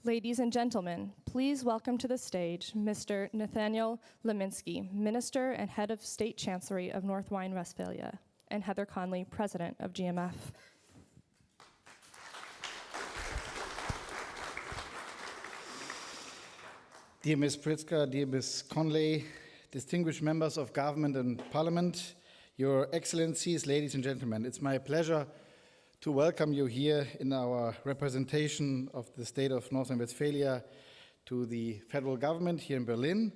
Ladies and gentlemen, please welcome to the stage Mr. Nathaniel Leminski, Minister and Head of State Chancellery of North Rhine-Westphalia, and Heather Conley, President of GMF. Dear Ms. Pritzker, dear Ms. Conley, distinguished members of government and parliament, your excellencies, ladies and gentlemen, it's my pleasure to welcome you here in our representation of the state of North Rhine-Westphalia to the federal government here in Berlin.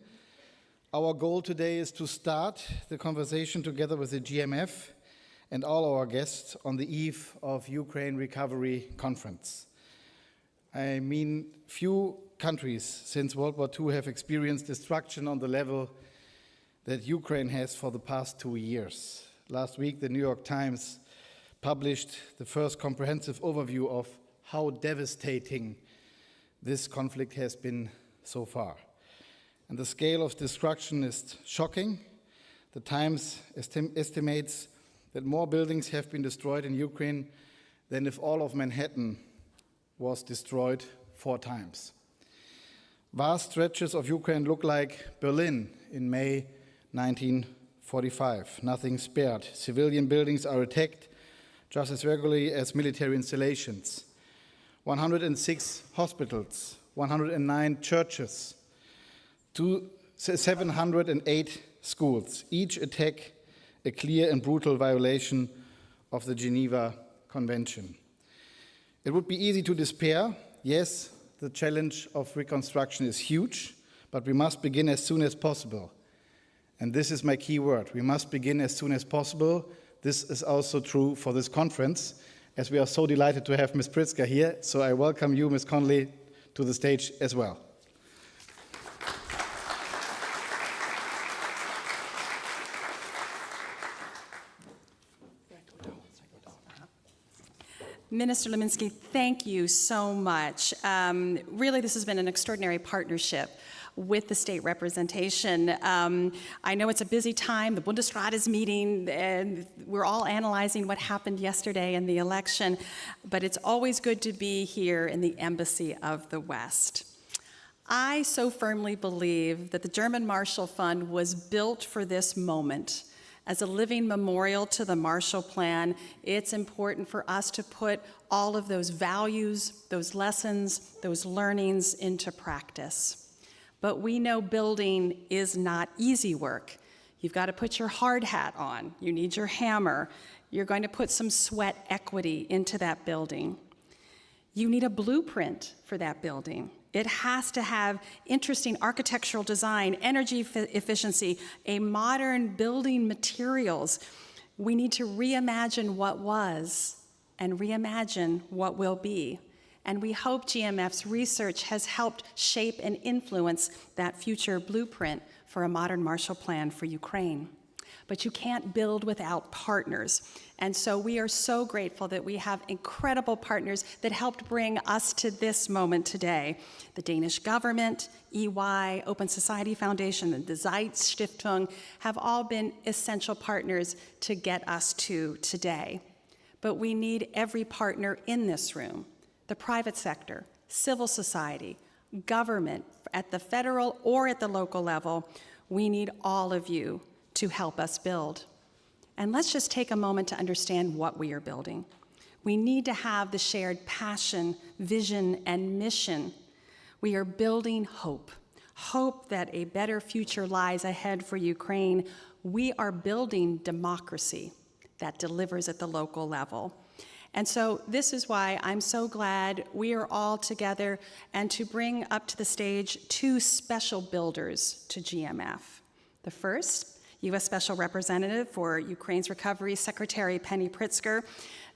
Our goal today is to start the conversation together with the GMF and all our guests on the eve of Ukraine Recovery Conference. I mean, few countries since World War II have experienced destruction on the level that Ukraine has for the past 2 years. Last week, the New York Times published the first comprehensive overview of how devastating this conflict has been so far. And the scale of destruction is shocking. The Times estimates that more buildings have been destroyed in Ukraine than if all of Manhattan was destroyed 4 times. Vast stretches of Ukraine look like Berlin in May 1945. Nothing spared. Civilian buildings are attacked just as regularly as military installations. 106 hospitals, 109 churches, 708 schools. Each attack a clear and brutal violation of the Geneva Convention. It would be easy to despair. Yes, the challenge of reconstruction is huge, but we must begin as soon as possible. And this is my key word. We must begin as soon as possible. This is also true for this conference, as we are so delighted to have Ms. Pritzker here. So I welcome you, Ms. Conley, to the stage as well. Minister Leminski, thank you so much. Really, this has been an extraordinary partnership with the state representation. I know it's a busy time. The Bundesrat is meeting, and we're all analyzing what happened yesterday in the election, but it's always good to be here in the Embassy of the West. I so firmly believe that the German Marshall Fund was built for this moment. As a living memorial to the Marshall Plan, it's important for us to put all of those values, those lessons, those learnings into practice. But we know building is not easy work. You've got to put your hard hat on. You need your hammer. You're going to put some sweat equity into that building. You need a blueprint for that building. It has to have interesting architectural design, energy efficiency, a modern building materials. We need to reimagine what was and reimagine what will be. And we hope GMF's research has helped shape and influence that future blueprint for a modern Marshall Plan for Ukraine. But you can't build without partners. And so we are so grateful that we have incredible partners that helped bring us to this moment today. The Danish government, EY, Open Society Foundation, and the Zeit Stiftung have all been essential partners to get us to today. But we need every partner in this room. The private sector, civil society, government, at the federal or at the local level, we need all of you to help us build. And let's just take a moment to understand what we are building. We need to have the shared passion, vision, and mission. We are building hope. Hope that a better future lies ahead for Ukraine. We are building democracy that delivers at the local level. And so this is why I'm so glad we are all together and to bring up to the stage 2 special builders to GMF. The first, U.S. Special Representative for Ukraine's Recovery, Secretary Penny Pritzker.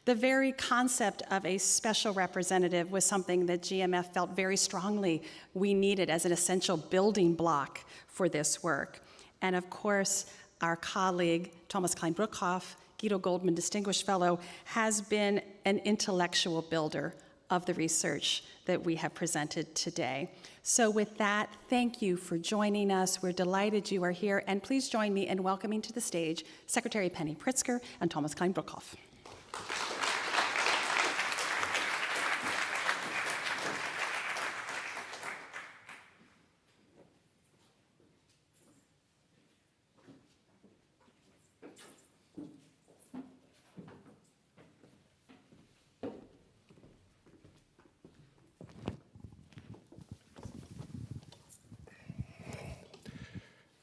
The very concept of a special representative was something that GMF felt very strongly we needed as an essential building block for this work. And of course, our colleague, Thomas Klein-Bruckhoff, Guido Goldman Distinguished Fellow, has been an intellectual builder of the research that we have presented today. So with that, thank you for joining us. We're delighted you are here, and please join me in welcoming to the stage Secretary Penny Pritzker and Thomas Klein-Bruckhoff.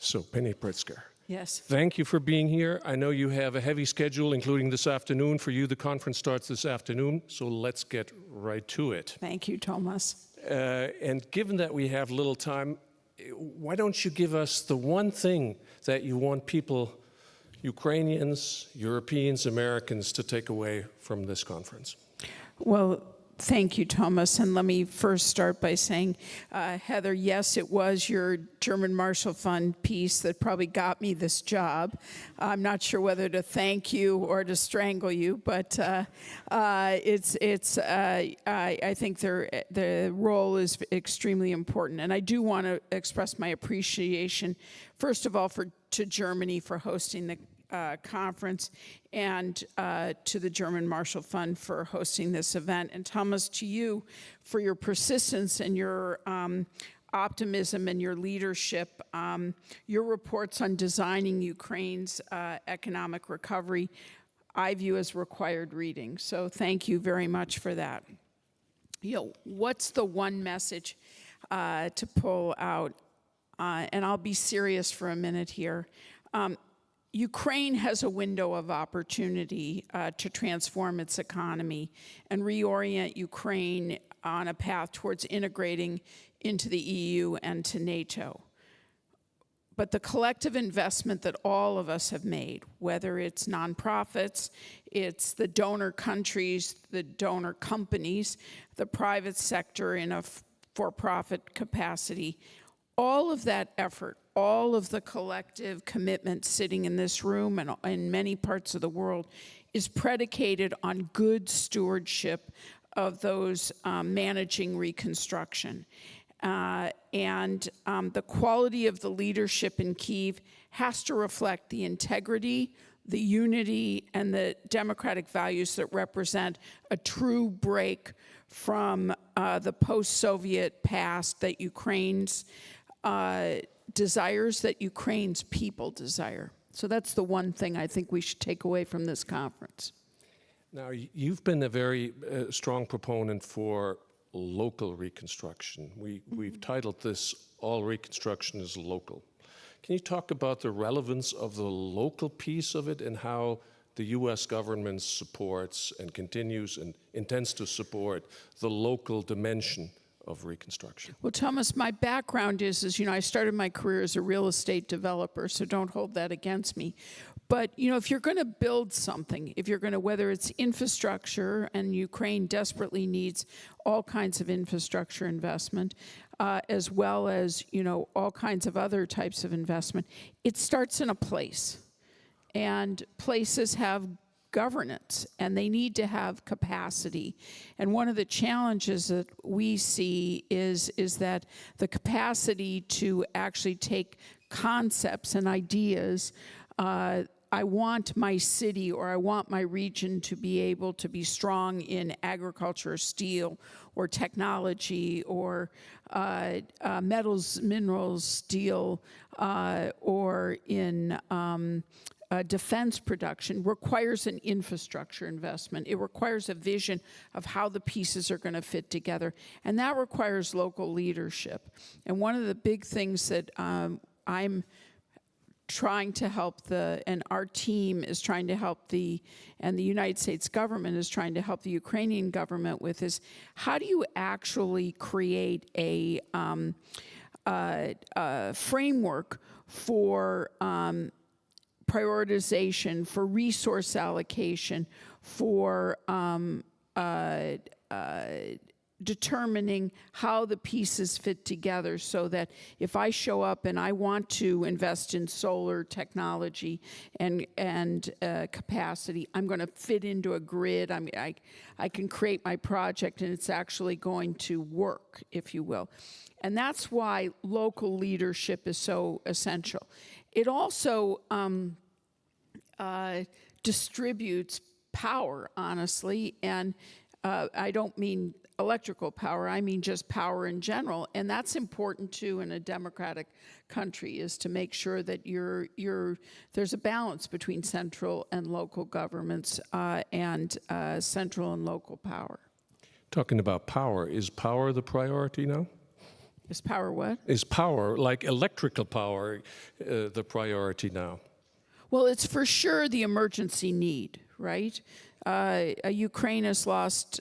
So, Penny Pritzker, Yes. thank you for being here. I know you have a heavy schedule, including this afternoon. For you, the conference starts this afternoon, so let's get right to it. Thank you, Thomas. And given that we have little time, why don't you give us the one thing that you want people, Ukrainians, Europeans, Americans, to take away from this conference? Well, thank you, Thomas. And let me first start by saying, Heather, yes, it was your German Marshall Fund piece that probably got me this job. I'm not sure whether to thank you or to strangle you, but I think the role is extremely important. And I do want to express my appreciation, first of all, to Germany for hosting the conference, and to the German Marshall Fund for hosting this event. And Thomas, to you for your persistence and your optimism and your leadership. Your reports on designing Ukraine's economic recovery, I view as required reading. So thank you very much for that. What's the one message to pull out? And I'll be serious for a minute here. Ukraine has a window of opportunity to transform its economy and reorient Ukraine on a path towards integrating into the EU and to NATO. But the collective investment that all of us have made, whether it's nonprofits, it's the donor countries, the donor companies, the private sector in a for-profit capacity, all of that effort, all of the collective commitment sitting in this room and in many parts of the world is predicated on good stewardship of those managing reconstruction. And the quality of the leadership in Kyiv has to reflect the integrity, the unity, and the democratic values that represent a true break from the post-Soviet past that Ukraine's desires, that Ukraine's people desire. So that's the one thing I think we should take away from this conference. Now, you've been a very strong proponent for local reconstruction. We've titled this, All Reconstruction is Local. Can you talk about the relevance of the local piece of it and how the U.S. government supports and continues and intends to support the local dimension of reconstruction? Well, Thomas, my background is I started my career as a real estate developer, so don't hold that against me. But, if you're going to build something, whether it's infrastructure, and Ukraine desperately needs all kinds of infrastructure investment, as well as, all kinds of other types of investment, it starts in a place. And places have governance, and they need to have capacity. And one of the challenges that we see is that the capacity to actually take concepts and ideas, I want my city or I want my region to be able to be strong in agriculture, steel, or technology, or metals, minerals, steel, or in defense production, requires an infrastructure investment. It requires a vision of how the pieces are going to fit together, and that requires local leadership. And one of the big things that I'm trying to help and our team is trying to help and the United States government is trying to help the Ukrainian government with is, how do you actually create a framework for prioritization, for resource allocation, for determining how the pieces fit together, so that if I show up and I want to invest in solar technology and capacity, I'm going to fit into a grid. I can create my project and it's actually going to work, if you will. And that's why local leadership is so essential. It also distributes power, honestly, and I don't mean electrical power, I mean just power in general, and that's important too in a democratic country, is to make sure that there's a balance between central and local governments and central and local power. Talking about power, is power the priority now? Is power what? Is power, like electrical power, the priority now? Well, it's for sure the emergency need, right? Ukraine has lost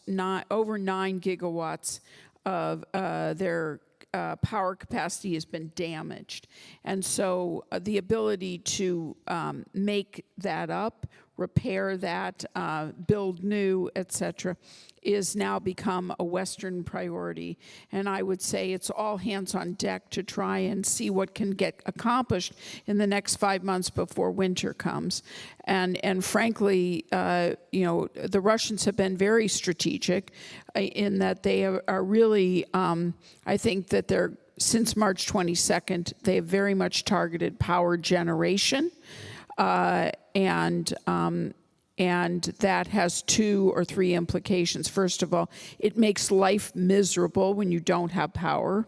over 9 gigawatts of their power capacity has been damaged. And so the ability to make that up, repair that, build new, et cetera, is now become a Western priority. And I would say it's all hands on deck to try and see what can get accomplished in the next 5 months before winter comes. And frankly, the Russians have been very strategic in that they are really, I think that they're, since March 22nd, they have very much targeted power generation. And that has 2 or 3 implications. First of all, it makes life miserable when you don't have power.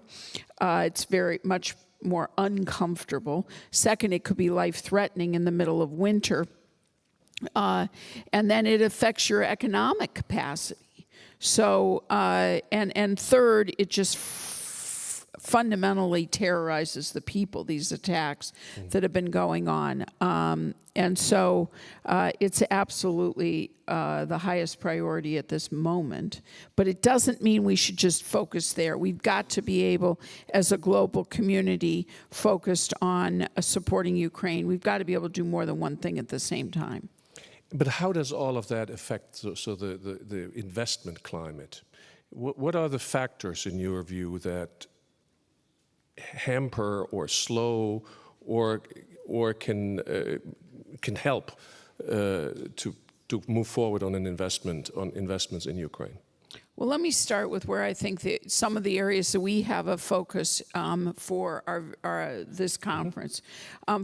It's very much more uncomfortable. Second, it could be life-threatening in the middle of winter. And then it affects your economic capacity. So, and third, it just fundamentally terrorizes the people, these attacks that have been going on. And so it's absolutely the highest priority at this moment. But it doesn't mean we should just focus there. We've got to be able, as a global community focused on supporting Ukraine, we've got to be able to do more than one thing at the same time. But how does all of that affect the investment climate? What are the factors, in your view, that hamper or slow or can help to move forward on investments in Ukraine? Well, let me start with where I think some of the areas that we have a focus for this conference.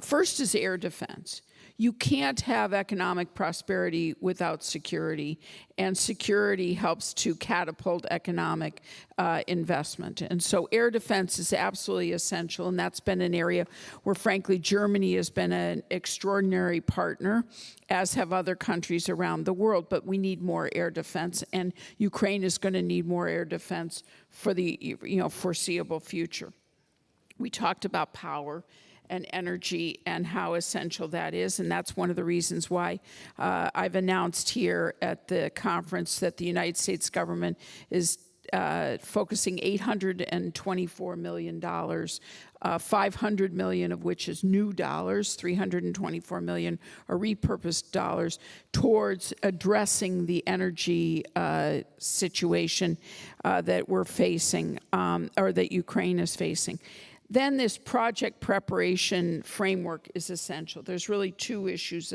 First is air defense. You can't have economic prosperity without security, and security helps to catapult economic investment. And so air defense is absolutely essential, and that's been an area where, frankly, Germany has been an extraordinary partner, as have other countries around the world, but we need more air defense, and Ukraine is going to need more air defense for the foreseeable future. We talked about power and energy and how essential that is. And that's one of the reasons why I've announced here at the conference that the United States government is focusing $824 million, $500 million of which is new dollars, $324 million are repurposed dollars, towards addressing the energy situation that we're facing, or that Ukraine is facing. Then this project preparation framework is essential. There's really 2 issues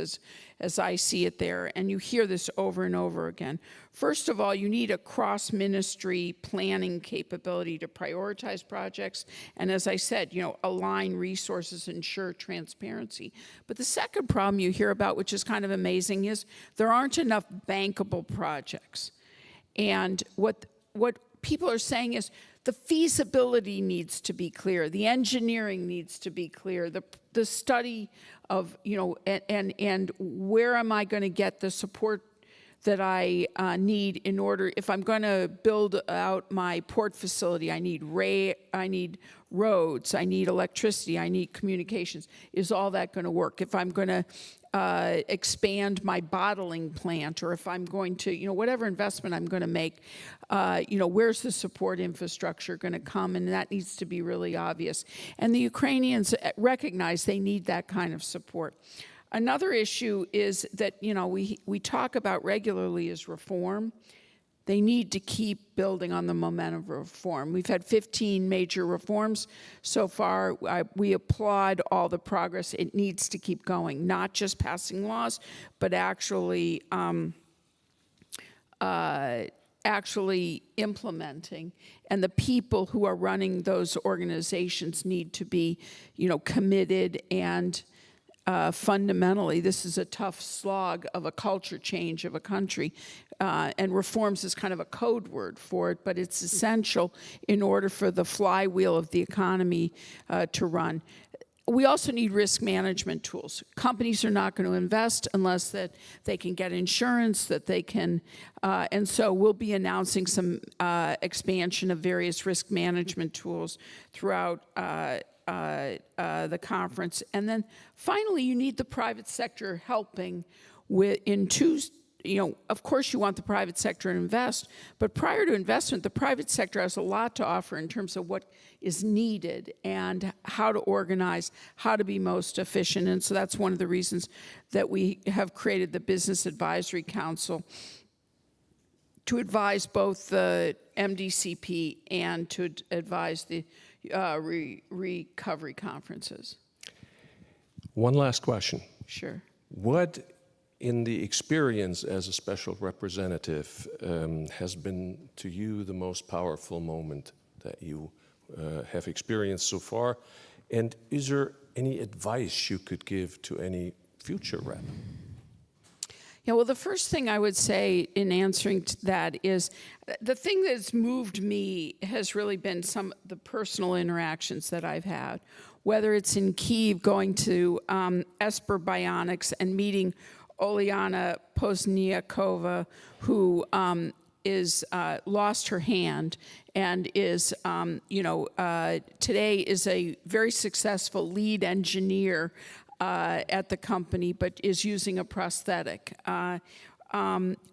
as I see it there, and you hear this over and over again. First of all, you need a cross-ministry planning capability to prioritize projects, and as I said, align resources, ensure transparency. But the second problem you hear about, which is kind of amazing, is there aren't enough bankable projects. And what people are saying is, the feasibility needs to be clear. The engineering needs to be clear. The study of, and where am I going to get the support that I need in order, if I'm going to build out my port facility, I need roads, I need electricity, I need communications. Is all that going to work? If I'm going to expand my bottling plant, or if I'm going to, whatever investment I'm going to make, where's the support infrastructure going to come? And that needs to be really obvious. And the Ukrainians recognize they need that kind of support. Another issue is that, we talk about regularly is reform. They need to keep building on the momentum of reform. We've had 15 major reforms so far. We applaud all the progress. It needs to keep going, not just passing laws, but actually implementing. And the people who are running those organizations need to be, committed, and fundamentally, this is a tough slog of a culture change of a country, and reforms is kind of a code word for it, but it's essential in order for the flywheel of the economy to run. we also need risk management tools. Companies are not going to invest unless that they can get insurance, that they can, and so we'll be announcing some expansion of various risk management tools throughout the conference. And then finally, you need the private sector helping in two. Of course you want the private sector to invest, but prior to investment, the private sector has a lot to offer in terms of what is needed and how to organize, how to be most efficient. And so that's one of the reasons that we have created the Business Advisory Council to advise both the MDCP and to advise the recovery conferences. One last question. Sure. What, in the experience as a special representative, has been to you the most powerful moment that you have experienced so far? And is there any advice you could give to any future rep? Yeah, well, the first thing I would say in answering to that is the thing that's moved me has really been some of the personal interactions that I've had, whether it's in Kyiv going to Esper Bionics and meeting Oliana Pozniakova, who is lost her hand and is, today is a very successful lead engineer at the company, but is using a prosthetic.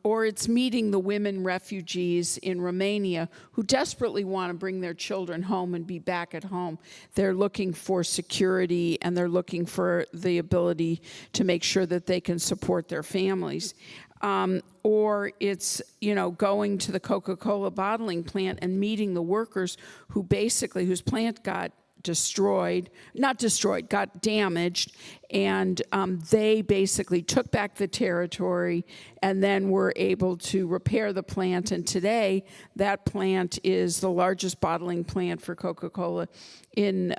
Or it's meeting the women refugees in Romania who desperately want to bring their children home and be back at home. They're looking for security and they're looking for the ability to make sure that they can support their families. Or it's, going to the Coca-Cola bottling plant and meeting the workers who whose plant got got damaged, and they basically took back the territory and then were able to repair the plant. And today, that plant is the largest bottling plant for Coca-Cola in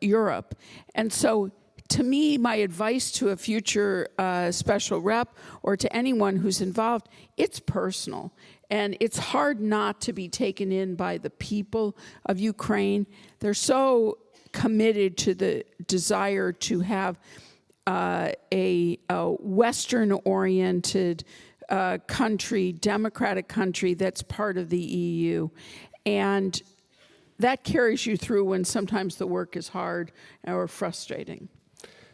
Europe. And so, to me, my advice to a future special rep or to anyone who's involved, it's personal. And it's hard not to be taken in by the people of Ukraine. They're so committed to the desire to have a Western-oriented country, democratic country that's part of the EU. And that carries you through when sometimes the work is hard or frustrating.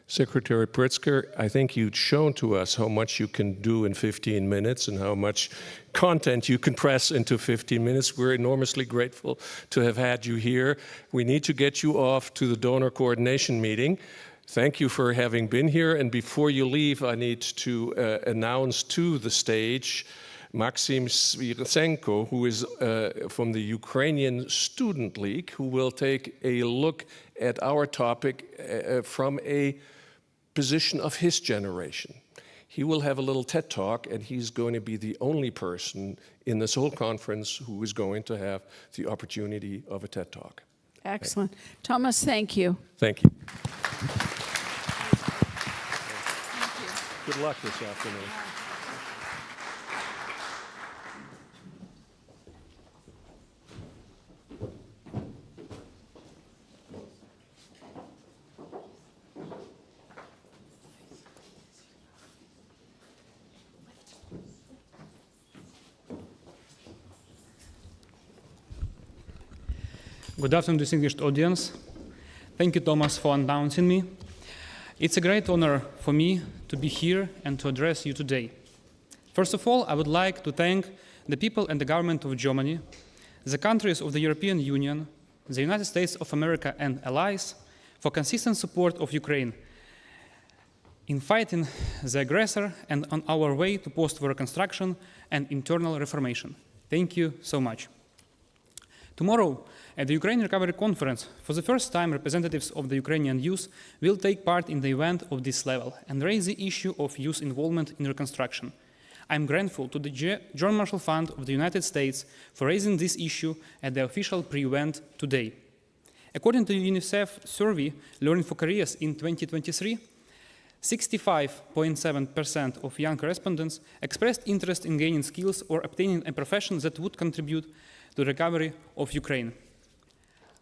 Secretary Pritzker, I think you've shown to us how much you can do in 15 minutes and how much content you can press into 15 minutes. We're enormously grateful to have had you here. We need to get you off to the donor coordination meeting. Thank you for having been here. And before you leave, I need to announce to the stage Maxim Sviritsenko, who is from the Ukrainian Student League, who will take a look at our topic from a position of his generation. He will have a little TED Talk, and he's going to be the only person in this whole conference who is going to have the opportunity of a TED Talk. Excellent. Thomas, thank you. Thank you. Good luck this afternoon. Good afternoon, distinguished audience. Thank you, Thomas, for announcing me. It's a great honor for me to be here and to address you today. First of all, I would like to thank the people and the government of Germany, the countries of the European Union, the United States of America and allies for consistent support of Ukraine in fighting the aggressor and on our way to post-war reconstruction and internal reformation. Thank you so much. Tomorrow, at the Ukraine Recovery Conference, for the first time, representatives of the Ukrainian youth will take part in the event of this level and raise the issue of youth involvement in reconstruction. I'm grateful to the John Marshall Fund of the United States for raising this issue at the official pre-event today. According to the UNICEF survey, Learning for Careers in 2023, 65.7% of young respondents expressed interest in gaining skills or obtaining a profession that would contribute to the recovery of Ukraine.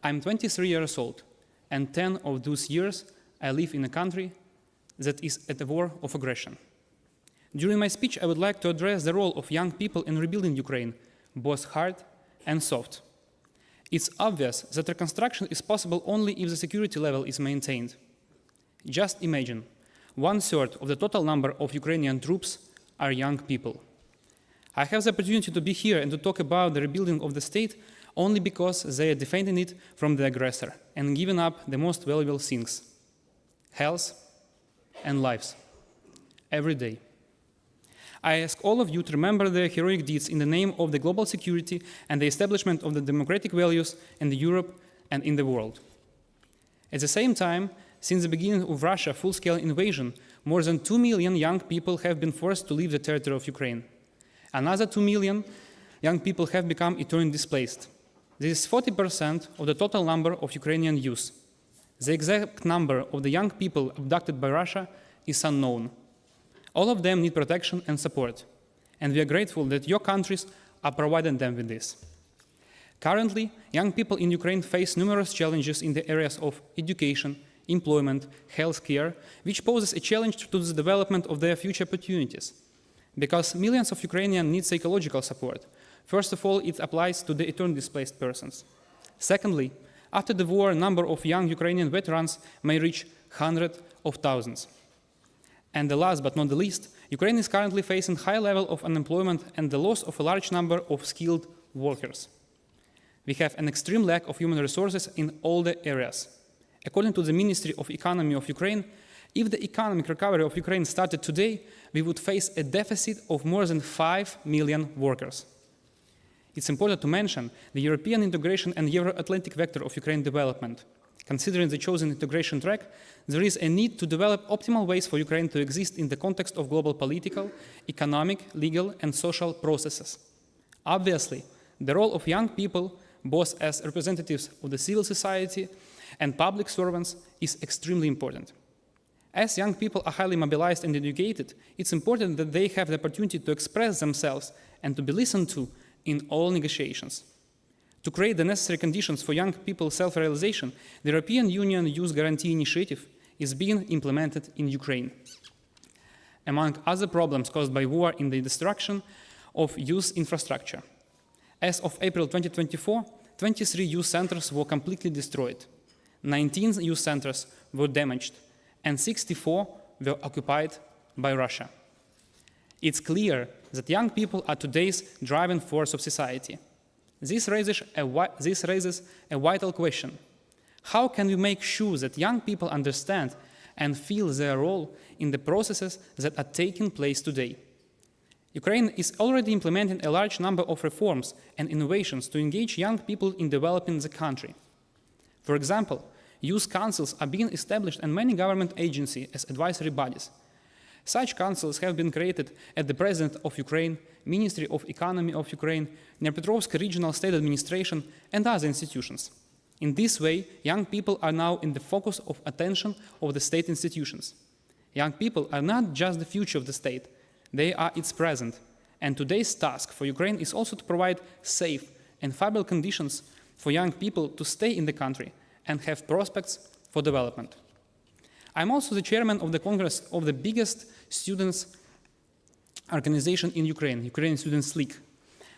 I'm 23 years old, and 10 of those years I live in a country that is at a war of aggression. During my speech, I would like to address the role of young people in rebuilding Ukraine, both hard and soft. It's obvious that reconstruction is possible only if the security level is maintained. Just imagine, 1/3 of the total number of Ukrainian troops are young people. I have the opportunity to be here and to talk about the rebuilding of the state only because they are defending it from the aggressor and giving up the most valuable things: health and lives, every day. I ask all of you to remember their heroic deeds in the name of the global security and the establishment of the democratic values in Europe and in the world. At the same time, since the beginning of Russia's full-scale invasion, more than 2 million young people have been forced to leave the territory of Ukraine. Another 2 million young people have become internally displaced. This is 40% of the total number of Ukrainian youth. The exact number of the young people abducted by Russia is unknown. All of them need protection and support, and we are grateful that your countries are providing them with this. Currently, young people in Ukraine face numerous challenges in the areas of education, employment, healthcare, which poses a challenge to the development of their future opportunities. Because millions of Ukrainians need psychological support. First of all, it applies to the internally displaced persons. Secondly, after the war, a number of young Ukrainian veterans may reach hundreds of thousands. And the last but not the least, Ukraine is currently facing high level of unemployment and the loss of a large number of skilled workers. We have an extreme lack of human resources in all the areas. According to the Ministry of Economy of Ukraine, if the economic recovery of Ukraine started today, we would face a deficit of more than 5 million workers. It's important to mention the European integration and Euro-Atlantic vector of Ukraine development. Considering the chosen integration track, there is a need to develop optimal ways for Ukraine to exist in the context of global political, economic, legal, and social processes. Obviously, the role of young people, both as representatives of the civil society and public servants, is extremely important. As young people are highly mobilized and educated, it's important that they have the opportunity to express themselves and to be listened to in all negotiations. To create the necessary conditions for young people's self-realization, the European Union Youth Guarantee Initiative is being implemented in Ukraine. Among other problems caused by war in the destruction of youth infrastructure. As of April 2024, 23 youth centers were completely destroyed, 19 youth centers were damaged, and 64 were occupied by Russia. It's clear that young people are today's driving force of society. This raises a vital question. How can we make sure that young people understand and feel their role in the processes that are taking place today? Ukraine is already implementing a large number of reforms and innovations to engage young people in developing the country. For example, youth councils are being established and many government agencies as advisory bodies. Such councils have been created at the President of Ukraine, Ministry of Economy of Ukraine, Dnipropetrovsk Regional State Administration, and other institutions. In this way, young people are now in the focus of attention of the state institutions. Young people are not just the future of the state, they are its present. And today's task for Ukraine is also to provide safe and favorable conditions for young people to stay in the country and have prospects for development. I'm also the chairman of the Congress of the biggest students' organization in Ukraine, Ukrainian Students' League.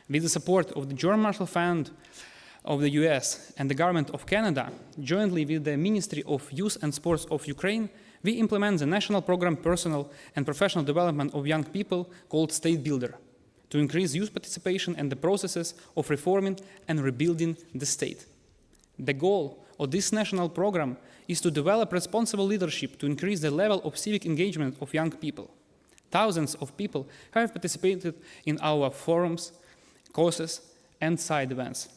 With the support of the German Marshall Fund of the US and the government of Canada, jointly with the Ministry of Youth and Sports of Ukraine, we implement the national program Personal and Professional Development of Young People called State Builder to increase youth participation and the processes of reforming and rebuilding the state. The goal of this national program is to develop responsible leadership to increase the level of civic engagement of young people. Thousands of people have participated in our forums, courses, and side events.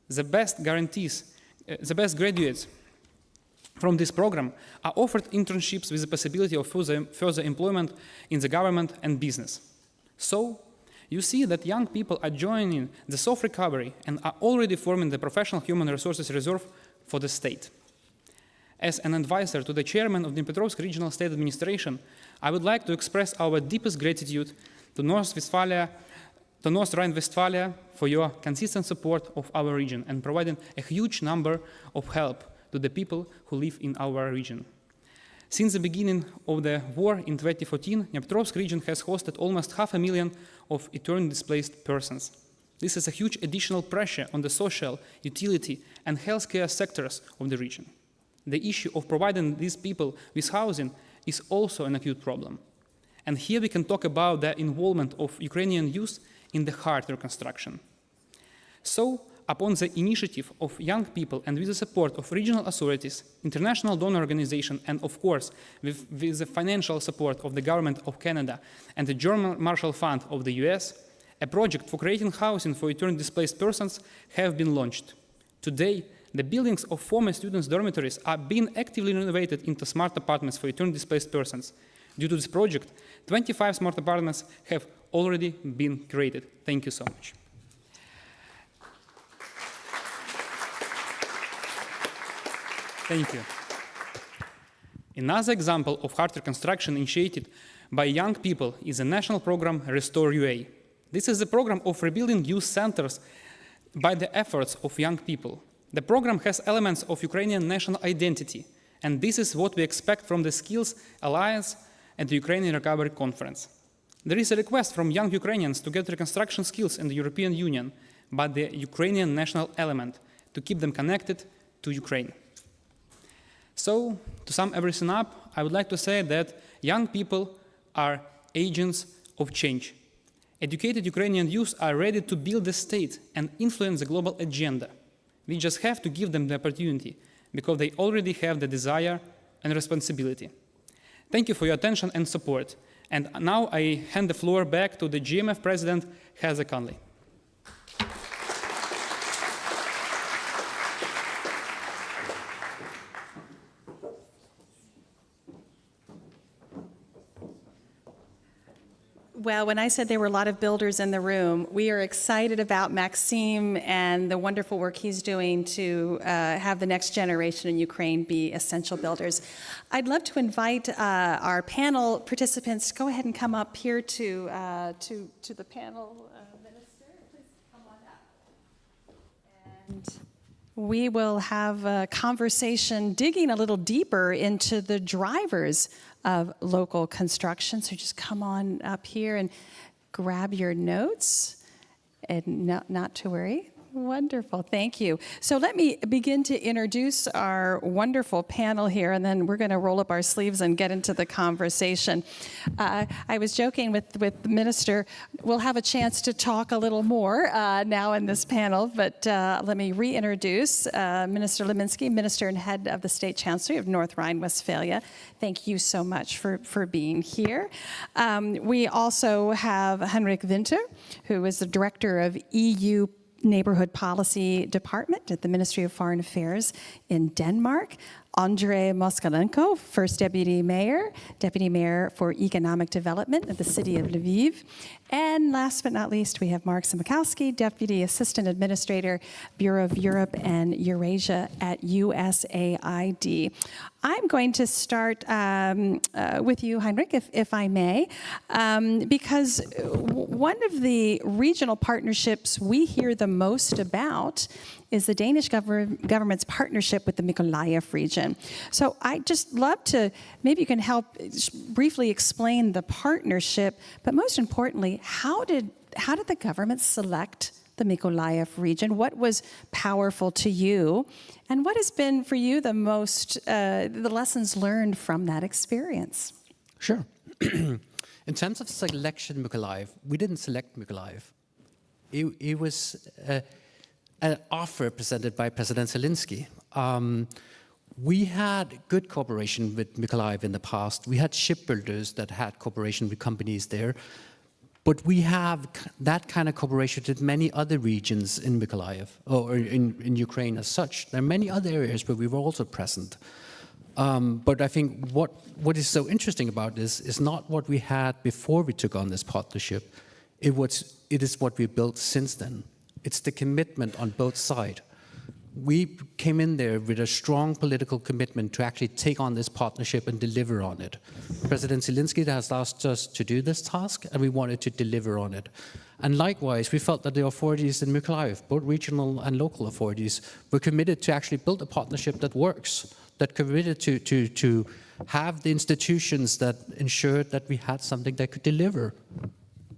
The best graduates from this program are offered internships with the possibility of further employment in the government and business. So, you see that young people are joining the soft recovery and are already forming the professional human resources reserve for the state. As an advisor to the chairman of the Dnipropetrovsk Regional State Administration, I would like to express our deepest gratitude to North Rhine-Westphalia for your consistent support of our region and providing a huge number of help to the people who live in our region. Since the beginning of the war in 2014, Dnipropetrovsk region has hosted almost 500,000 of internally displaced persons. This is a huge additional pressure on the social, utility, and healthcare sectors of the region. The issue of providing these people with housing is also an acute problem. And here we can talk about the involvement of Ukrainian youth in the hard reconstruction. So, upon the initiative of young people and with the support of regional authorities, international donor organizations, and of course, with the financial support of the government of Canada and the German Marshall Fund of the US, a project for creating housing for internally displaced persons have been launched. Today, the buildings of former students' dormitories are being actively renovated into smart apartments for internally displaced persons. Due to this project, 25 smart apartments have already been created. Thank you so much. Thank you. Another example of hard reconstruction initiated by young people is the national program Restore UA. This is a program of rebuilding youth centers by the efforts of young people. The program has elements of Ukrainian national identity, and this is what we expect from the Skills Alliance and the Ukrainian Recovery Conference. There is a request from young Ukrainians to get reconstruction skills in the European Union, but the Ukrainian national element, to keep them connected to Ukraine. So, to sum everything up, I would like to say that young people are agents of change. Educated Ukrainian youth are ready to build the state and influence the global agenda. We just have to give them the opportunity, because they already have the desire and responsibility. Thank you for your attention and support. And now I hand the floor back to the GMF President, Heather Conley. Well, when I said there were a lot of builders in the room, we are excited about Maxime and the wonderful work he's doing to have the next generation in Ukraine be essential builders. I'd love to invite our panel participants to go ahead and come up here to the panel. Minister, please come on up. And we will have a conversation digging a little deeper into the drivers of local construction. So just come on up here and grab your notes, and not to worry. Wonderful, thank you. So let me begin to introduce our wonderful panel here, and then we're going to roll up our sleeves and get into the conversation. I was joking with the minister, we'll have a chance to talk a little more now in this panel, but let me reintroduce Minister Liminski, Minister and Head of the State Chancellery of North Rhine-Westphalia. Thank you so much for being here. We also have Henrik Winter, who is the Director of EU Neighborhood Policy Department at the Ministry of Foreign Affairs in Denmark. Andrei Moskalenko, First Deputy Mayor for Economic Development at the city of Lviv. And last but not least, we have Mark Simikowski, Deputy Assistant Administrator, Bureau of Europe and Eurasia at USAID. I'm going to start with you, Heinrich, if I may, because one of the regional partnerships we hear the most about is the Danish government's partnership with the Mykolaiv region. So I'd just love to, maybe you can help briefly explain the partnership, but most importantly, how did the government select the Mykolaiv region? What was powerful to you? And what has been for you the most, the lessons learned from that experience? Sure. In terms of selection Mykolaiv, we didn't select Mykolaiv. It was an offer presented by President Zelensky. We had good cooperation with Mykolaiv in the past. We had shipbuilders that had cooperation with companies there. But we have that kind of cooperation with many other regions in Mykolaiv, or in Ukraine as such. There are many other areas where we were also present. But I think what is so interesting about this is not what we had before we took on this partnership. It is what we built since then. It's the commitment on both sides. We came in there with a strong political commitment to actually take on this partnership and deliver on it. President Zelensky has asked us to do this task, and we wanted to deliver on it. And likewise, we felt that the authorities in Mykolaiv, both regional and local authorities, were committed to actually build a partnership that works, that committed to have the institutions that ensured that we had something that could deliver,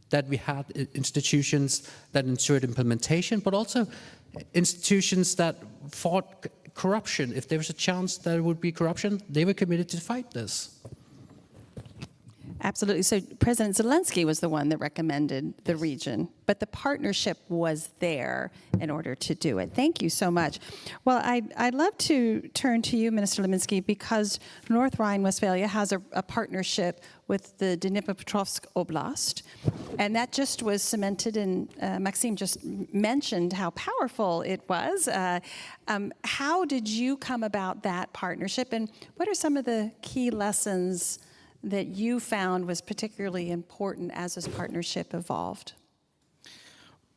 that we had institutions that ensured implementation, but also institutions that fought corruption. If there was a chance there would be corruption, they were committed to fight this. Absolutely. So President Zelensky was the one that recommended the region, but the partnership was there in order to do it. Thank you so much. Well, I'd love to turn to you, Minister Liminski, because North Rhine-Westphalia has a partnership with the Dnipropetrovsk Oblast, and that just was cemented, and Maxime just mentioned how powerful it was. How did you come about that partnership, and what are some of the key lessons that you found was particularly important as this partnership evolved?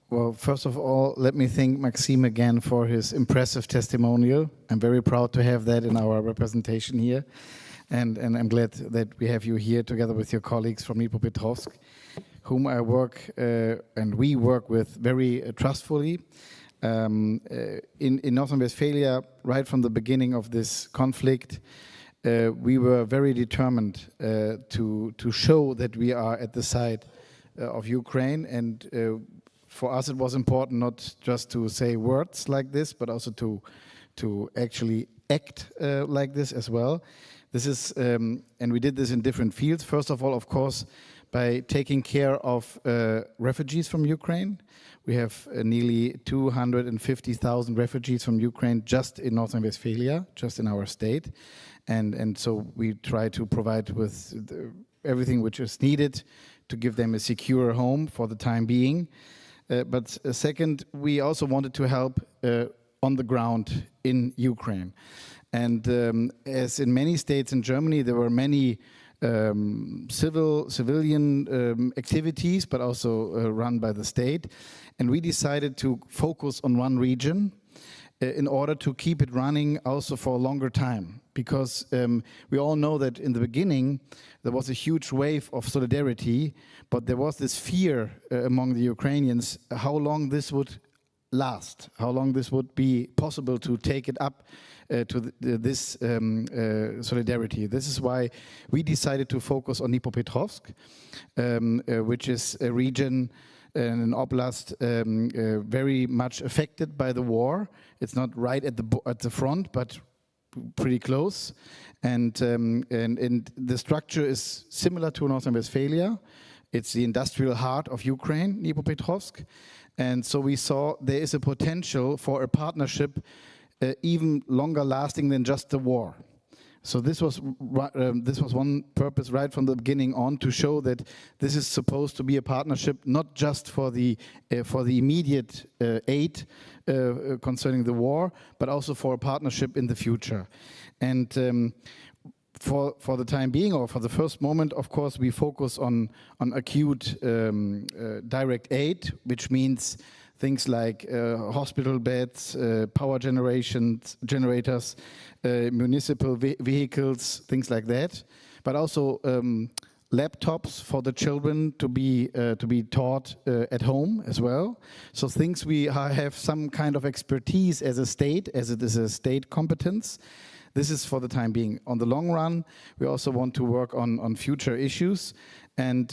Well, first of all, let me thank Maxime again for his impressive testimonial. I'm very proud to have that in our representation here. And I'm glad that we have you here together with your colleagues from Dnipropetrovsk, whom I work and we work with very trustfully. In North Rhine-Westphalia, right from the beginning of this conflict, we were very determined to show that we are at the side of Ukraine, and for us it was important not just to say words like this, but also to actually act like this as well. This is, and we did this in different fields. First of all, of course, by taking care of refugees from Ukraine. We have nearly 250,000 refugees from Ukraine just in North Rhine-Westphalia, just in our state. And so we try to provide with everything which is needed to give them a secure home for the time being. But second, we also wanted to help on the ground in Ukraine. And as in many states in Germany, there were many civilian activities, but also run by the state. And we decided to focus on one region in order to keep it running also for a longer time. Because we all know that in the beginning, there was a huge wave of solidarity, but there was this fear among the Ukrainians how long this would last, how long this would be possible to take it up to this solidarity. This is why we decided to focus on Dnipropetrovsk, which is a region, an oblast very much affected by the war. It's not right at the front, but pretty close. And the structure is similar to North Rhine-Westphalia. It's the industrial heart of Ukraine, Dnipropetrovsk. And so we saw there is a potential for a partnership even longer lasting than just the war. So this was one purpose right from the beginning on, to show that this is supposed to be a partnership not just for the immediate aid concerning the war, but also for a partnership in the future. And for the time being, or for the first moment, of course, we focus on acute direct aid, which means things like hospital beds, power generators, municipal vehicles, things like that, but also laptops for the children to be taught at home as well. So things we have some kind of expertise as a state, as it is a state competence. This is for the time being. On the long run, we also want to work on future issues. And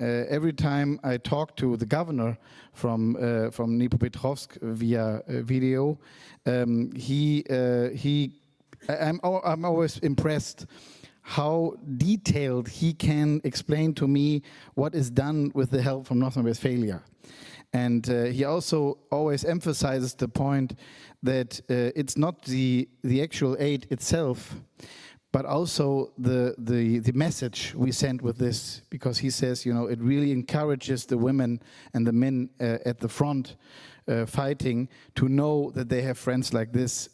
every time I talk to the governor from Dnipropetrovsk via video, I'm always impressed how detailed he can explain to me what is done with the help from North Rhine-Westphalia. And he also always emphasizes the point that it's not the actual aid itself, but also the message we send with this, because he says, it really encourages the women and the men at the front fighting to know that they have friends like this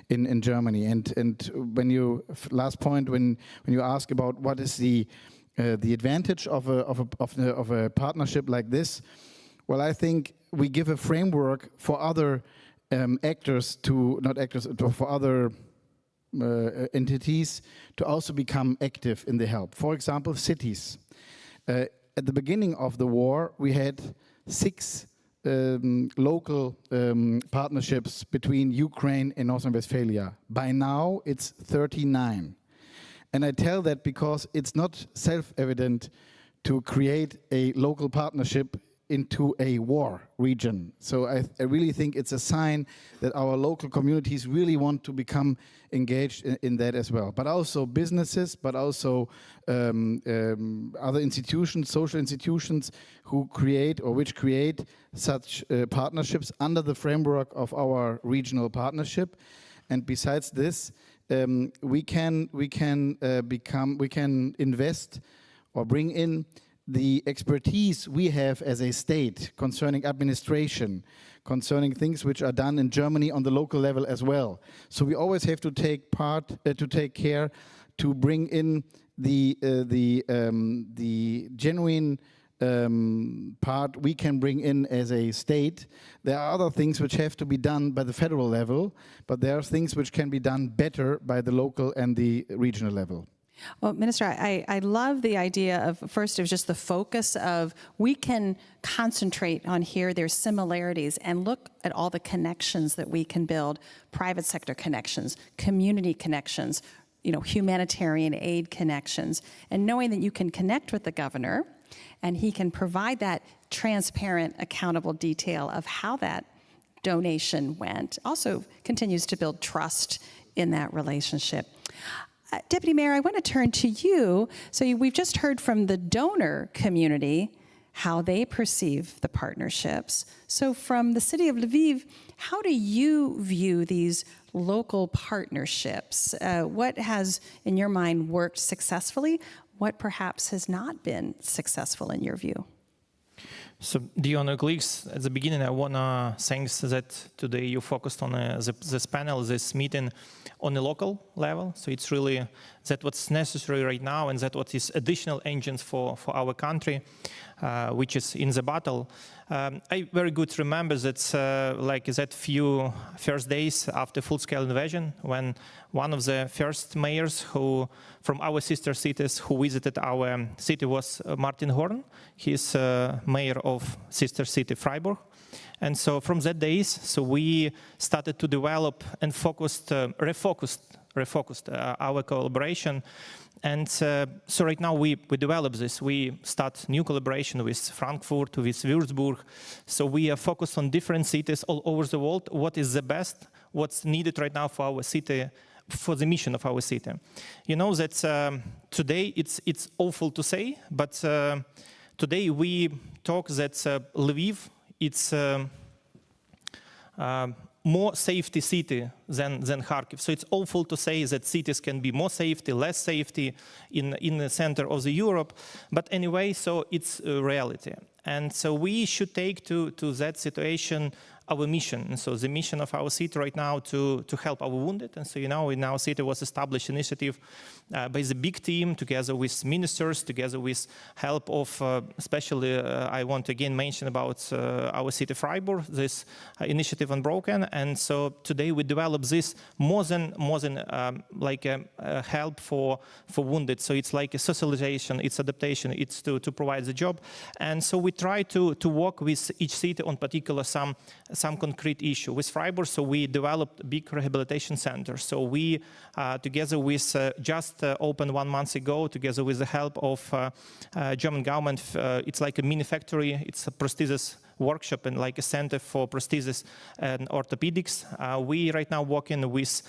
in Germany. And when you last point, when you ask about what is the advantage of a partnership like this, well, I think we give a framework for other for other entities to also become active in the help. For example, cities. At the beginning of the war, we had 6 local partnerships between Ukraine and North Rhine-Westphalia. By now, it's 39. And I tell that because it's not self-evident to create a local partnership into a war region. So I really think it's a sign that our local communities really want to become engaged in that as well. But also businesses, but also other institutions, social institutions who create or which create such partnerships under the framework of our regional partnership. And besides this, we can invest or bring in the expertise we have as a state concerning administration, concerning things which are done in Germany on the local level as well. So we always have to take care to bring in the genuine part we can bring in as a state. There are other things which have to be done by the federal level, but there are things which can be done better by the local and the regional level. Well, Minister, I love the idea of, first, of just the focus of we can concentrate on here, there's similarities, and look at all the connections that we can build, private sector connections, community connections, humanitarian aid connections, and knowing that you can connect with the governor and he can provide that transparent, accountable detail of how that donation went, also continues to build trust in that relationship. Deputy Mayor, I want to turn to you. So we've just heard from the donor community how they perceive the partnerships. So from the city of Lviv, how do you view these local partnerships? What has, in your mind, worked successfully? What perhaps has not been successful in your view? So, dear honor colleagues, at the beginning I want to thank that today you focused on this panel, this meeting on a local level. So it's really that what's necessary right now, and that what is additional engines for our country, which is in the battle. I very good remember that like that few first days after full-scale invasion, when one of the first mayors who from our sister cities who visited our city was Martin Horn. He's mayor of sister city Freiburg. And so from that days, so we started to develop and refocused our collaboration. And so right now we develop this. We start new collaboration with Frankfurt, with Würzburg. So we are focused on different cities all over the world. What is the best? What's needed right now for our city, for the mission of our city? You know that today it's awful to say, but today we talk that Lviv, it's more safety city than Kharkiv. So it's awful to say that cities can be more safety, less safety in the center of the Europe. But anyway, so it's a reality. And so we should take to that situation our mission. And so the mission of our city right now to help our wounded. And so, in our city was established initiative by the big team together with ministers, together with help of, especially I want to again mention about our city Freiburg, this initiative Unbroken. And so today we develop this more than like a help for wounded. So it's like a socialization, it's adaptation, it's to provide the job. And so we try to work with each city on particular some concrete issue. With Freiburg, so we developed a big rehabilitation center. So we, together with just opened 1 month ago, together with the help of German government, it's like a mini factory. It's a prosthesis workshop and like a center for prosthesis and orthopedics. We right now working with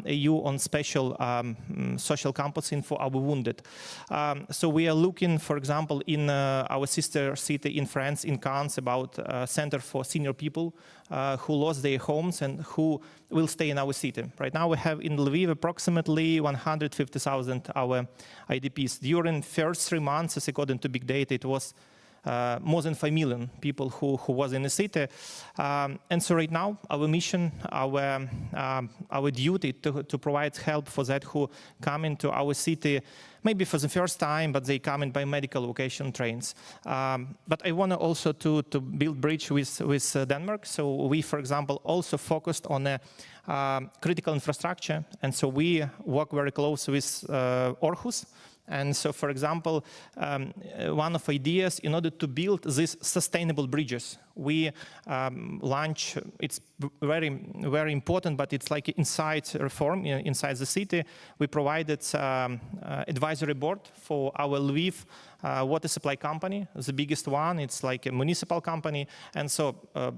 EU on special social campusing for our wounded. So we are looking, for example, in our sister city in France, in Cannes, about a center for senior people who lost their homes and who will stay in our city. Right now we have in Lviv approximately 150,000 our IDPs. During first 3 months, according to big data, it was more than 5 million people who was in the city. And so right now, our mission, our duty to provide help for that who come into our city, maybe for the first time, but they come in by medical vocational trains. But I want to also to build bridge with Denmark. So we, for example, also focused on critical infrastructure. And so we work very close with Aarhus. And so, for example, one of ideas in order to build these sustainable bridges, we launch, it's very, very important, but it's like inside reform, inside the city. We provided advisory board for our Lviv water supply company, the biggest one. It's like a municipal company. And so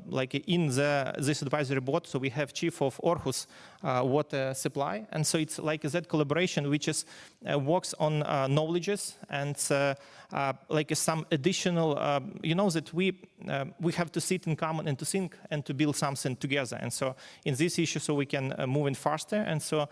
like in this advisory board, so we have chief of Orhus water supply. And so it's like that collaboration, which is works on knowledges and like some additional, you know, that we have to sit in common and to think and to build something together. And so in this issue, so we can move in faster. And so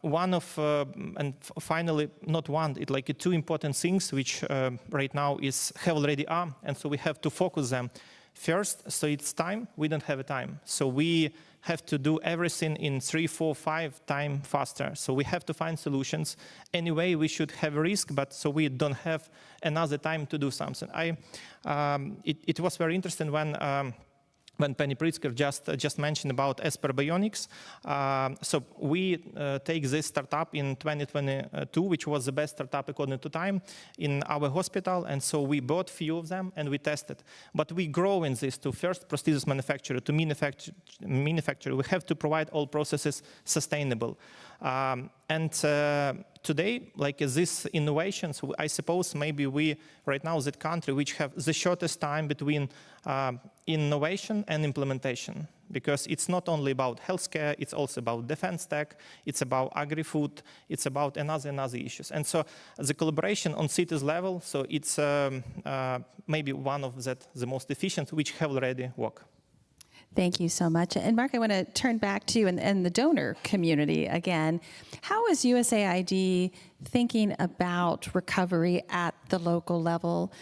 one of, and finally, not one, it's like two important things which right now have already are, and so we have to focus them. First, so it's time, we don't have a time. So we have to do everything in 3, 4, 5 times faster. So we have to find solutions. Anyway, we should have a risk, but so we don't have another time to do something. It was very interesting when Penny Pritzker just mentioned about Esper Bionics. So we take this startup in 2022, which was the best startup according to time in our hospital. And so we bought few of them and we tested. But we grow in this to first prosthesis manufacturer, to manufacturer. We have to provide all processes sustainable. And today, like this innovation, so I suppose maybe we, right now, that country which have the shortest time between innovation and implementation, because it's not only about healthcare, it's also about defense tech, it's about agri-food, it's about another issues. And so the collaboration on cities level, so it's maybe one of the most efficient, which have already worked. Thank you so much. And Mark, I want to turn back to you and the donor community again. How is USAID thinking about recovery at the local level?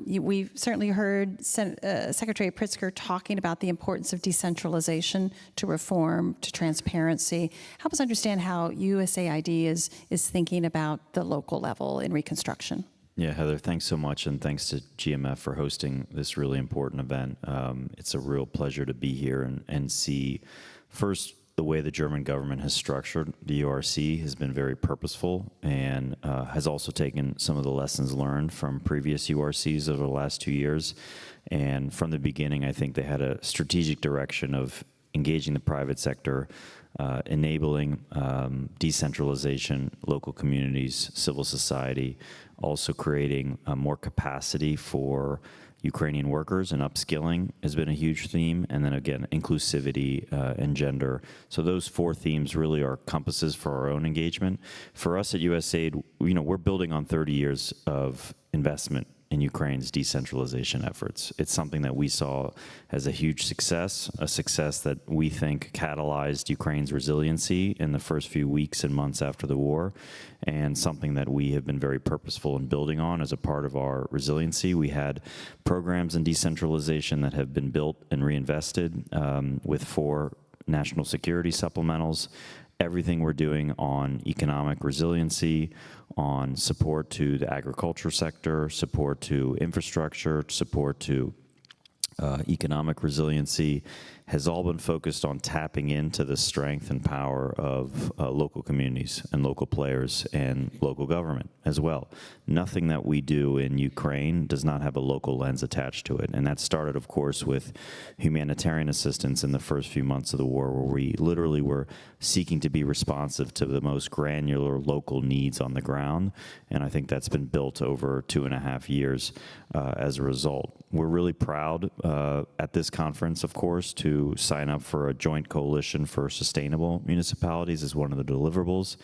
We've certainly heard Secretary Pritzker talking about the importance of decentralization to reform, to transparency. Help us understand how USAID is thinking about the local level in Reconstruction. Yeah, Heather, thanks so much, and thanks to GMF for hosting this really important event. It's a real pleasure to be here and see, first, the way the German government has structured the URC has been very purposeful and has also taken some of the lessons learned from previous URCs over the last 2 years. And from the beginning, I think they had a strategic direction of engaging the private sector, enabling decentralization, local communities, civil society, also creating more capacity for Ukrainian workers, and upskilling has been a huge theme. And then again, inclusivity and gender. So those 4 themes really are compasses for our own engagement. For us at USAID, you know, we're building on 30 years of investment in Ukraine's decentralization efforts. It's something that we saw as a huge success, a success that we think catalyzed Ukraine's resiliency in the first few weeks and months after the war, and something that we have been very purposeful in building on as a part of our resiliency. We had programs in decentralization that have been built and reinvested with 4 national security supplementals. Everything we're doing on economic resiliency, on support to the agriculture sector, support to infrastructure, support to economic resiliency, has all been focused on tapping into the strength and power of local communities and local players and local government as well. Nothing that we do in Ukraine does not have a local lens attached to it. And that started, of course, with humanitarian assistance in the first few months of the war, where we literally were seeking to be responsive to the most granular local needs on the ground. And I think that's been built over 2.5 years as a result. We're really proud at this conference, of course, to sign up for a joint coalition for sustainable municipalities as one of the deliverables.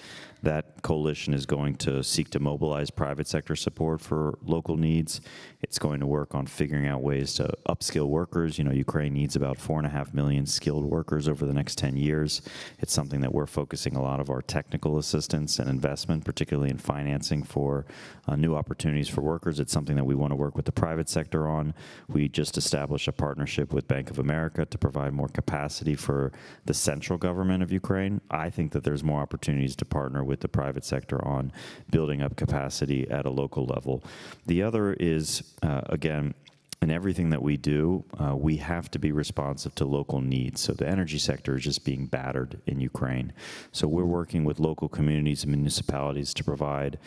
That coalition is going to seek to mobilize private sector support for local needs. It's going to work on figuring out ways to upskill workers. You know, Ukraine needs about 4.5 million skilled workers over the next 10 years. It's something that we're focusing a lot of our technical assistance and investment, particularly in financing for new opportunities for workers. It's something that we want to work with the private sector on. We just established a partnership with Bank of America to provide more capacity for the central government of Ukraine. I think that there's more opportunities to partner with the private sector on building up capacity at a local level. The other is, again, in everything that we do, we have to be responsive to local needs. So the energy sector is just being battered in Ukraine. So we're working with local communities and municipalities to provide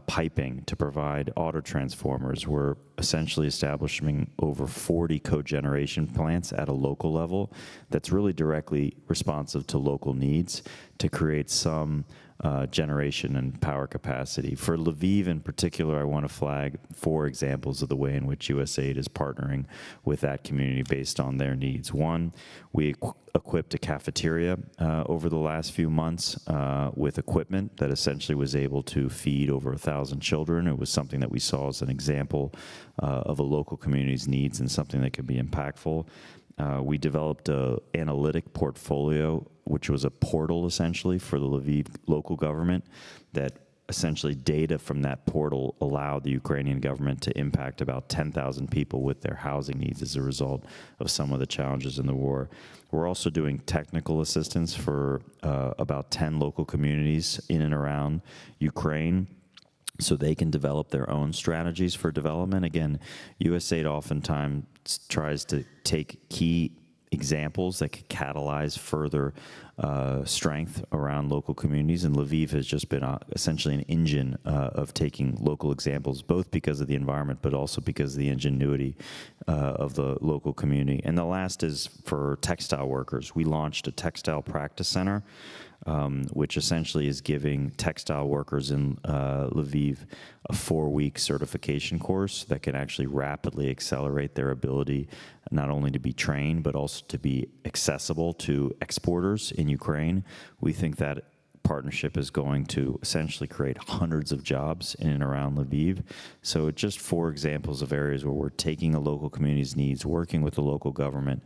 piping, to provide auto transformers. We're essentially establishing over 40 cogeneration plants at a local level that's really directly responsive to local needs to create some generation and power capacity. For Lviv in particular, I want to flag 4 examples of the way in which USAID is partnering with that community based on their needs. One, we equipped a cafeteria over the last few months with equipment that essentially was able to feed over 1,000 children. It was something that we saw as an example of a local community's needs and something that could be impactful. We developed an analytic portfolio, which was a portal essentially for the Lviv local government that essentially data from that portal allowed the Ukrainian government to impact about 10,000 people with their housing needs as a result of some of the challenges in the war. We're also doing technical assistance for about 10 local communities in and around Ukraine, so they can develop their own strategies for development. Again, USAID oftentimes tries to take key examples that could catalyze further strength around local communities, and Lviv has just been essentially an engine of taking local examples, both because of the environment, but also because of the ingenuity of the local community. And the last is for textile workers. We launched a textile practice center, which essentially is giving textile workers in Lviv a 4-week certification course that can actually rapidly accelerate their ability not only to be trained, but also to be accessible to exporters in Ukraine. We think that partnership is going to essentially create hundreds of jobs in and around Lviv. So just 4 examples of areas where we're taking a local community's needs, working with the local government.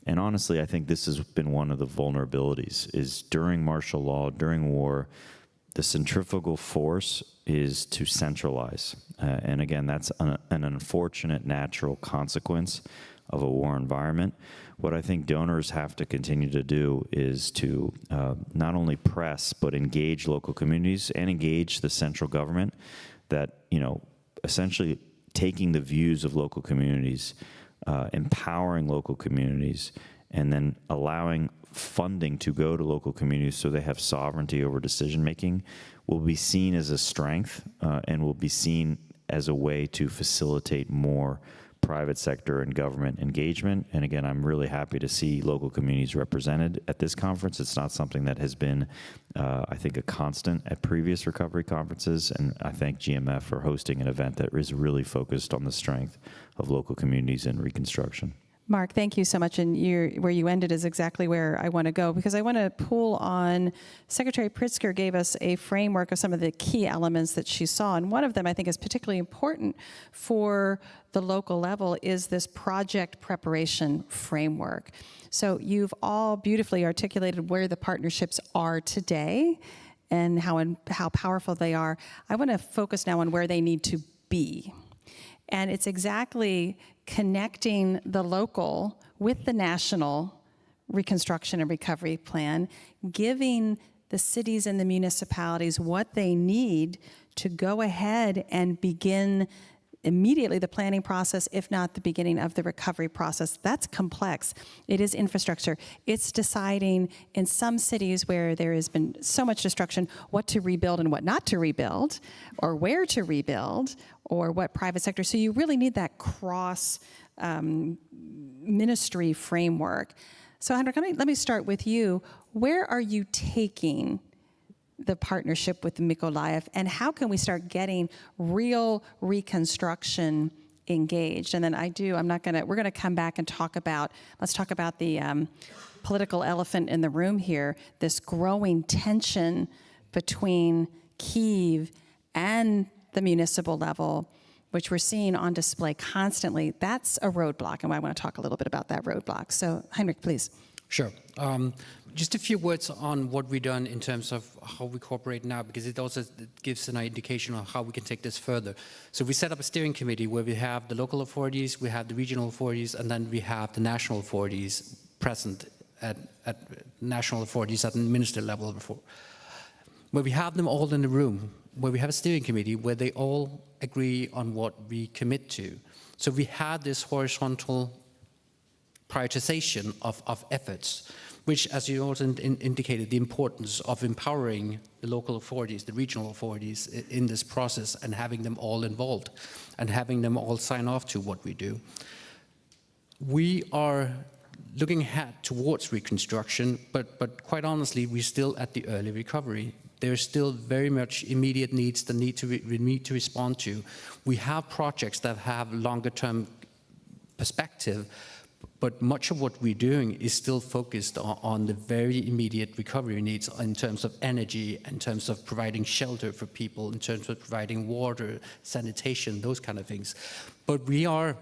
And honestly, I think this has been one of the vulnerabilities, is during martial law, during war, the centrifugal force is to centralize. And again, that's an unfortunate natural consequence of a war environment. What I think donors have to continue to do is to not only press, but engage local communities and engage the central government that, essentially taking the views of local communities, empowering local communities, and then allowing funding to go to local communities so they have sovereignty over decision-making will be seen as a strength and will be seen as a way to facilitate more private sector and government engagement. And again, I'm really happy to see local communities represented at this conference. It's not something that has been, I think, a constant at previous recovery conferences. And I thank GMF for hosting an event that is really focused on the strength of local communities in reconstruction. Mark, thank you so much. And where you ended is exactly where I want to go, because I want to pull on, Secretary Pritzker gave us a framework of some of the key elements that she saw. And one of them I think is particularly important for the local level is this project preparation framework. So you've all beautifully articulated where the partnerships are today and how powerful they are. I want to focus now on where they need to be. And it's exactly connecting the local with the national reconstruction and recovery plan, giving the cities and the municipalities what they need to go ahead and begin immediately the planning process, if not the beginning of the recovery process. That's complex. It is infrastructure. It's deciding in some cities where there has been so much destruction, what to rebuild and what not to rebuild, or where to rebuild, or what private sector. So you really need that cross ministry framework. So Henrik, let me start with you. Where are you taking the partnership with Mykolaiv, and how can we start getting real reconstruction engaged? And then we're gonna come back and let's talk about the political elephant in the room here, this growing tension between Kyiv and the municipal level, which we're seeing on display constantly. That's a roadblock, and I want to talk a little bit about that roadblock. So Heinrich, please. Sure. Just a few words on what we've done in terms of how we cooperate now, because it also gives an indication of how we can take this further. So we set up a steering committee where we have the local authorities, we have the regional authorities, and then we have the national authorities present at national authorities at the minister level before. Where we have them all in the room, where we have a steering committee where they all agree on what we commit to. So we had this horizontal prioritization of efforts, which, as you also indicated, the importance of empowering the local authorities, the regional authorities in this process, and having them all involved and having them all sign off to what we do. We are looking ahead towards reconstruction, but quite honestly, we're still at the early recovery. There's still very much immediate needs that we need to respond to. We have projects that have longer term perspective, but much of what we're doing is still focused on the very immediate recovery needs in terms of energy, in terms of providing shelter for people, in terms of providing water, sanitation, those kind of things. But we are,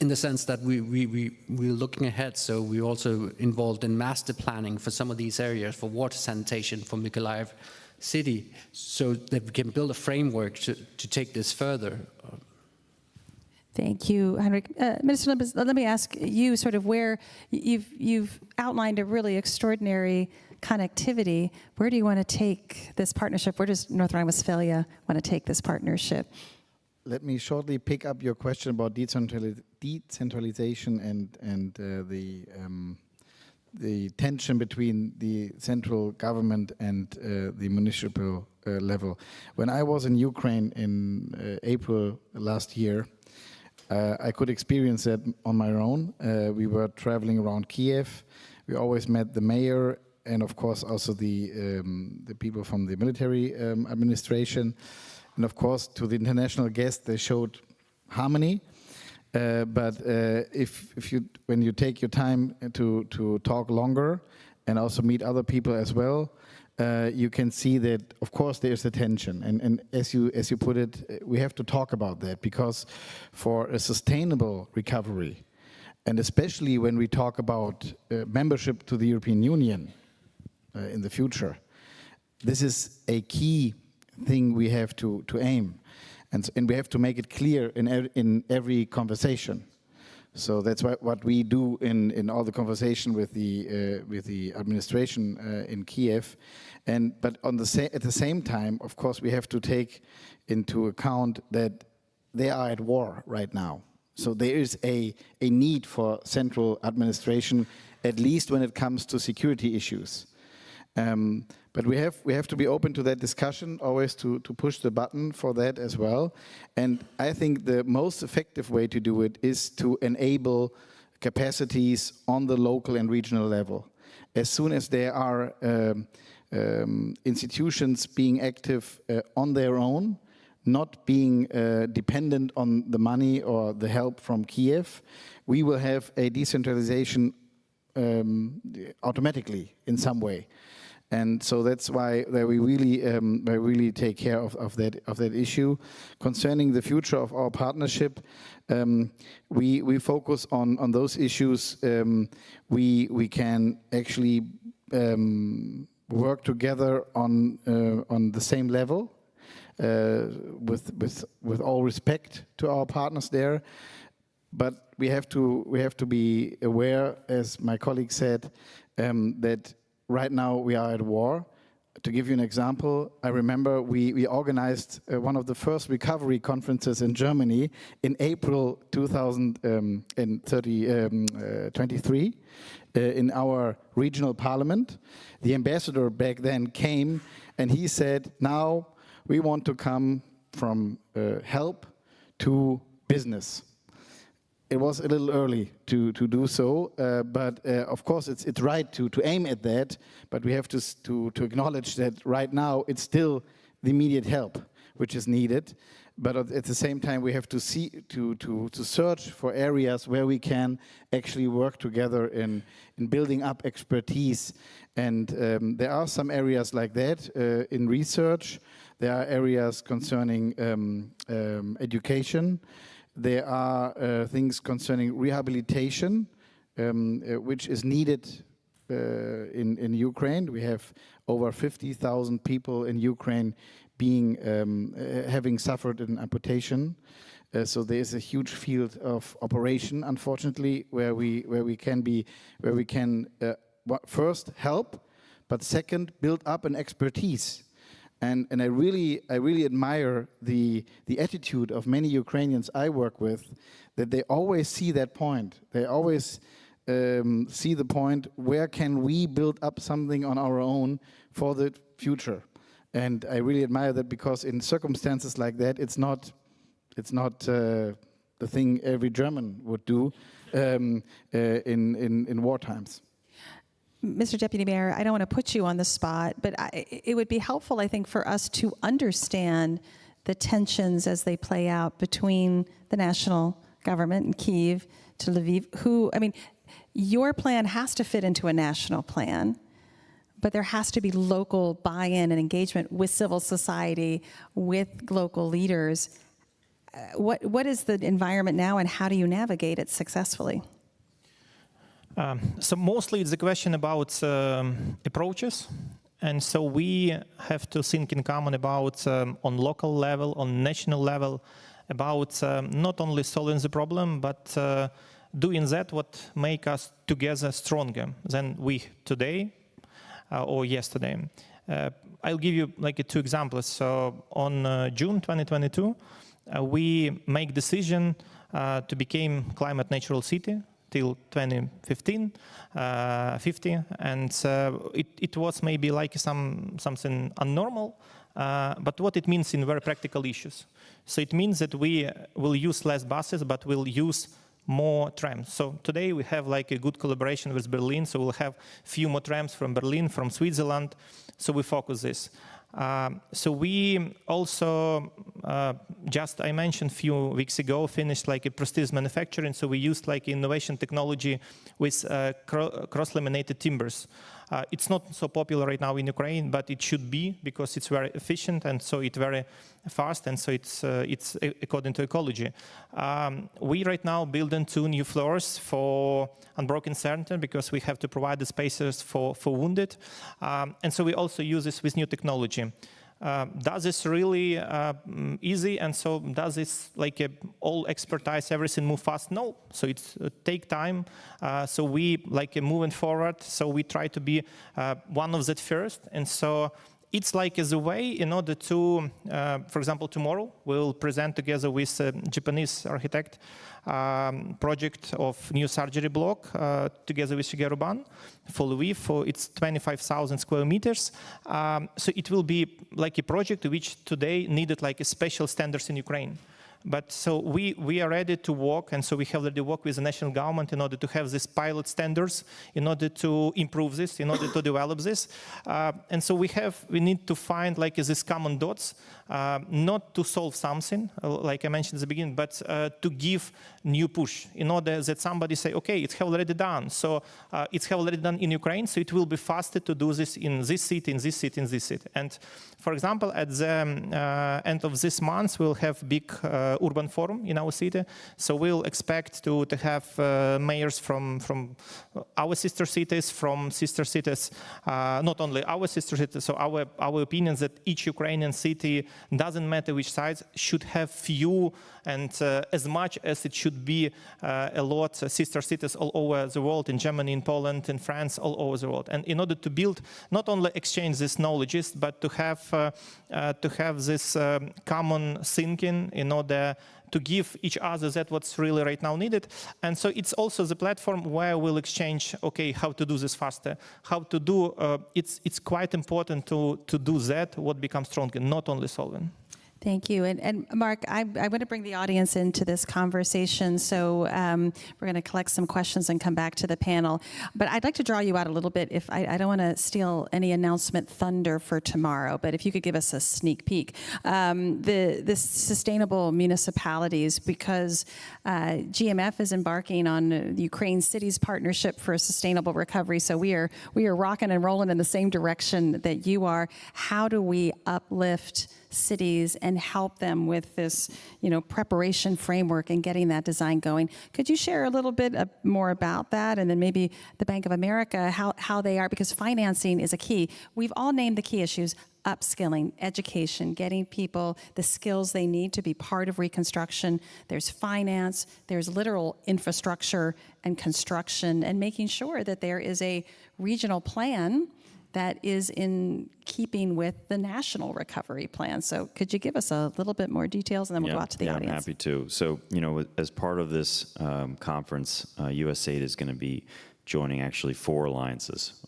in the sense that we're looking ahead, so we're also involved in master planning for some of these areas, for water sanitation for Mykolaiv city, so that we can build a framework to take this further. Thank you, Henrik. Minister Limbes, let me ask you sort of where you've outlined a really extraordinary connectivity. Where do you want to take this partnership? Where does North Rhine-Westphalia want to take this partnership? Let me shortly pick up your question about decentralization and the tension between the central government and the municipal level. When I was in Ukraine in April last year, I could experience that on my own. We were traveling around Kiev. We always met the mayor and, of course, also the people from the military administration. And, of course, to the international guests, they showed harmony. But when you take your time to talk longer and also meet other people as well, you can see that, of course, there's a tension. And as you put it, we have to talk about that, because for a sustainable recovery, and especially when we talk about membership to the European Union in the future, this is a key thing we have to aim. And we have to make it clear in every conversation. So that's what we do in all the conversation with the administration in Kiev, but at the same time, of course, we have to take into account that they are at war right now. So there is a need for central administration, at least when it comes to security issues. But we have to be open to that discussion, always to push the button for that as well. And I think the most effective way to do it is to enable capacities on the local and regional level. As soon as there are institutions being active on their own, not being dependent on the money or the help from Kiev, we will have a decentralization automatically in some way. And so that's why we really take care of that issue. Concerning the future of our partnership, we focus on those issues. We can actually work together on the same level, with all respect to our partners there. But we have to be aware, as my colleague said, that right now we are at war. To give you an example, I remember we organized one of the first recovery conferences in Germany in April 2023 in our regional parliament. The ambassador back then came and he said, now we want to come from help to business. It was a little early to do so, but of course it's right to aim at that, but we have to acknowledge that right now it's still the immediate help which is needed. But at the same time we have to search for areas where we can actually work together in building up expertise. And there are some areas like that in research. There are areas concerning education. There are things concerning rehabilitation, which is needed in Ukraine. We have over 50,000 people in Ukraine having suffered an amputation. So there is a huge field of operation, unfortunately, where we can first help, but second build up an expertise. And I really admire the attitude of many Ukrainians I work with, that they always see that point. They always see the point, where can we build up something on our own for the future? And I really admire that, because in circumstances like that, it's not the thing every German would do in war times. Mr. Deputy Mayor, I don't want to put you on the spot, but it would be helpful, I think, for us to understand the tensions as they play out between the national government in Kyiv to Lviv. Your plan has to fit into a national plan, but there has to be local buy-in and engagement with civil society, with local leaders. What is the environment now, and how do you navigate it successfully? So mostly it's a question about approaches. And so we have to think in common about, on local level, on national level, about not only solving the problem, but doing that what make us together stronger than we today or yesterday. I'll give you like 2 examples. So on June 2022, we make decision to become climate neutral city till 2050, and it was maybe like something abnormal, but what it means in very practical issues. So it means that we will use less buses, but we'll use more trams. So today we have like a good collaboration with Berlin, so we'll have few more trams from Berlin, from Switzerland, so we focus this. So we also, I mentioned a few weeks ago, finished like a prestige manufacturing. So we used like innovation technology with cross-laminated timbers. It's not so popular right now in Ukraine, but it should be, because it's very efficient, and so it's very fast, and so it's according to ecology. We right now building 2 new floors for unbroken center, because we have to provide the spaces for wounded, and so we also use this with new technology. Does this really easy, and so does this like all expertise, everything move fast? No, so it's take time. So we like moving forward. So we try to be one of that first, and so it's like as a way in order to, for example, tomorrow we'll present together with a Japanese architect project of new surgery block together with Shigeru Ban for Lviv. For it's 25,000 square meters. So it will be like a project which today needed like a special standards in Ukraine. But so we are ready to work, and so we have already worked with the national government in order to have these pilot standards, in order to improve this, in order to develop this. And so we need to find like this common dots, not to solve something, like I mentioned at the beginning, but to give new push, in order that somebody say, okay, it's already done. So it's already done in Ukraine, so it will be faster to do this in this city, in this city, in this city. And for example, at the end of this month, we'll have big urban forum in our city. So we'll expect to have mayors from our sister cities, from sister cities, not only our sister cities. So our opinion is that each Ukrainian city, doesn't matter which side, should have few and as much as it should be a lot sister cities all over the world, in Germany, in Poland, in France, all over the world. And in order to build, not only exchange these knowledges, but to have this common thinking in order to give each other that what's really right now needed. And so it's also the platform where we'll exchange, okay, how to do this faster, how to do, it's quite important to do that, what becomes stronger, not only solving. Thank you. And Mark, I want to bring the audience into this conversation. So we're going to collect some questions and come back to the panel. But I'd like to draw you out a little bit. If I don't want to steal any announcement thunder for tomorrow, but if you could give us a sneak peek. The sustainable municipalities, because GMF is embarking on Ukraine Cities Partnership for Sustainable Recovery. So we are rocking and rolling in the same direction that you are. How do we uplift cities and help them with this, preparation framework and getting that design going? Could you share a little bit more about that? And then maybe the Bank of America, how they are, because financing is a key. We've all named the key issues: upskilling, education, getting people the skills they need to be part of reconstruction. There's finance, there's literal infrastructure and construction, and making sure that there is a regional plan that is in keeping with the national recovery plan. So could you give us a little bit more details, and then we'll go out to the audience? I'm happy to. So, as part of this conference, USAID is going to be joining actually 4 alliances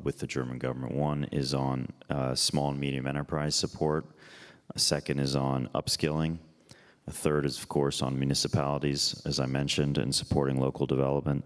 with the German government. One is on small and medium enterprise support. A second is on upskilling. A third is, of course, on municipalities, as I mentioned, and supporting local development.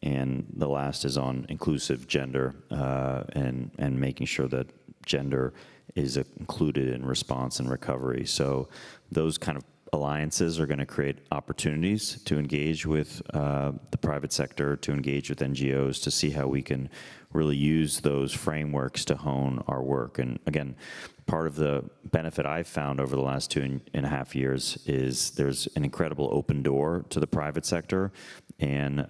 And the last is on inclusive gender and making sure that gender is included in response and recovery. So those kind of alliances are going to create opportunities to engage with the private sector, to engage with NGOs, to see how we can really use those frameworks to hone our work. And again, part of the benefit I've found over the last 2.5 years is there's an incredible open door to the private sector and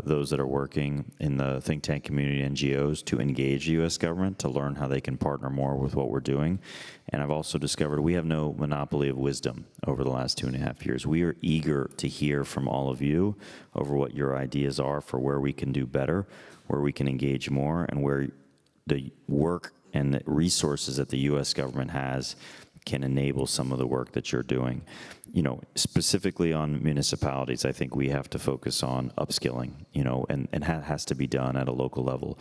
those that are working in the think tank community, NGOs, to engage the U.S. government, to learn how they can partner more with what we're doing. And I've also discovered we have no monopoly of wisdom over the last 2.5 years. We are eager to hear from all of you over what your ideas are for where we can do better, where we can engage more, and where the work and the resources that the U.S. government has can enable some of the work that you're doing. Specifically on municipalities, I think we have to focus on upskilling, and has to be done at a local level.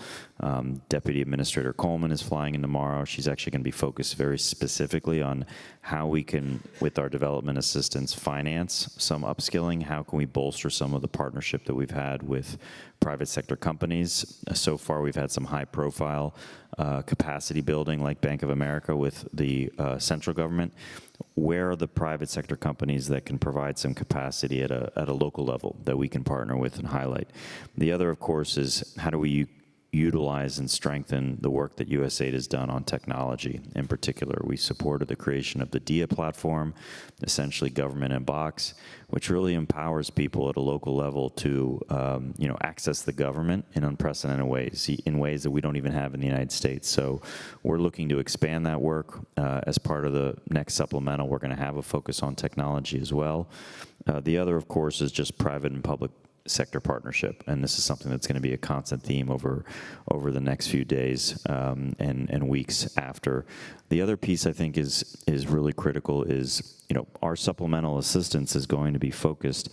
Deputy Administrator Coleman is flying in tomorrow. She's actually going to be focused very specifically on how we can, with our development assistance, finance some upskilling. How can we bolster some of the partnership that we've had with private sector companies? So far, we've had some high-profile capacity building, like Bank of America with the central government. Where are the private sector companies that can provide some capacity at a local level that we can partner with and highlight? The other, of course, is how do we utilize and strengthen the work that USAID has done on technology. In particular, we supported the creation of the DIA platform, essentially government in box, which really empowers people at a local level to access the government in unprecedented ways, in ways that we don't even have in the United States. So we're looking to expand that work. As part of the next supplemental, we're going to have a focus on technology as well. The other, of course, is just private and public sector partnership, and this is something that's going to be a constant theme over the next few days and weeks after. The other piece I think is really critical is our supplemental assistance is going to be focused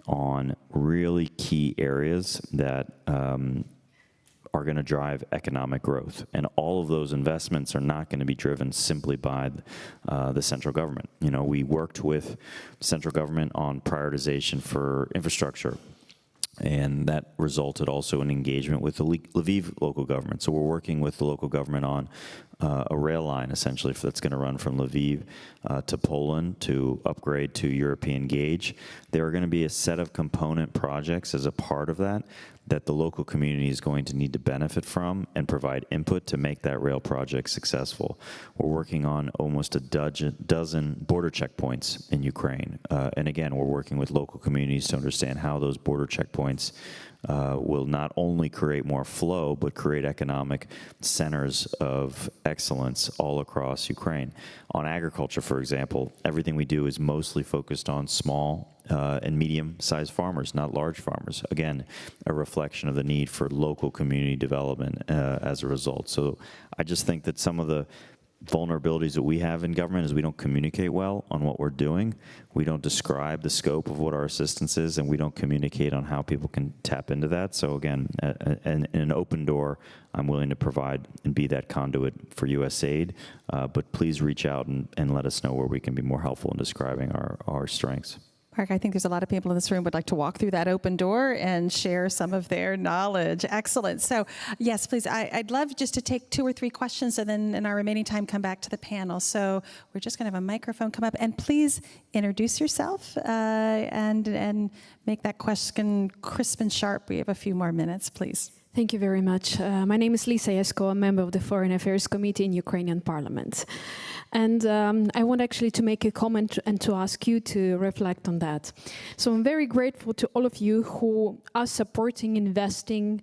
on really key areas that are going to drive economic growth, and all of those investments are not going to be driven simply by the central government. We worked with central government on prioritization for infrastructure, and that resulted also in engagement with the Lviv local government. So we're working with the local government on a rail line, essentially, that's going to run from Lviv to Poland to upgrade to European gauge. There are going to be a set of component projects as a part of that the local community is going to need to benefit from and provide input to make that rail project successful. We're working on almost a dozen border checkpoints in Ukraine. And again, we're working with local communities to understand how those border checkpoints will not only create more flow, but create economic centers of excellence all across Ukraine. On agriculture, for example, everything we do is mostly focused on small and medium-sized farmers, not large farmers. Again, a reflection of the need for local community development as a result. So I just think that some of the vulnerabilities that we have in government is we don't communicate well on what we're doing. We don't describe the scope of what our assistance is, and we don't communicate on how people can tap into that. So again, in an open door, I'm willing to provide and be that conduit for USAID, but please reach out and let us know where we can be more helpful in describing our strengths. Mark, I think there's a lot of people in this room who would like to walk through that open door and share some of their knowledge. Excellent. So yes, please, I'd love just to take 2 or 3 questions and then in our remaining time come back to the panel. So we're just going to have a microphone come up, and please introduce yourself and make that question crisp and sharp. We have a few more minutes, please. Thank you very much. My name is Lisa Jesko, a member of the Foreign Affairs Committee in Ukrainian Parliament. And I want actually to make a comment and to ask you to reflect on that. So I'm very grateful to all of you who are supporting investing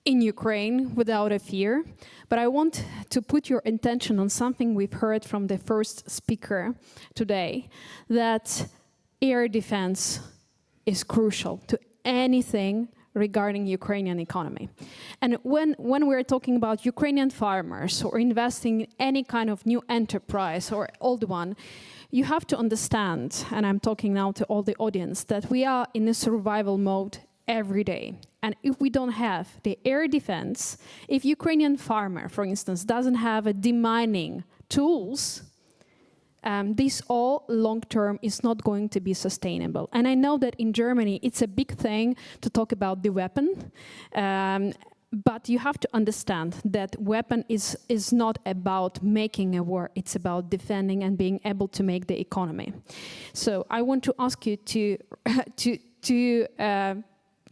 in Ukraine without a fear. But I want to put your attention on something we've heard from the first speaker today, that air defense is crucial to anything regarding Ukrainian economy. And when we're talking about Ukrainian farmers or investing in any kind of new enterprise or old one, you have to understand, and I'm talking now to all the audience, that we are in a survival mode every day. And if we don't have the air defense, if Ukrainian farmer, for instance, doesn't have a demining tools, this all long-term is not going to be sustainable. And I know that in Germany, it's a big thing to talk about the weapon, but you have to understand that weapon is not about making a war, it's about defending and being able to make the economy. So I want to ask you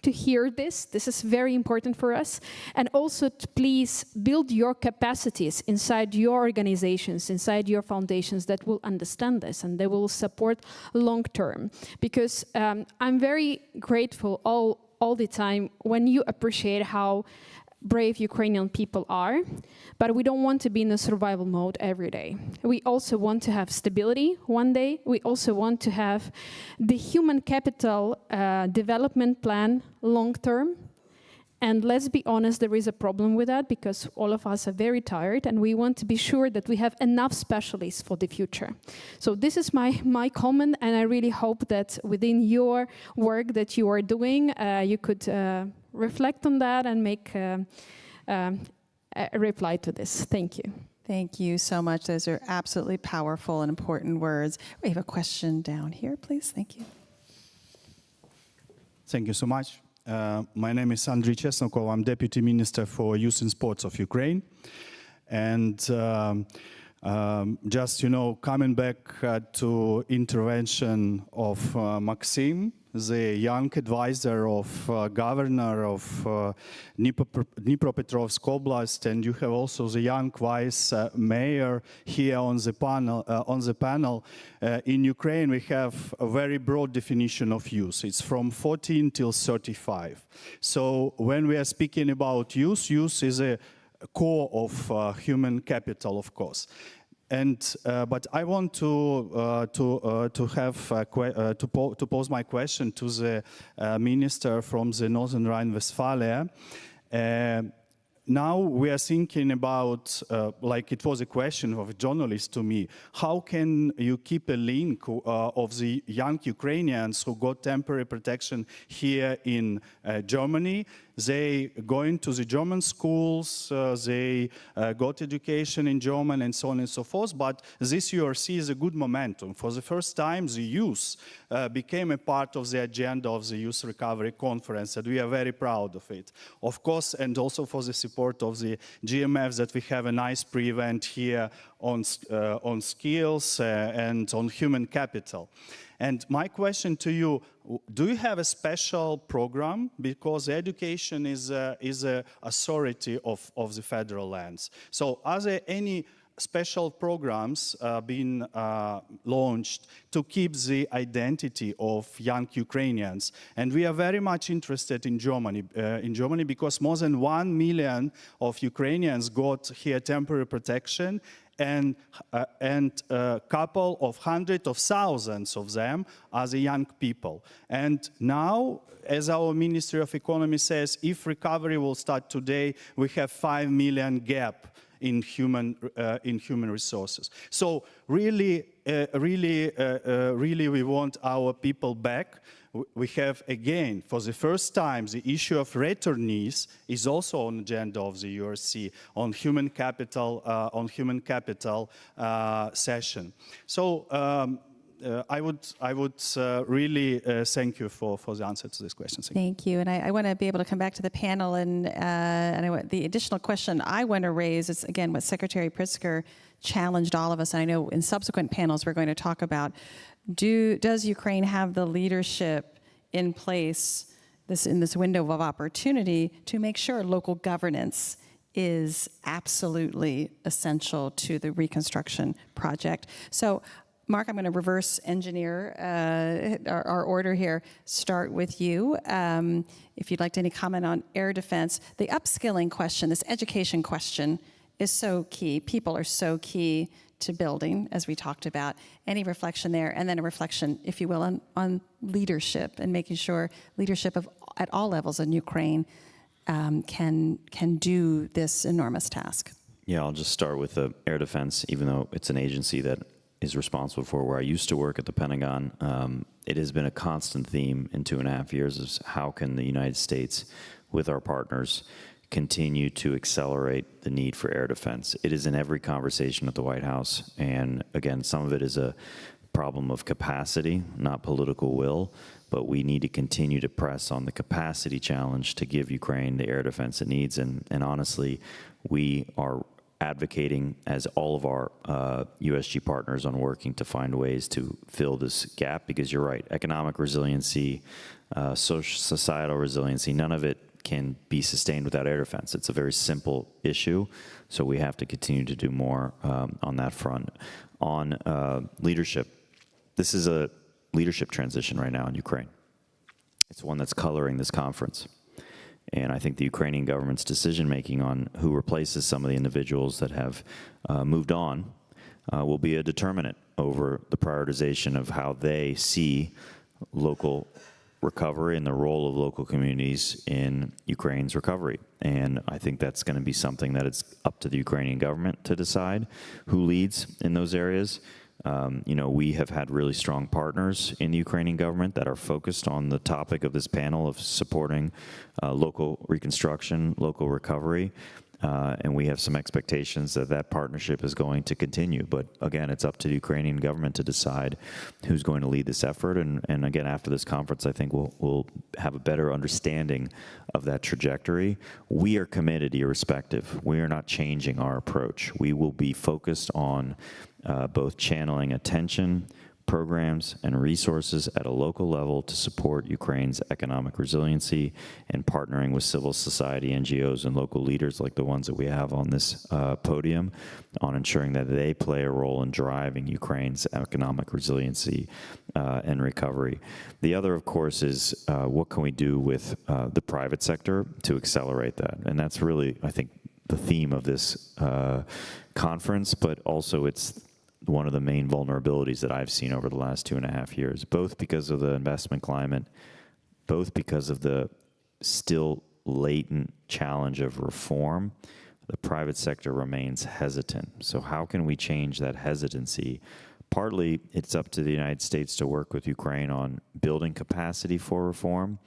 to hear this. This is very important for us. And also to please build your capacities inside your organizations, inside your foundations that will understand this and they will support long term. Because I'm very grateful all the time when you appreciate how brave Ukrainian people are, but we don't want to be in a survival mode every day. We also want to have stability one day. We also want to have the human capital development plan long term. And let's be honest, there is a problem with that because all of us are very tired and we want to be sure that we have enough specialists for the future. So this is my comment, and I really hope that within your work that you are doing, you could reflect on that and make a reply to this. Thank you. Thank you so much. Those are absolutely powerful and important words. We have a question down here, please. Thank you. Thank you so much. My name is Andriy Chesnokov. I'm Deputy Minister for Youth and Sports of Ukraine. And just, coming back to intervention of Maxim, the young advisor of governor of Dnipropetrovsk Oblast, and you have also the young vice mayor here on the panel. In Ukraine, we have a very broad definition of youth. It's from 14 till 35. So when we are speaking about youth is a core of human capital, of course. And but I want to pose my question to the minister from the Northern Rhine-Westphalia. Now we are thinking about, like it was a question of a journalist to me, how can you keep a link of the young Ukrainians who got temporary protection here in Germany? They go into the German schools, they got education in German and so on and so forth, but this URC is a good momentum. For the first time, the youth became a part of the agenda of the Youth Recovery Conference, and we are very proud of it. Of course, and also for the support of the GMF, that we have a nice pre-event here on skills and on human capital. And my question to you, do you have a special program? Because education is a authority of the federal lands. So are there any special programs being launched to keep the identity of young Ukrainians? And we are very much interested in Germany because more than 1 million of Ukrainians got here temporary protection, and a couple of hundreds of thousands of them are the young people. And now, as our Ministry of Economy says, if recovery will start today, we have 5 million gap in human resources. So really, we want our people back. We have, again, for the first time, the issue of returnees is also on the agenda of the URC on human capital session. So I would really thank you for the answer to this question. Thank you. And I want to be able to come back to the panel, and the additional question I want to raise is, again, what Secretary Pritzker challenged all of us. And I know in subsequent panels we're going to talk about, does Ukraine have the leadership in place in this window of opportunity to make sure local governance is absolutely essential to the reconstruction project? So, Mark, I'm going to reverse engineer our order here. Start with you. If you'd like to any comment on air defense, the upskilling question, this education question, is so key. People are so key to building, as we talked about. Any reflection there, and then a reflection, if you will, on leadership and making sure leadership at all levels in Ukraine can do this enormous task. Yeah, I'll just start with the air defense, even though it's an agency that is responsible for where I used to work at the Pentagon. It has been a constant theme in 2.5 years is how can the United States, with our partners, continue to accelerate the need for air defense. It is in every conversation at the White House, and again, some of it is a problem of capacity, not political will, but we need to continue to press on the capacity challenge to give Ukraine the air defense it needs, and honestly, we are advocating as all of our USG partners on working to find ways to fill this gap, because you're right, economic resiliency, societal resiliency, none of it can be sustained without air defense. It's a very simple issue, so we have to continue to do more on that front. On leadership, this is a leadership transition right now in Ukraine. It's one that's coloring this conference. And I think the Ukrainian government's decision-making on who replaces some of the individuals that have moved on will be a determinant over the prioritization of how they see local recovery and the role of local communities in Ukraine's recovery. And I think that's going to be something that it's up to the Ukrainian government to decide who leads in those areas. You know, we have had really strong partners in the Ukrainian government that are focused on the topic of this panel of supporting local reconstruction, local recovery, and we have some expectations that that partnership is going to continue. But again, it's up to the Ukrainian government to decide who's going to lead this effort. And again, after this conference, I think we'll have a better understanding of that trajectory. We are committed irrespective. We are not changing our approach. We will be focused on both channeling attention, programs, and resources at a local level to support Ukraine's economic resiliency and partnering with civil society, NGOs, and local leaders like the ones that we have on this podium on ensuring that they play a role in driving Ukraine's economic resiliency and recovery. The other, of course, is what can we do with the private sector to accelerate that? And that's really, I think, the theme of this conference, but also it's one of the main vulnerabilities that I've seen over the last 2.5 years, both because of the investment climate, both because of the still latent challenge of reform. The private sector remains hesitant. So how can we change that hesitancy? Partly, it's up to the United States to work with Ukraine on building capacity for reform.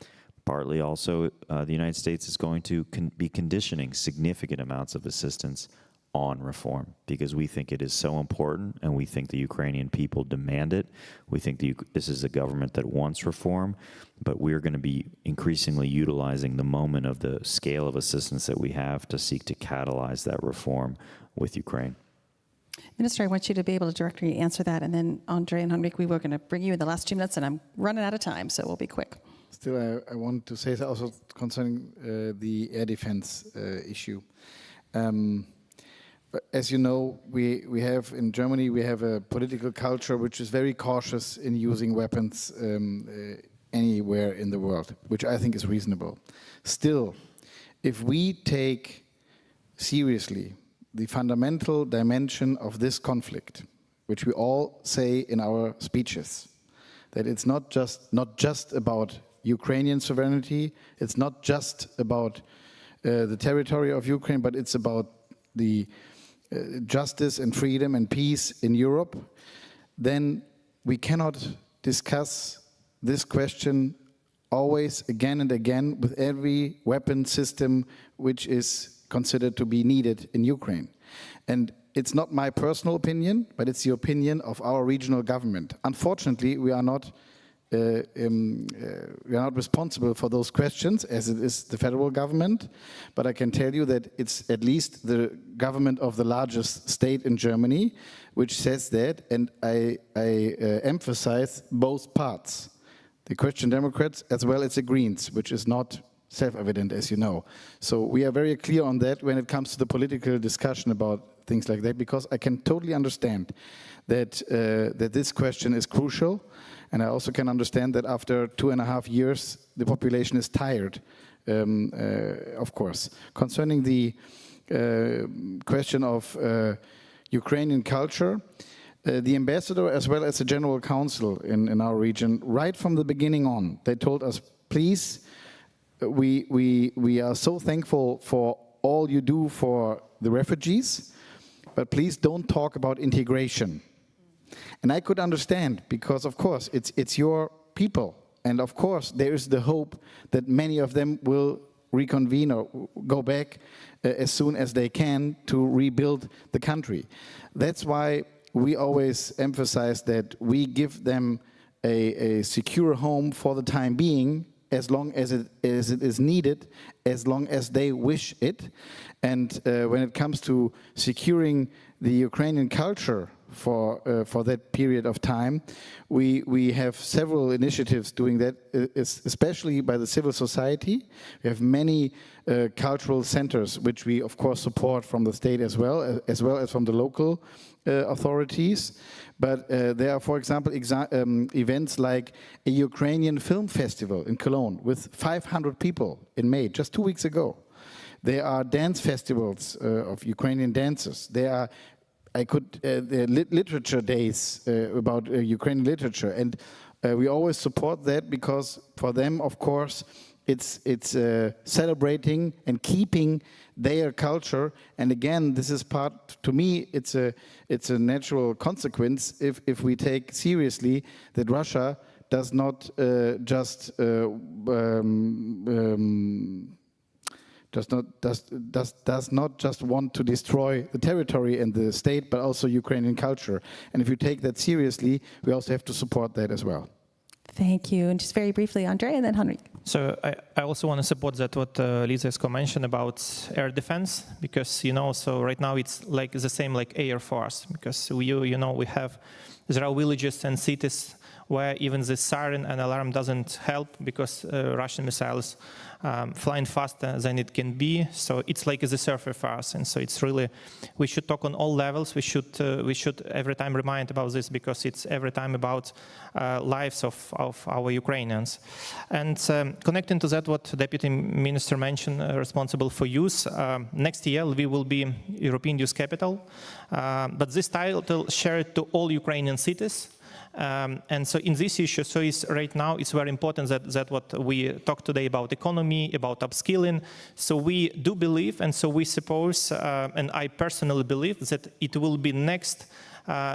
Partly also, the United States is going to be conditioning significant amounts of assistance on reform, because we think it is so important, and we think the Ukrainian people demand it. We think this is a government that wants reform, but we're going to be increasingly utilizing the moment of the scale of assistance that we have to seek to catalyze that reform with Ukraine. Minister, I want you to be able to directly answer that, and then Andre and Henrik, we were going to bring you in the last 2 minutes, and I'm running out of time, so we'll be quick. Still, I want to say also concerning the air defense issue. As you know, we have in Germany, we have a political culture which is very cautious in using weapons anywhere in the world, which I think is reasonable. Still, if we take seriously the fundamental dimension of this conflict, which we all say in our speeches, that it's not just about Ukrainian sovereignty, it's not just about the territory of Ukraine, but it's about the justice and freedom and peace in Europe, then we cannot discuss this question always again and again with every weapon system which is considered to be needed in Ukraine. And it's not my personal opinion, but it's the opinion of our regional government. Unfortunately, we are not responsible for those questions, as it is the federal government, but I can tell you that it's at least the government of the largest state in Germany which says that, and I emphasize both parts, the Christian Democrats as well as the Greens, which is not self-evident, as you know. So we are very clear on that when it comes to the political discussion about things like that, because I can totally understand that this question is crucial. And I also can understand that after 2.5 years, the population is tired, of course. Concerning the question of Ukrainian culture. The ambassador, as well as the general counsel in our region, right from the beginning on, they told us, please, we are so thankful for all you do for the refugees, but please don't talk about integration. And I could understand, because of course it's your people, and of course there is the hope that many of them will reconvene or go back as soon as they can to rebuild the country. That's why we always emphasize that we give them a secure home for the time being, as long as it is needed, as long as they wish it. And when it comes to securing the Ukrainian culture for that period of time, we have several initiatives doing that, especially by the civil society. We have many cultural centers, which we of course support from the state as well as from the local authorities. But there are, for example, events like a Ukrainian film festival in Cologne with 500 people in May, just 2 weeks ago. There are dance festivals of Ukrainian dancers. There are literature days about Ukrainian literature, and we always support that, because for them, of course, it's celebrating and keeping their culture. And again, this is part, to me, it's a natural consequence if we take seriously that Russia does not does not just want to destroy the territory and the state, but also Ukrainian culture. And if you take that seriously, we also have to support that as well. Thank you. And just very briefly, Andre, and then Henrik. So I also want to support that what Lisa has mentioned about air defense, because so right now it's like the same like Air Force, because there are villages and cities where even the siren and alarm doesn't help, because Russian missiles flying faster than it can be. So it's like the surface fires, and so it's really, we should talk on all levels. We should every time remind about this, because it's every time about lives of our Ukrainians. And connecting to that, what Deputy Minister mentioned, responsible for youth, next year Lviv will be European Youth Capital, but this title shared to all Ukrainian cities. And so in this issue, so right now it's very important that what we talk today about economy, about upskilling. So we do believe, and so we suppose, and I personally believe that it will be next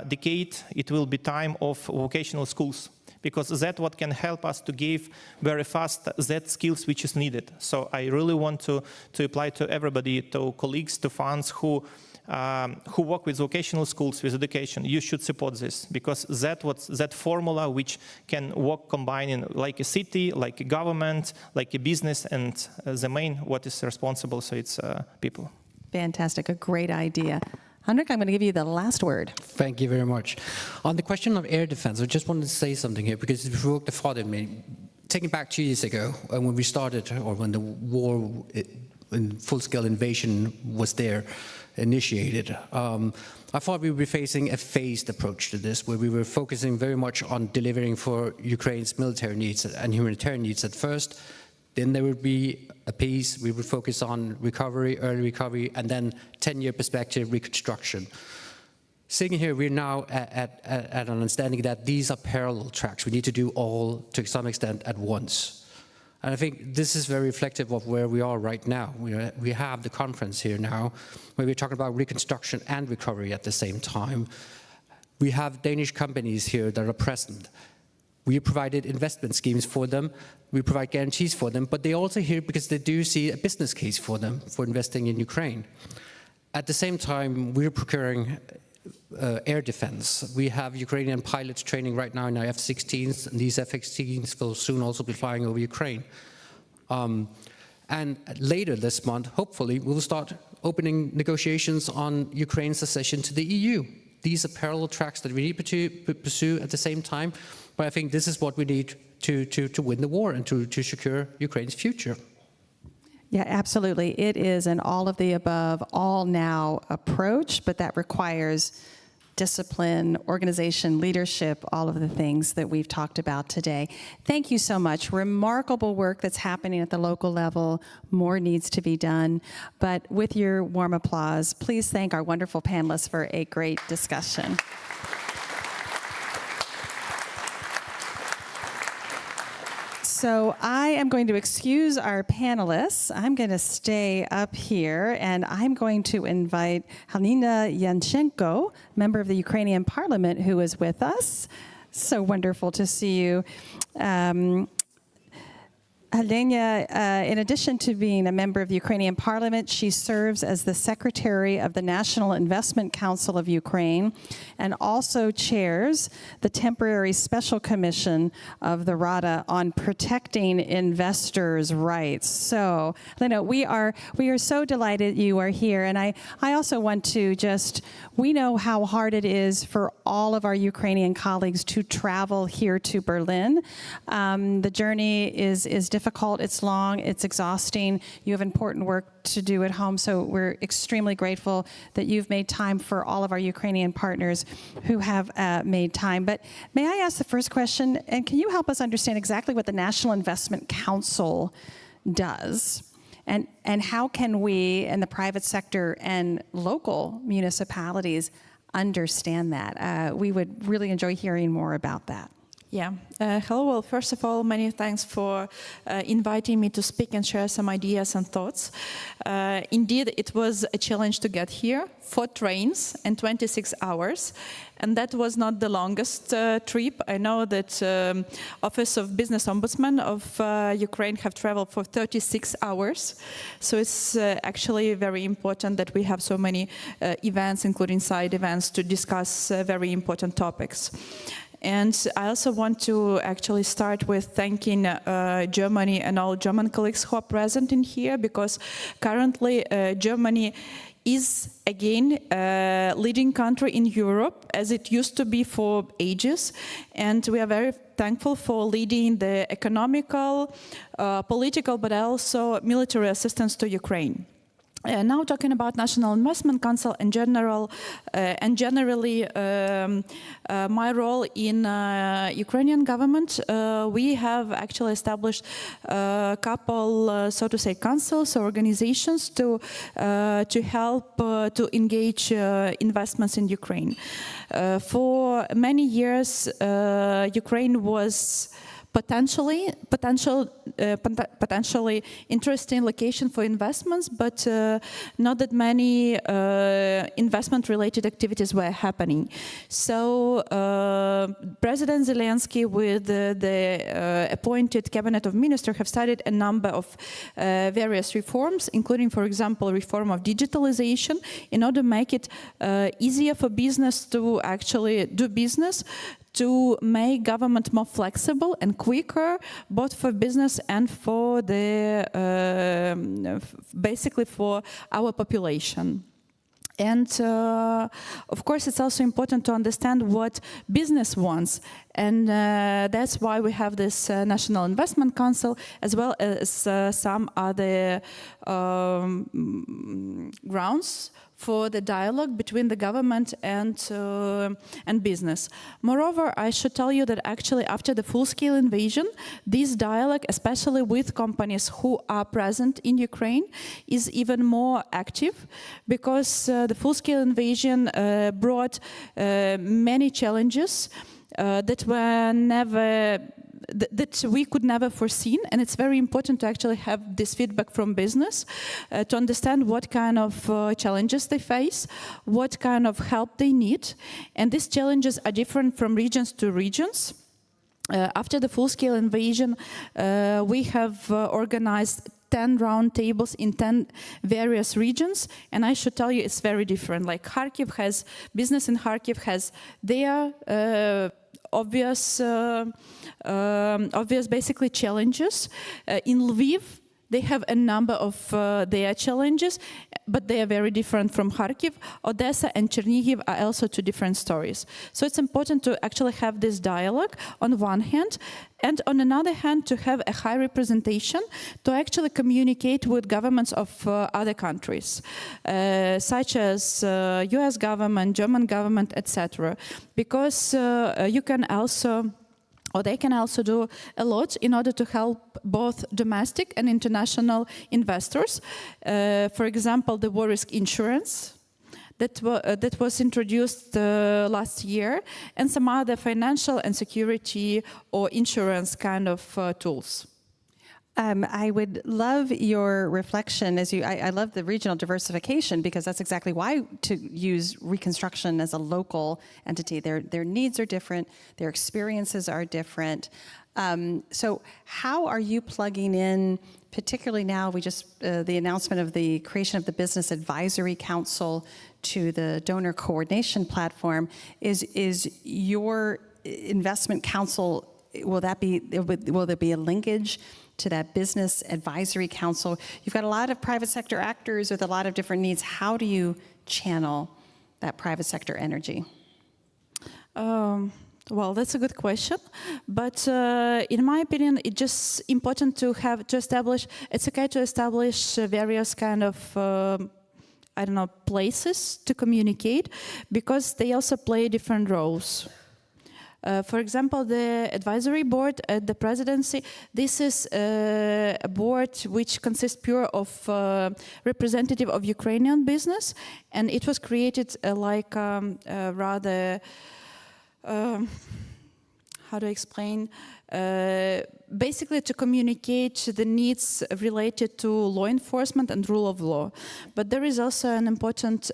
decade, it will be time of vocational schools, because that's what can help us to give very fast that skills which is needed. So I really want to apply to everybody, to colleagues, to funds who work with vocational schools, with education. You should support this, because that formula which can work combining like a city, like a government, like a business, and the main what is responsible, so it's people. Fantastic, a great idea. Henrik, I'm going to give you the last word. Thank you very much. On the question of air defense, I just wanted to say something here, because it provoked the thought in me. Taking back 2 years ago, when we started, or when the war, full-scale invasion was there, initiated, I thought we were facing a phased approach to this, where we were focusing very much on delivering for Ukraine's military needs and humanitarian needs at first. Then there would be a piece, we would focus on recovery, early recovery, and then 10-year perspective, reconstruction. Sitting here, we're now at an understanding that these are parallel tracks. We need to do all, to some extent, at once. And I think this is very reflective of where we are right now. We have the conference here now, where we're talking about reconstruction and recovery at the same time. We have Danish companies here that are present. We provided investment schemes for them. We provide guarantees for them, but they're also here because they do see a business case for them for investing in Ukraine. At the same time, we're procuring air defense. We have Ukrainian pilots training right now in our F-16s, and these F-16s will soon also be flying over Ukraine. And later this month, hopefully, we'll start opening negotiations on Ukraine's accession to the EU. These are parallel tracks that we need to pursue at the same time, but I think this is what we need to win the war and to secure Ukraine's future. Yeah, absolutely. It is an all of the above, all now approach, but that requires discipline, organization, leadership, all of the things that we've talked about today. Thank you so much. Remarkable work that's happening at the local level. More needs to be done. But with your warm applause, please thank our wonderful panelists for a great discussion. So I am going to excuse our panelists. I'm going to stay up here, and I'm going to invite Halina Yanchenko, member of the Ukrainian parliament, who is with us. So wonderful to see you. Halina, in addition to being a member of the Ukrainian parliament, she serves as the secretary of the National Investment Council of Ukraine and also chairs the temporary special commission of the Rada on protecting investors' rights. So, Halina, we are so delighted you are here. And I also want to we know how hard it is for all of our Ukrainian colleagues to travel here to Berlin. The journey is difficult, it's long, it's exhausting. You have important work to do at home, so we're extremely grateful that you've made time for all of our Ukrainian partners who have made time. But may I ask the first question, and can you help us understand exactly what the National Investment Council does? And how can we in the private sector and local municipalities understand that? We would really enjoy hearing more about that. Yeah. Hello. Well, first of all, many thanks for inviting me to speak and share some ideas and thoughts. Indeed, it was a challenge to get here, 4 trains and 26 hours. And that was not the longest trip. I know that Office of Business Ombudsman of Ukraine have traveled for 36 hours. So it's actually very important that we have so many events, including side events, to discuss very important topics. And I also want to actually start with thanking Germany and all German colleagues who are present in here, because currently Germany is again a leading country in Europe, as it used to be for ages. And we are very thankful for leading the economical, political, but also military assistance to Ukraine. Now talking about National Investment Council in general, and generally my role in Ukrainian government, we have actually established a couple, so to say, councils or organizations to help to engage investments in Ukraine. For many years, Ukraine was potentially interesting location for investments, but not that many investment-related activities were happening. So President Zelensky, with the appointed cabinet of ministers, have started a number of various reforms, including, for example, reform of digitalization, in order to make it easier for business to actually do business, to make government more flexible and quicker, both for business and for the basically for our population. And of course, it's also important to understand what business wants. And that's why we have this National Investment Council, as well as some other grounds for the dialogue between the government and business. Moreover, I should tell you that actually after the full-scale invasion, this dialogue, especially with companies who are present in Ukraine, is even more active, because the full-scale invasion brought many challenges that were never that we could never foreseen, and it's very important to actually have this feedback from business to understand what kind of challenges they face, what kind of help they need, and these challenges are different from regions to regions. After the full-scale invasion, we have organized 10 round tables in 10 various regions, and I should tell you it's very different. Like Kharkiv has, business in Kharkiv has their obvious basically challenges. In Lviv, They have a number of their challenges, but they are very different from Kharkiv. Odessa and Chernihiv are also two different stories. So it's important to actually have this dialogue on one hand, and on another hand to have a high representation to actually communicate with governments of other countries, such as US government, German government, etc. Because you can also, or they can also do a lot in order to help both domestic and international investors. For example, the war risk insurance that was introduced last year, and some other financial and security or insurance kind of tools. I would love your reflection as I love the regional diversification, because that's exactly why to use Reconstruction as a local entity. Their needs are different, their experiences are different. So how are you plugging in, particularly now, we just, the announcement of the creation of the Business Advisory Council to the Donor Coordination Platform, is your investment council, will there be a linkage to that Business Advisory Council? You've got a lot of private sector actors with a lot of different needs. How do you channel that private sector energy? Well, that's a good question, but in my opinion, it's just important to establish. It's okay to establish various kind of places to communicate, because they also play different roles. For example, the advisory board at the presidency, this is a board which consists pure of representative of Ukrainian business, and it was created rather, how to explain, basically to communicate the needs related to law enforcement and rule of law. But there is also an important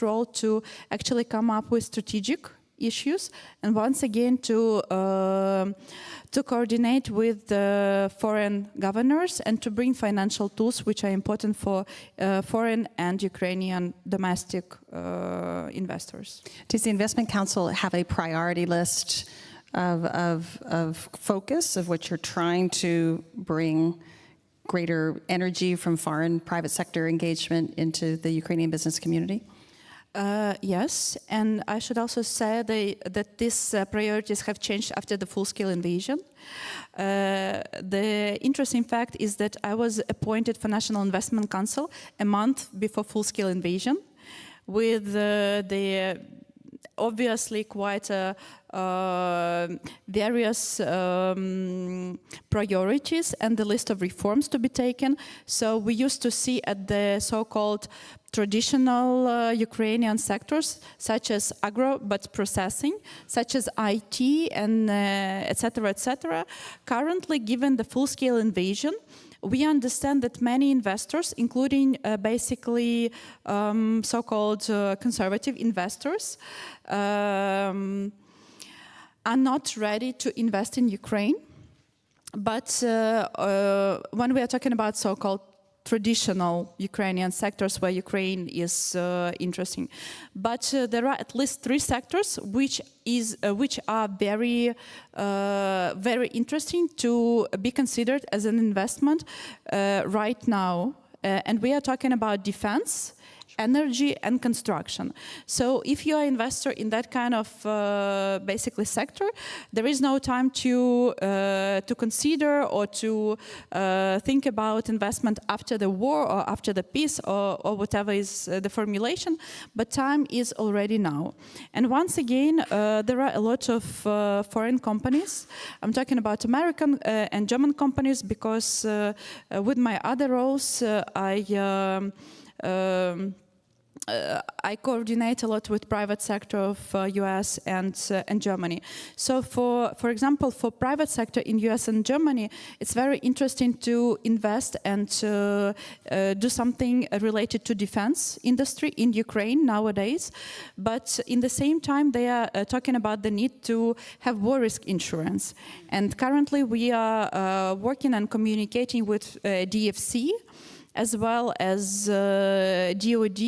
role to actually come up with strategic issues, and once again to coordinate with the foreign governors and to bring financial tools which are important for foreign and Ukrainian domestic investors. Does the Investment Council have a priority list of focus of what you're trying to bring greater energy from foreign private sector engagement into the Ukrainian business community? Yes, and I should also say that these priorities have changed after the full-scale invasion. The interesting fact is that I was appointed for National Investment Council a month before full-scale invasion, with the obviously quite various priorities and the list of reforms to be taken. So we used to see at the so-called traditional Ukrainian sectors, such as agro, but processing, such as IT, and etc., etc. Currently, given the full-scale invasion, we understand that many investors, including basically so-called conservative investors, are not ready to invest in Ukraine. But when we are talking about so-called traditional Ukrainian sectors where Ukraine is interesting, but there are at least 3 sectors which are very interesting to be considered as an investment right now, and we are talking about defense, energy, and construction. So if you are an investor in that kind of basically sector, there is no time to consider or to think about investment after the war or after the peace or whatever is the formulation, but time is already now. And once again, there are a lot of foreign companies. I'm talking about American and German companies, because with my other roles, I coordinate a lot with private sector of US and Germany. So for example, for private sector in US and Germany, it's very interesting to invest and to do something related to defense industry in Ukraine nowadays. But in the same time, they are talking about the need to have war risk insurance. And currently we are working and communicating with DFC, as well as DoD,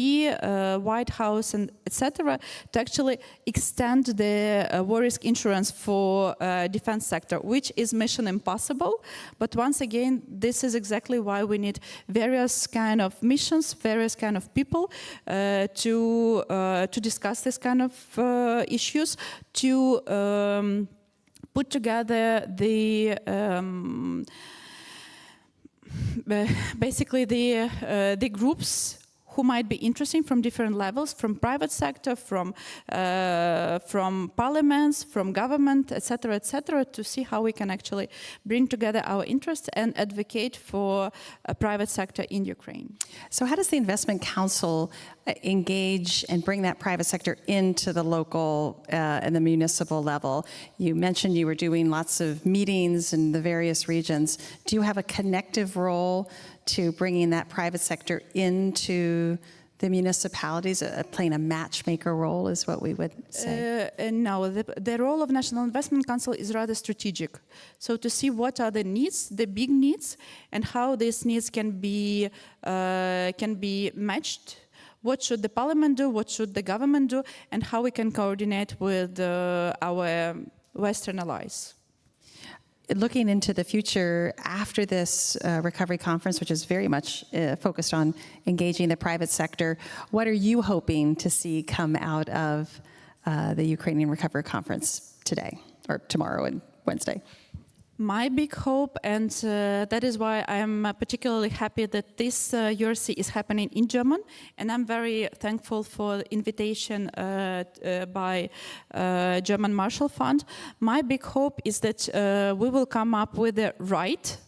White House, and etc., to actually extend the war risk insurance for defense sector, which is mission impossible. But once again, this is exactly why we need various kind of missions, various kind of people to discuss this kind of issues, to put together the basically the groups who might be interesting from different levels, from private sector, from parliaments, from government, etc., to see how we can actually bring together our interests and advocate for a private sector in Ukraine. So how does the Investment Council engage and bring that private sector into the local and the municipal level? You mentioned you were doing lots of meetings in the various regions. Do you have a connective role to bringing that private sector into the municipalities, playing a matchmaker role is what we would say? No, the role of National Investment Council is rather strategic. So to see what are the needs, the big needs, and how these needs can be matched. What should the parliament do, what should the government do, and how we can coordinate with our Western allies. Looking into the future after this recovery conference, which is very much focused on engaging the private sector, what are you hoping to see come out of the Ukrainian Recovery Conference today, or tomorrow and Wednesday? My big hope, and that is why I'm particularly happy that this URC is happening in German, and I'm very thankful for the invitation by German Marshall Fund. My big hope is that we will come up with the right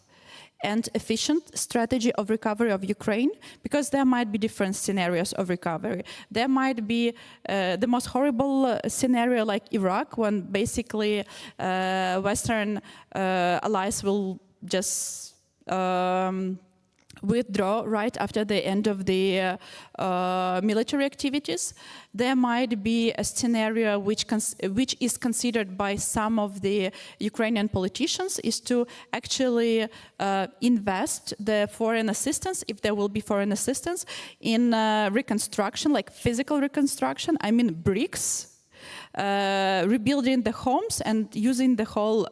and efficient strategy of recovery of Ukraine, because there might be different scenarios of recovery. There might be the most horrible scenario like Iraq, when basically Western allies will just withdraw right after the end of the military activities. There might be a scenario which is considered by some of the Ukrainian politicians is to actually invest the foreign assistance, if there will be foreign assistance, in reconstruction, like physical reconstruction, I mean bricks, rebuilding the homes and using the whole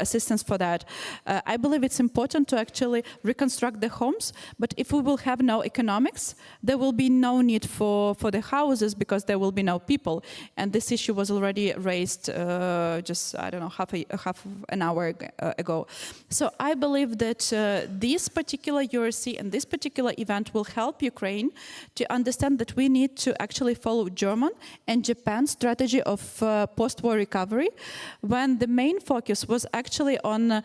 assistance for that. I believe it's important to actually reconstruct the homes, but if we will have no economics, there will be no need for the houses, because there will be no people. And this issue was already raised just, I don't know, half an hour ago. So I believe that this particular URC and this particular event will help Ukraine to understand that we need to actually follow German and Japan strategy of post-war recovery, when the main focus was actually on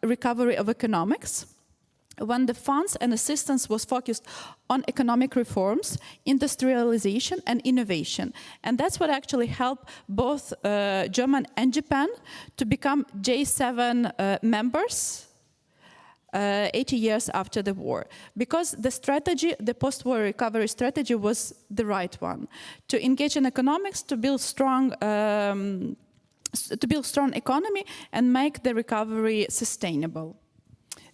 recovery of economics, when the funds and assistance was focused on economic reforms, industrialization, and innovation. And that's what actually helped both Germany and Japan to become J7 members 80 years after the war, because the strategy, the post-war recovery strategy, was the right one: to engage in economics, to build strong economy, and make the recovery sustainable.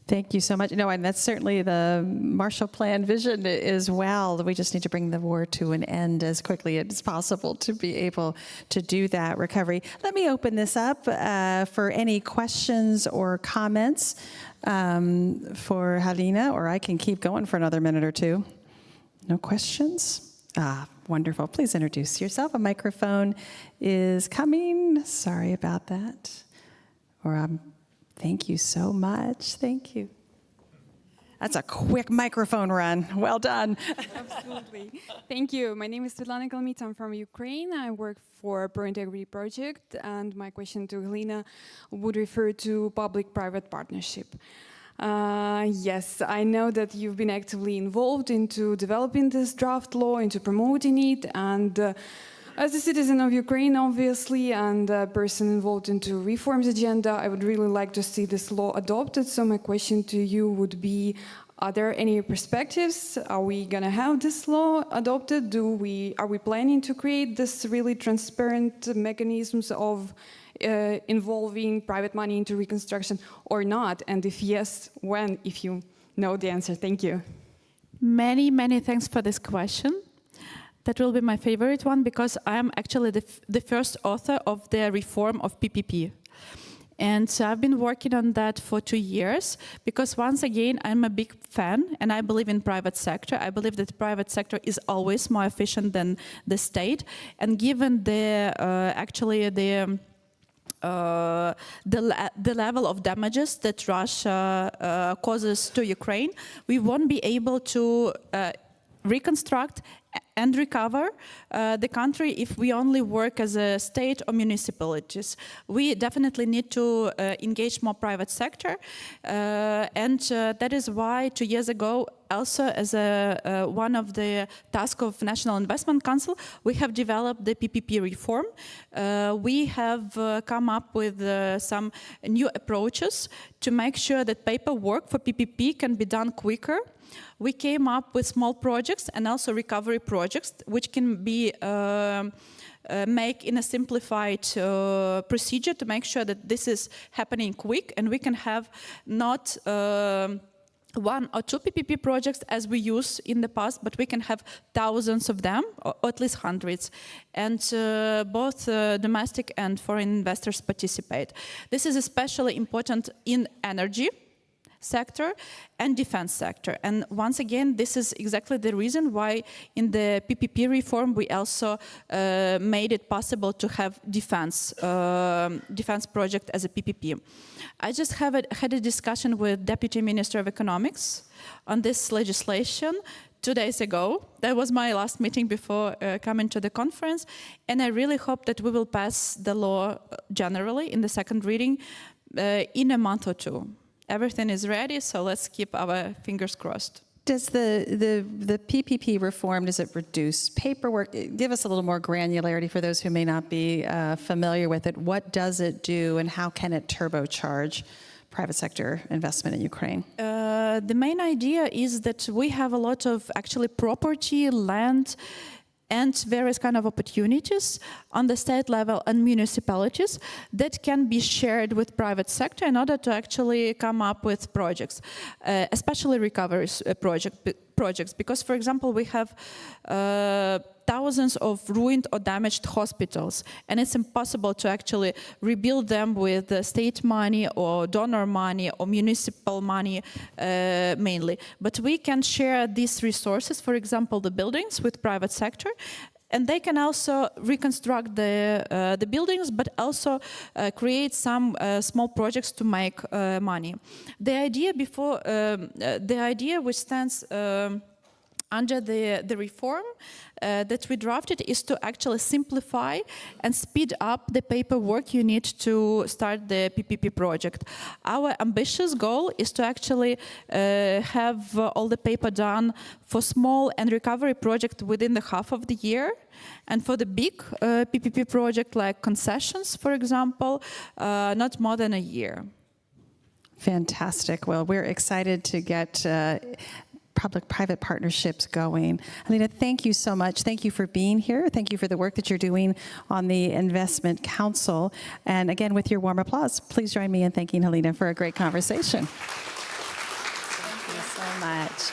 Thank you so much. No, and that's certainly the Marshall Plan vision as well. We just need to bring the war to an end as quickly as possible to be able to do that recovery. Let me open this up for any questions or comments for Halina, or I can keep going for another minute or two. No questions? Wonderful. Please introduce yourself. A microphone is coming. Sorry about that. Thank you so much. Thank you. That's a quick microphone run. Well done. Absolutely. Thank you. My name is Svetlana Kalmits. I'm from Ukraine. I work for Pro Integrity Project, and my question to Halina would refer to public-private partnership. Yes, I know that you've been actively involved into developing this draft law, into promoting it, and as a citizen of Ukraine, obviously, and a person involved into reforms agenda, I would really like to see this law adopted. So my question to you would be, are there any perspectives? Are we going to have this law adopted? Are we planning to create this really transparent mechanisms of involving private money into reconstruction or not? And if yes, when, if you know the answer. Thank you. Many, many thanks for this question. That will be my favorite one because I am actually the first author of the reform of PPP. And so I've been working on that for 2 years because once again, I'm a big fan and I believe in private sector. I believe that private sector is always more efficient than the state. And given the level of damages that Russia causes to Ukraine, we won't be able to reconstruct and recover the country if we only work as a state or municipalities. We definitely need to engage more private sector, and that is why 2 years ago, also as one of the tasks of National Investment Council, we have developed the PPP reform. We have come up with some new approaches to make sure that paperwork for PPP can be done quicker. We came up with small projects and also recovery projects, which can be made in a simplified procedure to make sure that this is happening quick and we can have not 1 or 2 PPP projects as we used in the past, but we can have thousands of them, or at least hundreds. And both domestic and foreign investors participate. This is especially important in energy sector and defense sector. And once again, this is exactly the reason why in the PPP reform we also made it possible to have defense project as a PPP. I just had a discussion with Deputy Minister of Economics on this legislation 2 days ago. That was my last meeting before coming to the conference, and I really hope that we will pass the law generally in the second reading in a month or 2. Everything is ready, so let's keep our fingers crossed. Does the PPP reform, does it reduce paperwork? Give us a little more granularity for those who may not be familiar with it. What does it do and how can it turbocharge private sector investment in Ukraine? The main idea is that we have a lot of actually property, land, and various kind of opportunities on the state level and municipalities that can be shared with private sector in order to actually come up with projects, especially recovery projects. Because, for example, we have thousands of ruined or damaged hospitals, and it's impossible to actually rebuild them with state money or donor money or municipal money mainly. But we can share these resources, for example, the buildings, with private sector, and they can also reconstruct the buildings, but also create some small projects to make money. The idea which stands under the reform that we drafted is to actually simplify and speed up the paperwork you need to start the PPP project. Our ambitious goal is to actually have all the paper done for small and recovery project within the half of the year. And for the big PPP project like concessions, for example, not more than a year. Fantastic. Well, we're excited to get public-private partnerships going. Helena, thank you so much. Thank you for being here. Thank you for the work that you're doing on the Investment Council. And again, with your warm applause, please join me in thanking Helena for a great conversation. Thank you so much.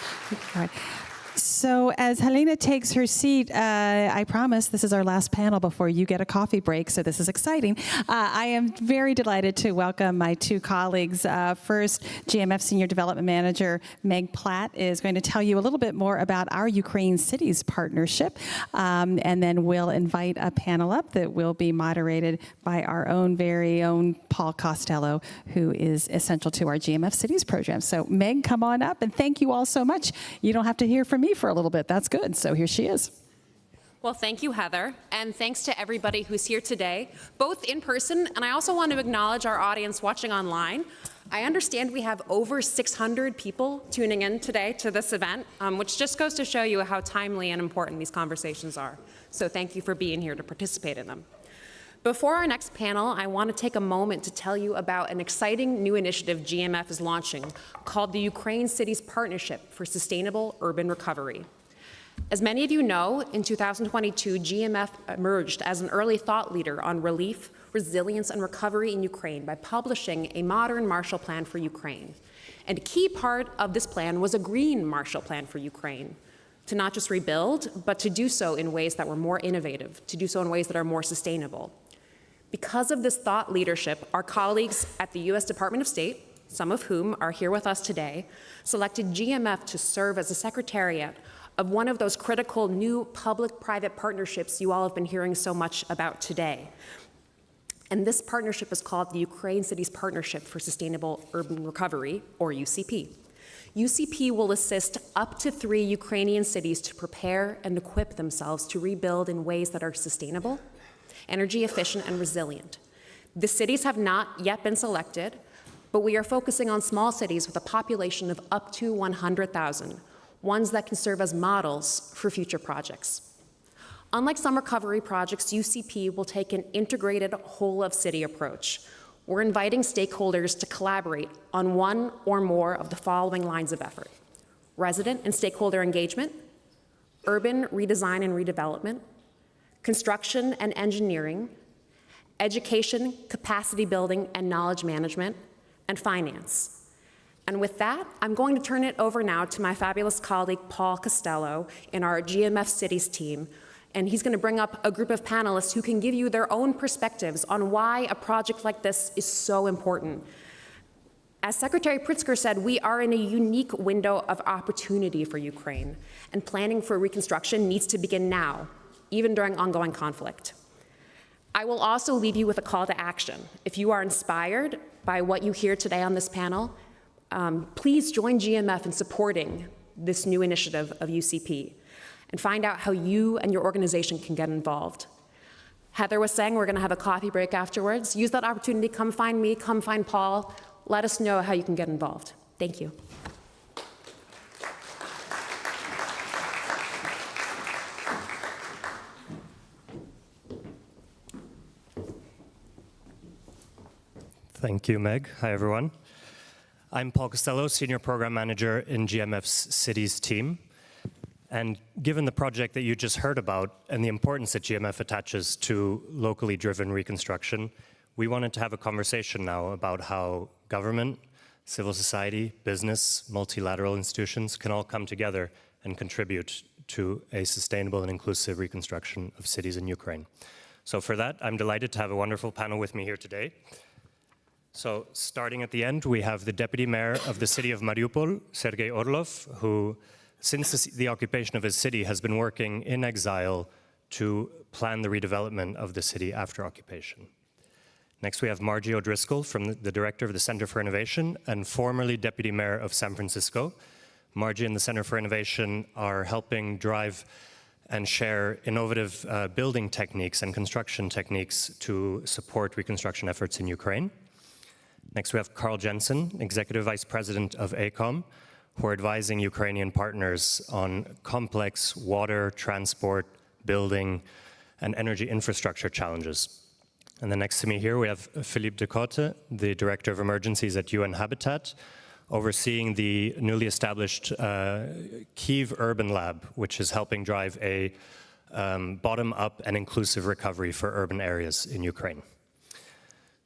All right. So as Helena takes her seat, I promise this is our last panel before you get a coffee break, so this is exciting. I am very delighted to welcome my 2 colleagues. First, GMF Senior Development Manager Meg Platt is going to tell you a little bit more about our Ukraine Cities Partnership, and then we'll invite a panel up that will be moderated by our own very own Paul Costello, who is essential to our GMF Cities program. So Meg, come on up, and thank you all so much. You don't have to hear from me for a little bit. That's good. So here she is. Well, thank you, Heather, and thanks to everybody who's here today, both in person, and I also want to acknowledge our audience watching online. I understand we have over 600 people tuning in today to this event, which just goes to show you how timely and important these conversations are. So thank you for being here to participate in them. Before our next panel, I want to take a moment to tell you about an exciting new initiative GMF is launching called the Ukraine Cities Partnership for Sustainable Urban Recovery. As many of you know, in 2022, GMF emerged as an early thought leader on relief, resilience, and recovery in Ukraine by publishing a modern Marshall Plan for Ukraine. And a key part of this plan was a green Marshall Plan for Ukraine, to not just rebuild, but to do so in ways that were more innovative, to do so in ways that are more sustainable. Because of this thought leadership, our colleagues at the US Department of State, some of whom are here with us today, selected GMF to serve as a secretariat of one of those critical new public-private partnerships you all have been hearing so much about today. And this partnership is called the Ukraine Cities Partnership for Sustainable Urban Recovery, or UCP. UCP will assist up to 3 Ukrainian cities to prepare and equip themselves to rebuild in ways that are sustainable, energy efficient, and resilient. The cities have not yet been selected, but we are focusing on small cities with a population of up to 100,000, ones that can serve as models for future projects. Unlike some recovery projects, UCP will take an integrated whole-of-city approach. We're inviting stakeholders to collaborate on one or more of the following lines of effort: resident and stakeholder engagement, urban redesign and redevelopment, construction and engineering, education, capacity building, and knowledge management, and finance. And with that, I'm going to turn it over now to my fabulous colleague, Paul Costello, in our GMF Cities team. And he's going to bring up a group of panelists who can give you their own perspectives on why a project like this is so important. As Secretary Pritzker said, we are in a unique window of opportunity for Ukraine, and planning for reconstruction needs to begin now, even during ongoing conflict. I will also leave you with a call to action. If you are inspired by what you hear today on this panel, please join GMF in supporting this new initiative of UCP, and find out how you and your organization can get involved. Heather was saying we're going to have a coffee break afterwards. Use that opportunity, come find me, come find Paul. Let us know how you can get involved. Thank you. Thank you, Meg. Hi, everyone. I'm Paul Costello, Senior Program Manager in GMF's Cities team. And given the project that you just heard about and the importance that GMF attaches to locally driven reconstruction, we wanted to have a conversation now about how government, civil society, business, multilateral institutions can all come together and contribute to a sustainable and inclusive reconstruction of cities in Ukraine. So for that, I'm delighted to have a wonderful panel with me here today. So starting at the end, we have the Deputy Mayor of the city of Mariupol, Sergei Orlov, who since the occupation of his city has been working in exile to plan the redevelopment of the city after occupation. Next, we have Margie O'Driscoll, the Director of the Center for Innovation and formerly Deputy Mayor of San Francisco. Margie and the Center for Innovation are helping drive and share innovative building techniques and construction techniques to support reconstruction efforts in Ukraine. Next, we have Carl Jensen, Executive Vice President of AECOM, who are advising Ukrainian partners on complex water, transport, building, and energy infrastructure challenges. And then next to me here, we have Philippe Decote, the Director of Emergencies at UN Habitat, overseeing the newly established Kyiv Urban Lab, which is helping drive a bottom-up and inclusive recovery for urban areas in Ukraine.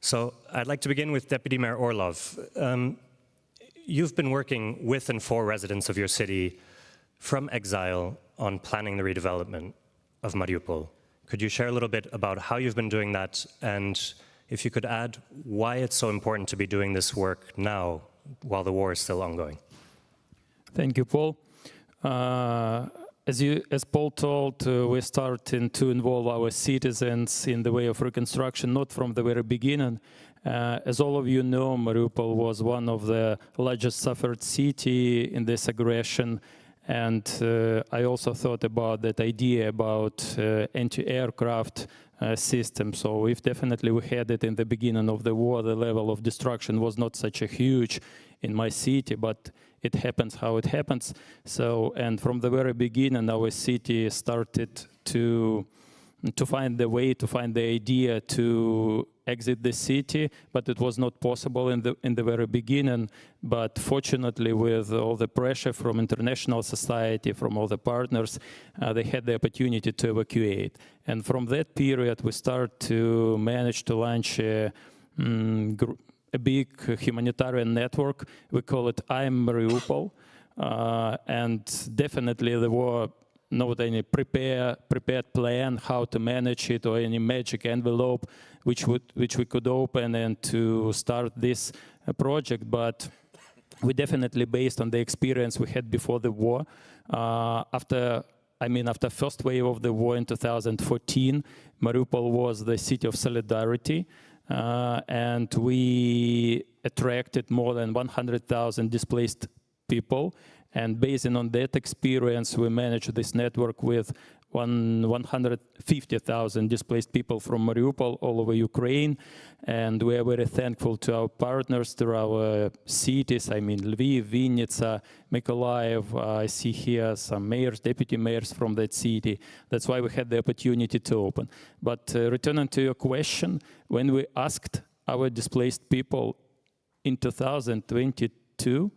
So I'd like to begin with Deputy Mayor Orlov. You've been working with and for residents of your city from exile on planning the redevelopment of Mariupol. Could you share a little bit about how you've been doing that, and if you could add why it's so important to be doing this work now while the war is still ongoing? Thank you, Paul. As Paul told, we're starting to involve our citizens in the way of reconstruction, not from the very beginning. As all of you know, Mariupol was one of the largest suffered city in this aggression. And I also thought about that idea about anti-aircraft system. So if definitely we had it in the beginning of the war, the level of destruction was not such a huge in my city, but it happens how it happens. So, and from the very beginning, our city started to find the way, to find the idea to exit the city, but it was not possible in the very beginning. But fortunately, with all the pressure from international society, from all the partners, they had the opportunity to evacuate. And from that period, we start to manage to launch a a big humanitarian network. We call it I'm Mariupol. And definitely there were not any prepared plan how to manage it or any magic envelope which we could open and to start this project. But we definitely, based on the experience we had before the war, after first wave of the war in 2014, Mariupol was the city of solidarity, and we attracted more than 100,000 displaced people. And based on that experience, we managed this network with 150,000 displaced people from Mariupol all over Ukraine. And we are very thankful to our partners, to our cities, Lviv, Vinnytsia, Mykolaiv. I see here some mayors, deputy mayors from that city. That's why we had the opportunity to open. But returning to your question, when we asked our displaced people in 2022,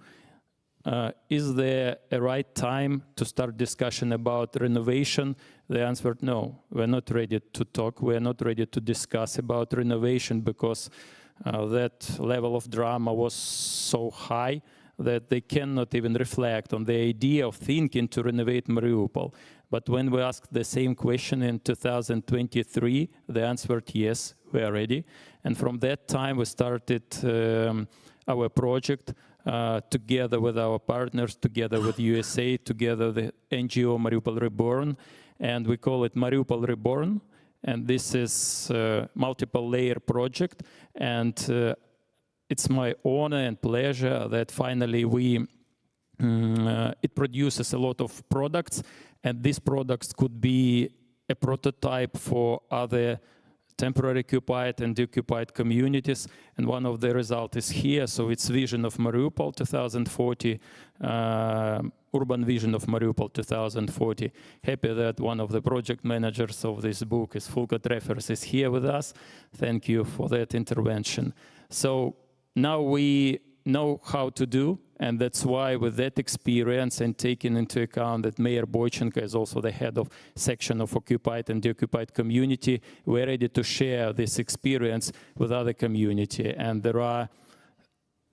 is there a right time to start discussion about renovation? They answered no. We're not ready to talk. We're not ready to discuss about renovation because that level of drama was so high that they cannot even reflect on the idea of thinking to renovate Mariupol. But when we asked the same question in 2023, they answered yes, we are ready. And from that time, we started our project together with our partners, together with USAID, together with the NGO Mariupol Reborn, and we call it Mariupol Reborn. And this is a multiple-layer project, and it's my honor and pleasure that finally it produces a lot of products, and these products could be a prototype for other temporary occupied and deoccupied communities, and one of the results is here. So it's Vision of Mariupol 2040, Urban Vision of Mariupol 2040. Happy that one of the project managers of this book is Fulka Treffers is here with us. Thank you for that intervention. So now we know how to do, and that's why with that experience and taking into account that Mayor Boychenko is also the head of section of occupied and deoccupied community, we're ready to share this experience with other community. And there are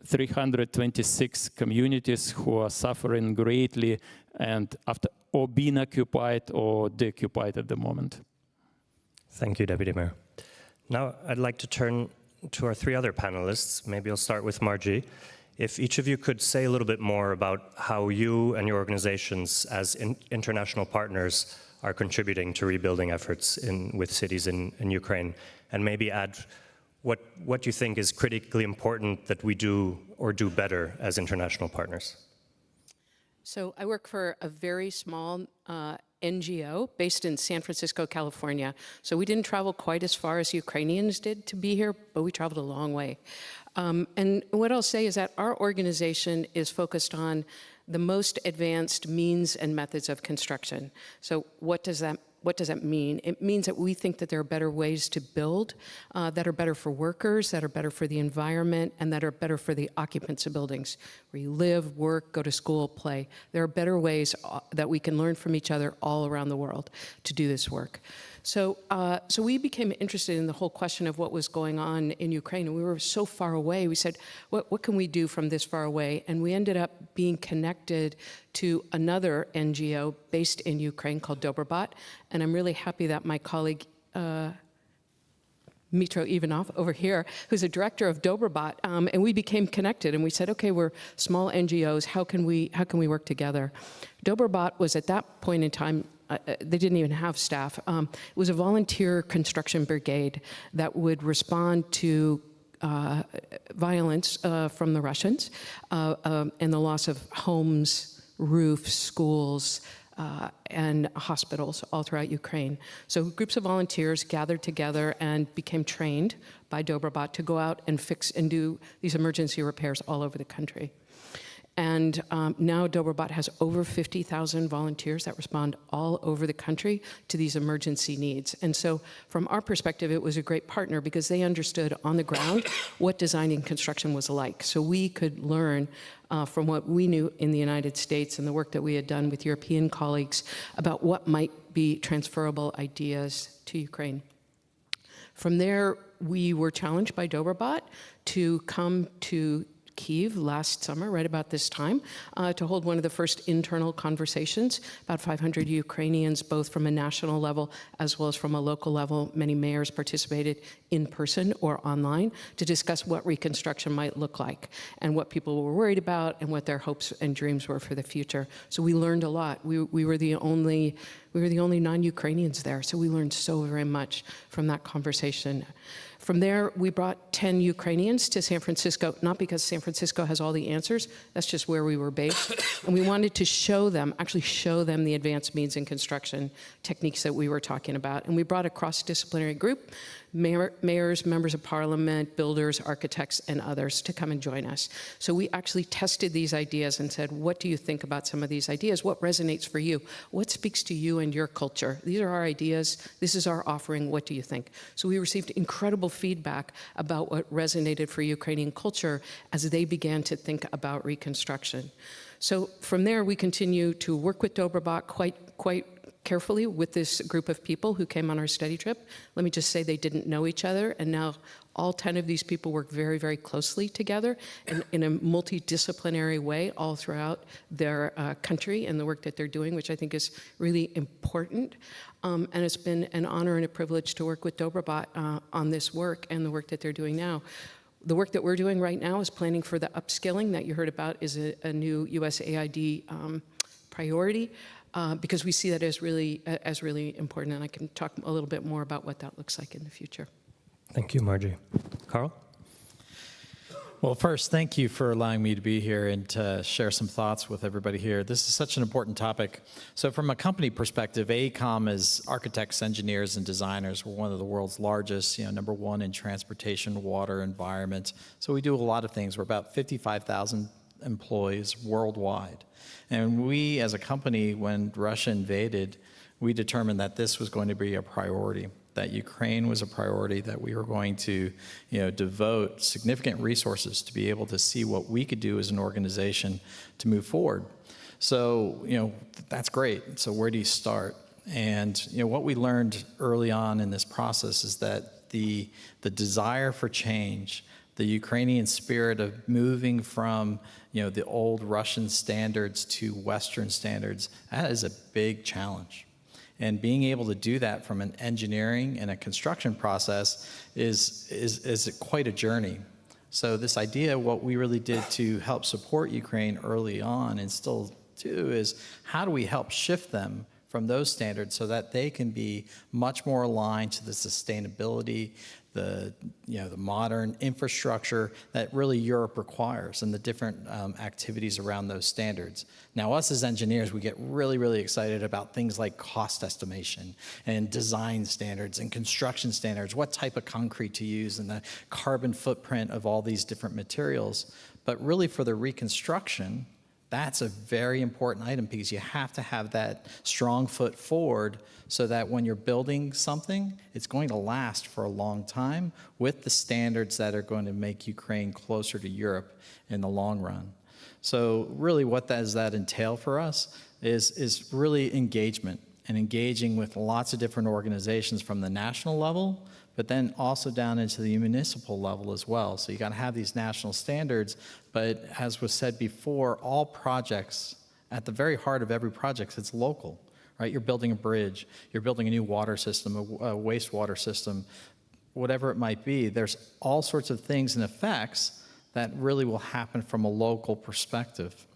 326 communities who are suffering greatly and after or being occupied or deoccupied at the moment. Thank you, Deputy Mayor. Now I'd like to turn to our three other panelists. Maybe I'll start with Margie. If each of you could say a little bit more about how you and your organizations as international partners are contributing to rebuilding efforts with cities in Ukraine, and maybe add what you think is critically important that we do or do better as international partners. So I work for a very small NGO based in San Francisco, California. So we didn't travel quite as far as Ukrainians did to be here, but we traveled a long way. And what I'll say is that our organization is focused on the most advanced means and methods of construction. So what does that mean? It means that we think that there are better ways to build that are better for workers, that are better for the environment, and that are better for the occupants of buildings, where you live, work, go to school, play. There are better ways that we can learn from each other all around the world to do this work. So we became interested in the whole question of what was going on in Ukraine, and we were so far away. We said, what can we do from this far away? And we ended up being connected to another NGO based in Ukraine called Dobrobot, and I'm really happy that my colleague Mitro Ivanov over here, who's a director of Dobrobot, and we became connected, and we said, okay, we're small NGOs, how can we work together? Dobrobot was at that point in time, they didn't even have staff. It was a volunteer construction brigade that would respond to violence from the Russians and the loss of homes, roofs, schools, and hospitals all throughout Ukraine. So groups of volunteers gathered together and became trained by Dobrobot to go out and fix and do these emergency repairs all over the country. And now Dobrobot has over 50,000 volunteers that respond all over the country to these emergency needs. And so from our perspective, it was a great partner because they understood on the ground what designing construction was like. So we could learn from what we knew in the United States and the work that we had done with European colleagues about what might be transferable ideas to Ukraine. From there, we were challenged by Dobrobot to come to Kyiv last summer, right about this time, to hold one of the first internal conversations. About 500 Ukrainians, both from a national level as well as from a local level. Many mayors participated in person or online to discuss what reconstruction might look like and what people were worried about and what their hopes and dreams were for the future. So we learned a lot. We were the only non-Ukrainians there, so we learned so very much from that conversation. From there, we brought 10 Ukrainians to San Francisco, not because San Francisco has all the answers, that's just where we were based. And we wanted to actually show them the advanced means in construction techniques that we were talking about. And we brought a cross-disciplinary group, mayors, members of parliament, builders, architects, and others to come and join us. So we actually tested these ideas and said, what do you think about some of these ideas? What resonates for you? What speaks to you and your culture? These are our ideas. This is our offering. What do you think? So we received incredible feedback about what resonated for Ukrainian culture as they began to think about reconstruction. So from there, we continue to work with Dobrobot quite carefully with this group of people who came on our study trip. Let me just say they didn't know each other, and now all 10 of these people work very, very closely together and in a multidisciplinary way all throughout their country and the work that they're doing, which I think is really important. And it's been an honor and a privilege to work with Dobrobot on this work and the work that they're doing now. The work that we're doing right now is planning for the upskilling that you heard about is a new USAID priority. Because we see that as really important, and I can talk a little bit more about what that looks like in the future. Thank you, Margie. Carl? Well, first, thank you for allowing me to be here and to share some thoughts with everybody here. This is such an important topic. So from a company perspective, AECOM as architects, engineers, and designers, we're one of the world's largest, number one in transportation, water, environment. So we do a lot of things. We're about 55,000 employees worldwide. And we, as a company, when Russia invaded, we determined that this was going to be a priority, that Ukraine was a priority, that we were going to, devote significant resources to be able to see what we could do as an organization to move forward. So, that's great. So where do you start? And, what we learned early on in this process is that the desire for change, the Ukrainian spirit of moving from, the old Russian standards to Western standards, that is a big challenge. And being able to do that from an engineering and a construction process is quite a journey. So this idea, what we really did to help support Ukraine early on and still do is how do we help shift them from those standards so that they can be much more aligned to the sustainability, the modern infrastructure that really Europe requires and the different activities around those standards. Now, us as engineers, we get really, really excited about things like cost estimation and design standards and construction standards, what type of concrete to use and the carbon footprint of all these different materials. But really for the reconstruction, that's a very important item because you have to have that strong foot forward so that when you're building something, it's going to last for a long time with the standards that are going to make Ukraine closer to Europe in the long run. So really what does that entail for us is really engagement and engaging with lots of different organizations from the national level, but then also down into the municipal level as well. So you got to have these national standards, but as was said before, all projects, at the very heart of every project, it's local, right? You're building a bridge, you're building a new water system, a wastewater system, whatever it might be. There's all sorts of things and effects that really will happen from a local perspective.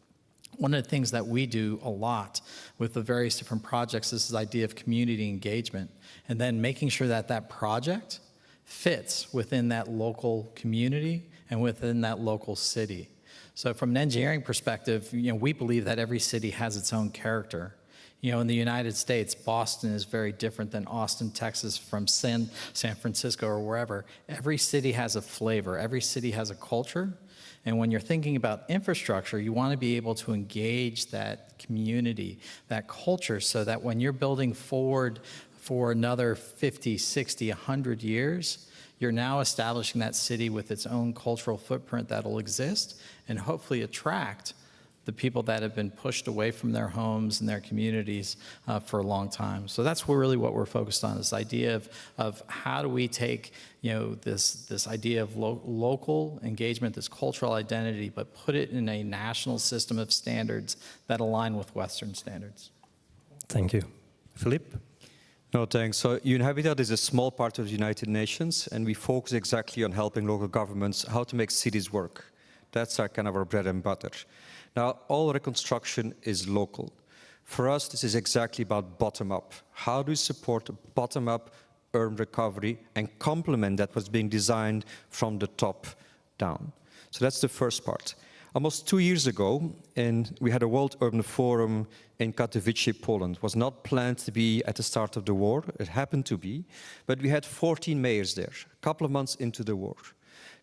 One of the things that we do a lot with the various different projects is this idea of community engagement, and then making sure that that project fits within that local community and within that local city. So from an engineering perspective, we believe that every city has its own character. In the United States, Boston is very different than Austin, Texas, from San Francisco or wherever. Every city has a flavor. Every city has a culture. And when you're thinking about infrastructure, you want to be able to engage that community, that culture, so that when you're building forward for another 50, 60, 100 years, you're now establishing that city with its own cultural footprint that'll exist and hopefully attract the people that have been pushed away from their homes and their communities for a long time. So that's really what we're focused on, this idea of how do we take, this idea of local engagement, this cultural identity, but put it in a national system of standards that align with Western standards. Thank you. Philippe? No, thanks. So UNHabitat is a small part of the United Nations, and we focus exactly on helping local governments how to make cities work. That's our kind of our bread and butter. Now, all reconstruction is local. For us, this is exactly about bottom-up. How do we support bottom-up urban recovery and complement that what's being designed from the top down? So that's the first part. Almost 2 years ago, we had a World Urban Forum in Katowice, Poland. It was not planned to be at the start of the war. It happened to be. But we had 14 mayors there, a couple of months into the war.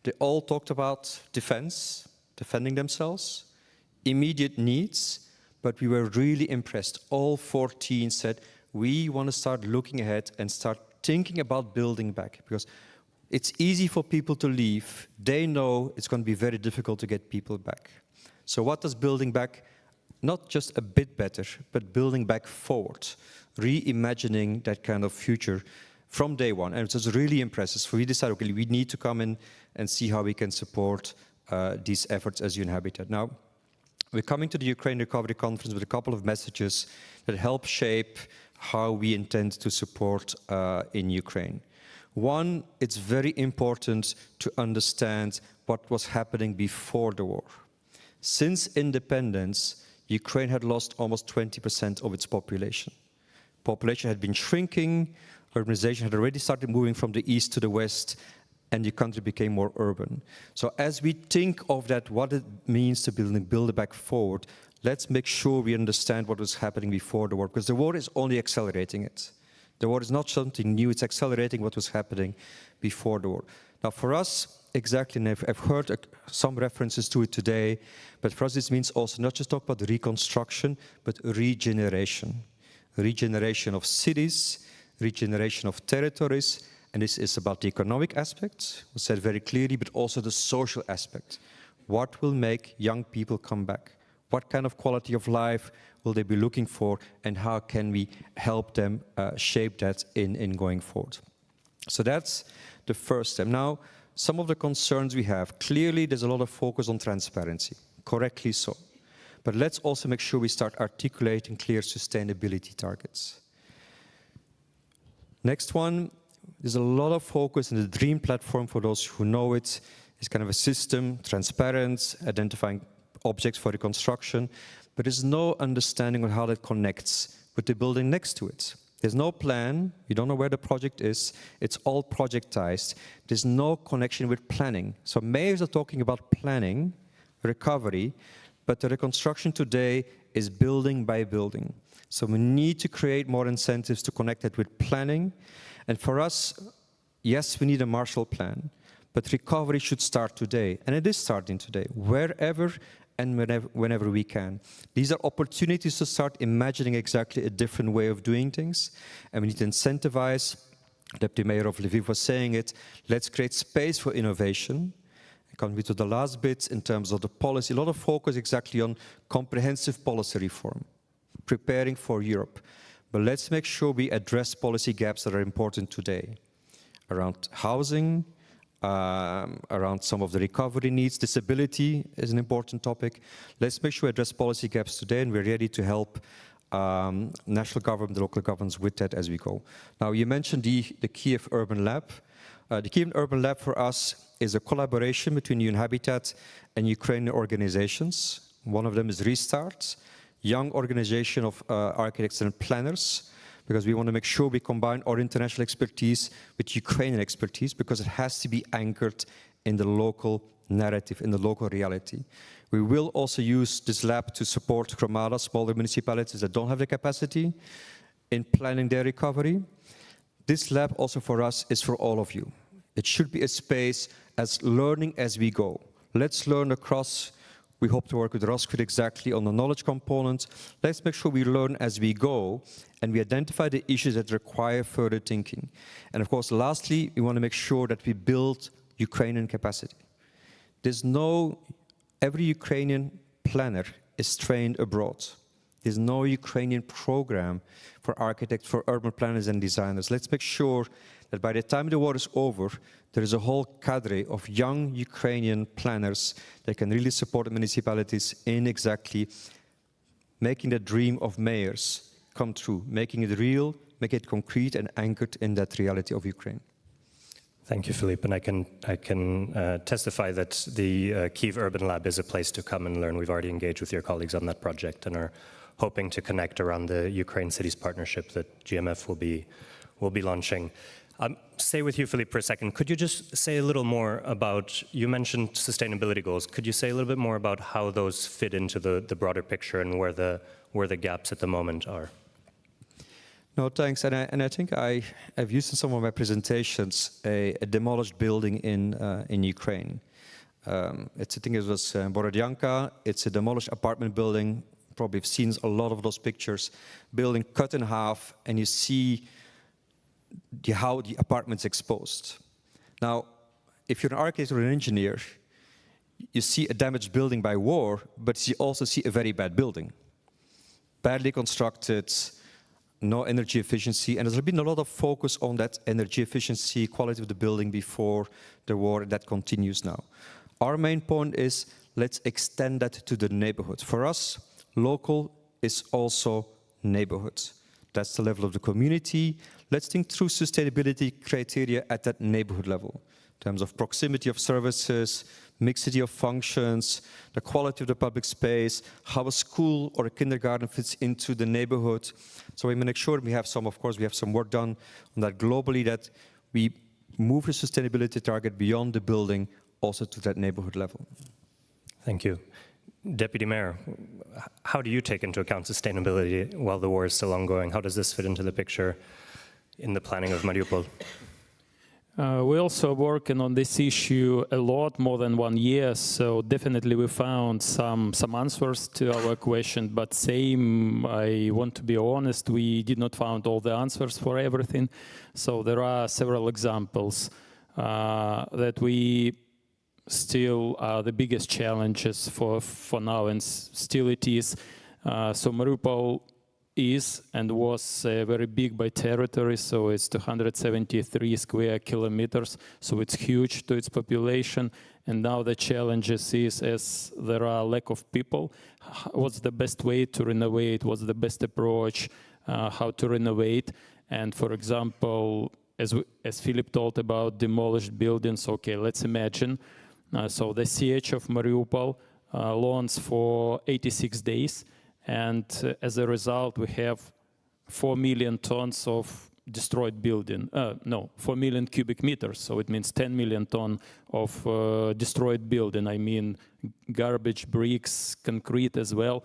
They all talked about defense, defending themselves, immediate needs, but we were really impressed. All 14 said, we want to start looking ahead and start thinking about building back, because it's easy for people to leave. They know it's going to be very difficult to get people back. So what does building back, not just a bit better, but building back forward, reimagining that kind of future from day one. And it was really impressive. So we decided, okay, we need to come in and see how we can support these efforts as UNHabitat. Now, we're coming to the Ukraine Recovery Conference with a couple of messages that help shape how we intend to support in Ukraine. One, it's very important to understand what was happening before the war. Since independence, Ukraine had lost almost 20% of its population. Population had been shrinking, urbanization had already started moving from the east to the west, and the country became more urban. So as we think of that, what it means to build it back forward, let's make sure we understand what was happening before the war, because the war is only accelerating it. The war is not something new, it's accelerating what was happening before the war. Now for us, exactly, and I've heard some references to it today, but for us this means also not just talk about reconstruction, but regeneration. Regeneration of cities, regeneration of territories, and this is about the economic aspects, was said very clearly, but also the social aspect. What will make young people come back? What kind of quality of life will they be looking for, and how can we help them shape that in going forward? So that's the first step. Now, some of the concerns we have, clearly there's a lot of focus on transparency, correctly so. But let's also make sure we start articulating clear sustainability targets. Next one, there's a lot of focus in the DREAM platform, for those who know it. It's kind of a system, transparent, identifying objects for reconstruction, but there's no understanding of how that connects with the building next to it. There's no plan, you don't know where the project is, it's all projectized. There's no connection with planning. So mayors are talking about planning, recovery, but the reconstruction today is building by building. So we need to create more incentives to connect it with planning. And for us, yes, we need a Marshall Plan, but recovery should start today. And it is starting today, wherever and whenever we can. These are opportunities to start imagining exactly a different way of doing things. And we need to incentivize, Deputy Mayor of Lviv was saying it, let's create space for innovation. Coming to the last bit in terms of the policy, a lot of focus exactly on comprehensive policy reform, preparing for Europe. But let's make sure we address policy gaps that are important today around housing, around some of the recovery needs. Disability is an important topic. Let's make sure we address policy gaps today, and we're ready to help national government, the local governments with that as we go. Now, you mentioned the Kiev Urban Lab. The Kiev Urban Lab for us is a collaboration between UNHabitat and Ukrainian organizations. One of them is Restart, young organization of architects and planners, because we want to make sure we combine our international expertise with Ukrainian expertise, because it has to be anchored in the local narrative, in the local reality. We will also use this lab to support Gromada, smaller municipalities that don't have the capacity in planning their recovery. This lab also for us is for all of you. It should be a space as learning as we go. Let's learn across. We hope to work with Roskilde exactly on the knowledge component. Let's make sure we learn as we go and we identify the issues that require further thinking. And of course, lastly, we want to make sure that we build Ukrainian capacity. Every Ukrainian planner is trained abroad. There's no Ukrainian program for architects, for urban planners and designers. Let's make sure that by the time the war is over, there is a whole cadre of young Ukrainian planners that can really support the municipalities in exactly making the dream of mayors come true, making it real, make it concrete and anchored in that reality of Ukraine. Thank you, Philippe, and I can testify that the Kyiv Urban Lab is a place to come and learn. We've already engaged with your colleagues on that project and are hoping to connect around the Ukraine Cities Partnership that GMF will be launching. Stay with you, Philippe, for a second. Could you just say a little more about, you mentioned sustainability goals. Could you say a little bit more about how those fit into the broader picture and where the gaps at the moment are? No, thanks. And I think I've used in some of my presentations a demolished building in Ukraine. I think it was Borodyanka. It's a demolished apartment building. Probably have seen a lot of those pictures. Building cut in half, and you see how the apartment's exposed. Now, if you're an architect or an engineer, you see a damaged building by war, but you also see a very bad building. Badly constructed, no energy efficiency, and there's been a lot of focus on that energy efficiency, quality of the building before the war, and that continues now. Our main point is, let's extend that to the neighborhood. For us, local is also neighborhood. That's the level of the community. Let's think through sustainability criteria at that neighborhood level, in terms of proximity of services, mixity of functions, the quality of the public space, how a school or a kindergarten fits into the neighborhood. So we make sure we have some work done on that globally, that we move the sustainability target beyond the building also to that neighborhood level. Thank you. Deputy Mayor, how do you take into account sustainability while the war is still ongoing? How does this fit into the picture in the planning of Mariupol? We're also working on this issue a lot, more than 1 year, so definitely we found some answers to our question, but I want to be honest, we did not find all the answers for everything. So there are several examples that we still are the biggest challenges for now, and still it is. So Mariupol is and was very big by territory, so it's 273 square kilometers, so it's huge to its population. And now the challenges is, as there are lack of people, what's the best way to renovate, what's the best approach, how to renovate. And for example, as Philip told about demolished buildings, okay, let's imagine, so the siege of Mariupol lasts for 86 days, and as a result, we have 4 million tons of destroyed building. 4 million cubic meters. So it means 10 million tons of destroyed building. I mean, garbage, bricks, concrete as well.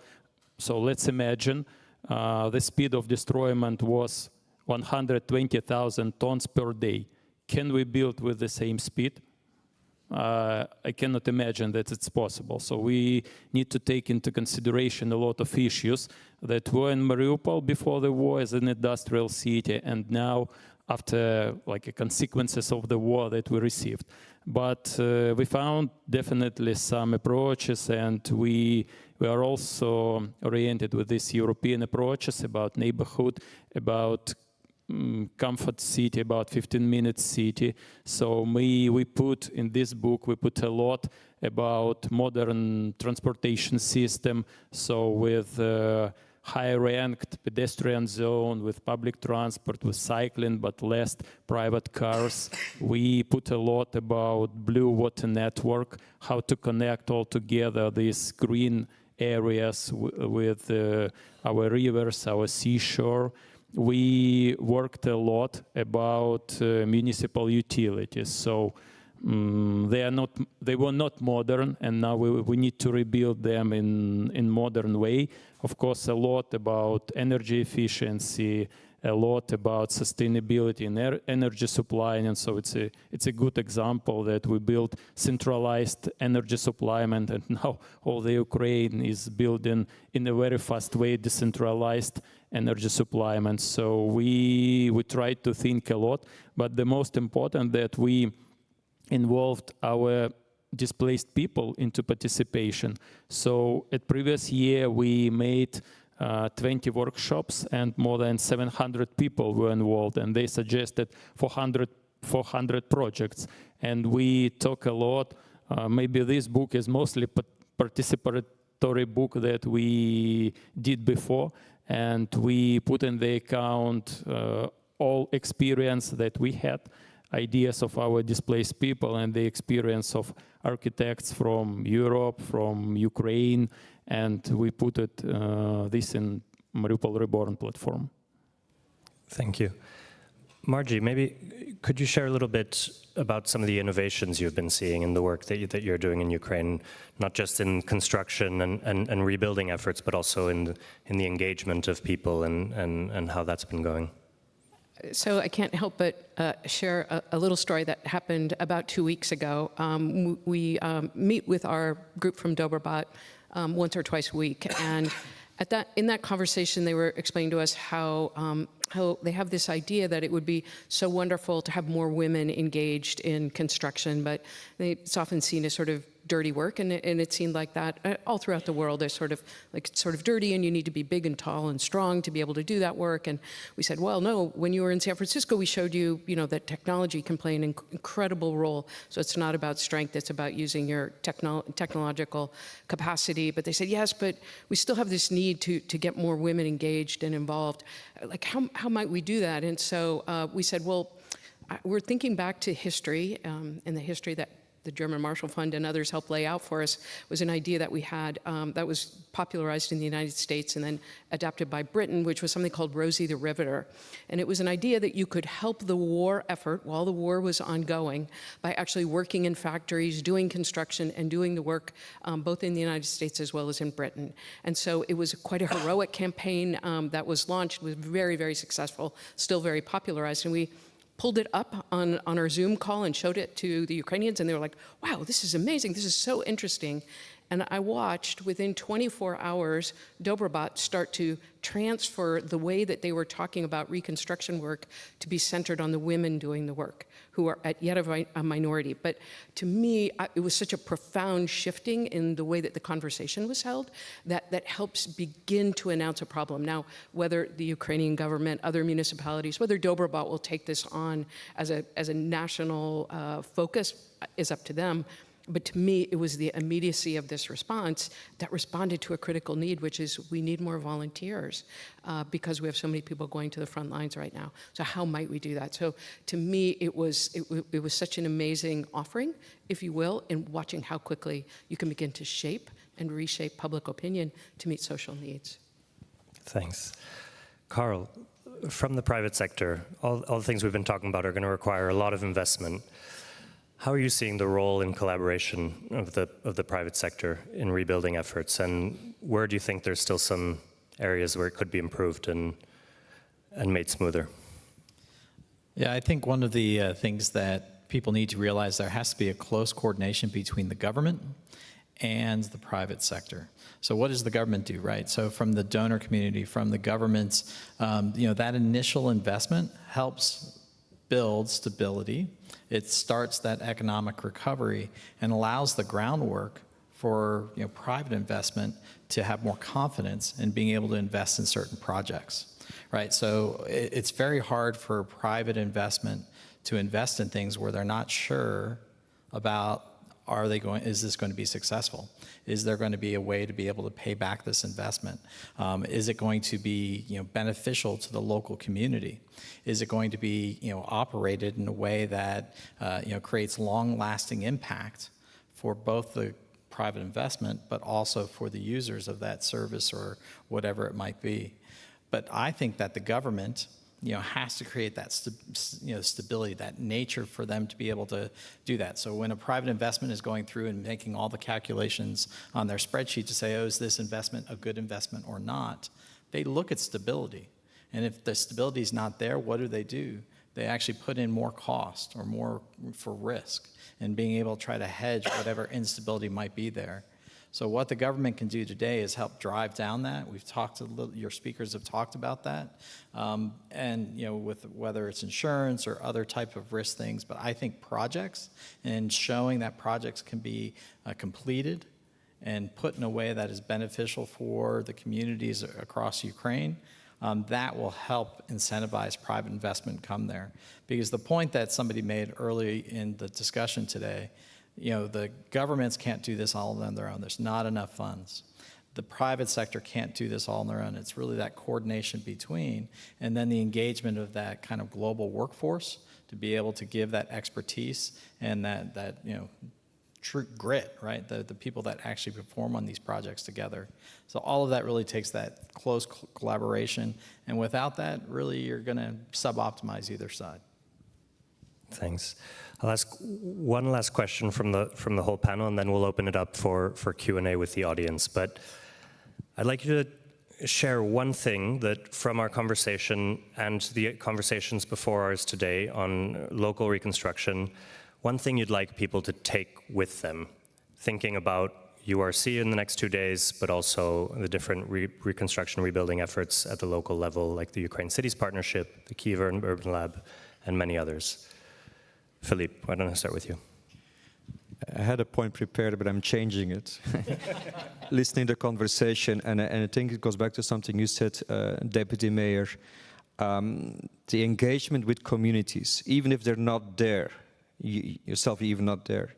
So let's imagine the speed of destroyment was 120,000 tons per day. Can we build with the same speed? I cannot imagine that it's possible. So we need to take into consideration a lot of issues that were in Mariupol before the war as an industrial city, and now after consequences of the war that we received. But we found definitely some approaches, and we are also oriented with these European approaches about neighborhood, about comfort city, about 15-minute city. So we put in this book, we put a lot about modern transportation system. So with high-ranked pedestrian zone, with public transport, with cycling, but less private cars. We put a lot about blue water network, how to connect all together these green areas with our rivers, our seashore. We worked a lot about municipal utilities. So they were not modern, and now we need to rebuild them in modern way. Of course, a lot about energy efficiency, a lot about sustainability and energy supply, and so it's a good example that we built centralized energy supply, and now all the Ukraine is building in a very fast way decentralized energy supply. And so we tried to think a lot, but the most important that we involved our displaced people into participation. So at previous year, we made 20 workshops and more than 700 people were involved, and they suggested 400 projects. And we talk a lot, maybe this book is mostly participatory book that we did before, and we put in the account all experience that we had, ideas of our displaced people and the experience of architects from Europe, from Ukraine, and we put this in Mariupol Reborn platform. Thank you. Margie, maybe could you share a little bit about some of the innovations you've been seeing in the work that you're doing in Ukraine, not just in construction and rebuilding efforts, but also in the engagement of people and how that's been going? So I can't help but share a little story that happened about 2 weeks ago. We meet with our group from Dobrobot once or twice a week, and in that conversation, they were explaining to us how they have this idea that it would be so wonderful to have more women engaged in construction, but it's often seen as sort of dirty work, and it seemed like that all throughout the world. They're sort of dirty, and you need to be big and tall and strong to be able to do that work. And we said, well, no. When you were in San Francisco, we showed you, that technology can play an incredible role. So it's not about strength; it's about using your technological capacity. But they said, yes, but we still have this need to get more women engaged and involved. Like, how might we do that? And so we said, well, we're thinking back to history, and the history that the German Marshall Fund and others helped lay out for us was an idea that we had that was popularized in the United States and then adapted by Britain, which was something called Rosie the Riveter. And it was an idea that you could help the war effort while the war was ongoing by actually working in factories, doing construction, and doing the work both in the United States as well as in Britain. And so it was quite a heroic campaign that was launched, was very, very successful, still very popularized. And we pulled it up on our Zoom call and showed it to the Ukrainians, and they were like, wow, this is amazing, this is so interesting. And I watched, within 24 hours, Dobrobot start to transfer the way that they were talking about reconstruction work to be centered on the women doing the work, who are yet a minority. But to me, it was such a profound shifting in the way that the conversation was held that helps begin to announce a problem. Now, whether the Ukrainian government, other municipalities, whether Dobrobot will take this on as a national focus is up to them. But to me, it was the immediacy of this response that responded to a critical need, which is we need more volunteers because we have so many people going to the front lines right now. So how might we do that? So to me, it was such an amazing offering, if you will, in watching how quickly you can begin to shape and reshape public opinion to meet social needs. Thanks. Carl, from the private sector, all the things we've been talking about are going to require a lot of investment. How are you seeing the role in collaboration of the private sector in rebuilding efforts, and where do you think there's still some areas where it could be improved and made smoother? Yeah, I think one of the things that people need to realize, there has to be a close coordination between the government and the private sector. So what does the government do, right? So from the donor community, from the governments, that initial investment helps build stability. It starts that economic recovery and allows the groundwork for private investment to have more confidence in being able to invest in certain projects, right? So it's very hard for private investment to invest in things where they're not sure about, is this going to be successful? Is there going to be a way to be able to pay back this investment? Is it going to be beneficial to the local community? Is it going to be operated in a way that creates long-lasting impact for both the private investment, but also for the users of that service or whatever it might be? But I think that the government has to create that stability, that nature for them to be able to do that. So when a private investment is going through and making all the calculations on their spreadsheet to say, oh, is this investment a good investment or not, they look at stability. And if the stability is not there, what do? They actually put in more cost or more for risk and being able to try to hedge whatever instability might be there. So what the government can do today is help drive down that. We've talked a little, your speakers have talked about that. And with whether it's insurance or other type of risk things, but I think projects and showing that projects can be completed and put in a way that is beneficial for the communities across Ukraine, that will help incentivize private investment come there. Because the point that somebody made early in the discussion today, the governments can't do this all on their own. There's not enough funds. The private sector can't do this all on their own. It's really that coordination between, and then the engagement of that kind of global workforce to be able to give that expertise and that true grit, right? The people that actually perform on these projects together. So all of that really takes that close collaboration, and without that, really you're going to sub-optimize either side. Thanks. I'll ask one last question from the whole panel, and then we'll open it up for Q&A with the audience. But I'd like you to share one thing that from our conversation and the conversations before ours today on local reconstruction, one thing you'd like people to take with them, thinking about URC in the next 2 days, but also the different reconstruction rebuilding efforts at the local level, like the Ukraine Cities Partnership, the Kiev Urban Lab, and many others. Philippe, why don't I start with you? I had a point prepared, but I'm changing it. Listening to the conversation, and I think it goes back to something you said, Deputy Mayor, the engagement with communities, even if they're not there, yourself even not there,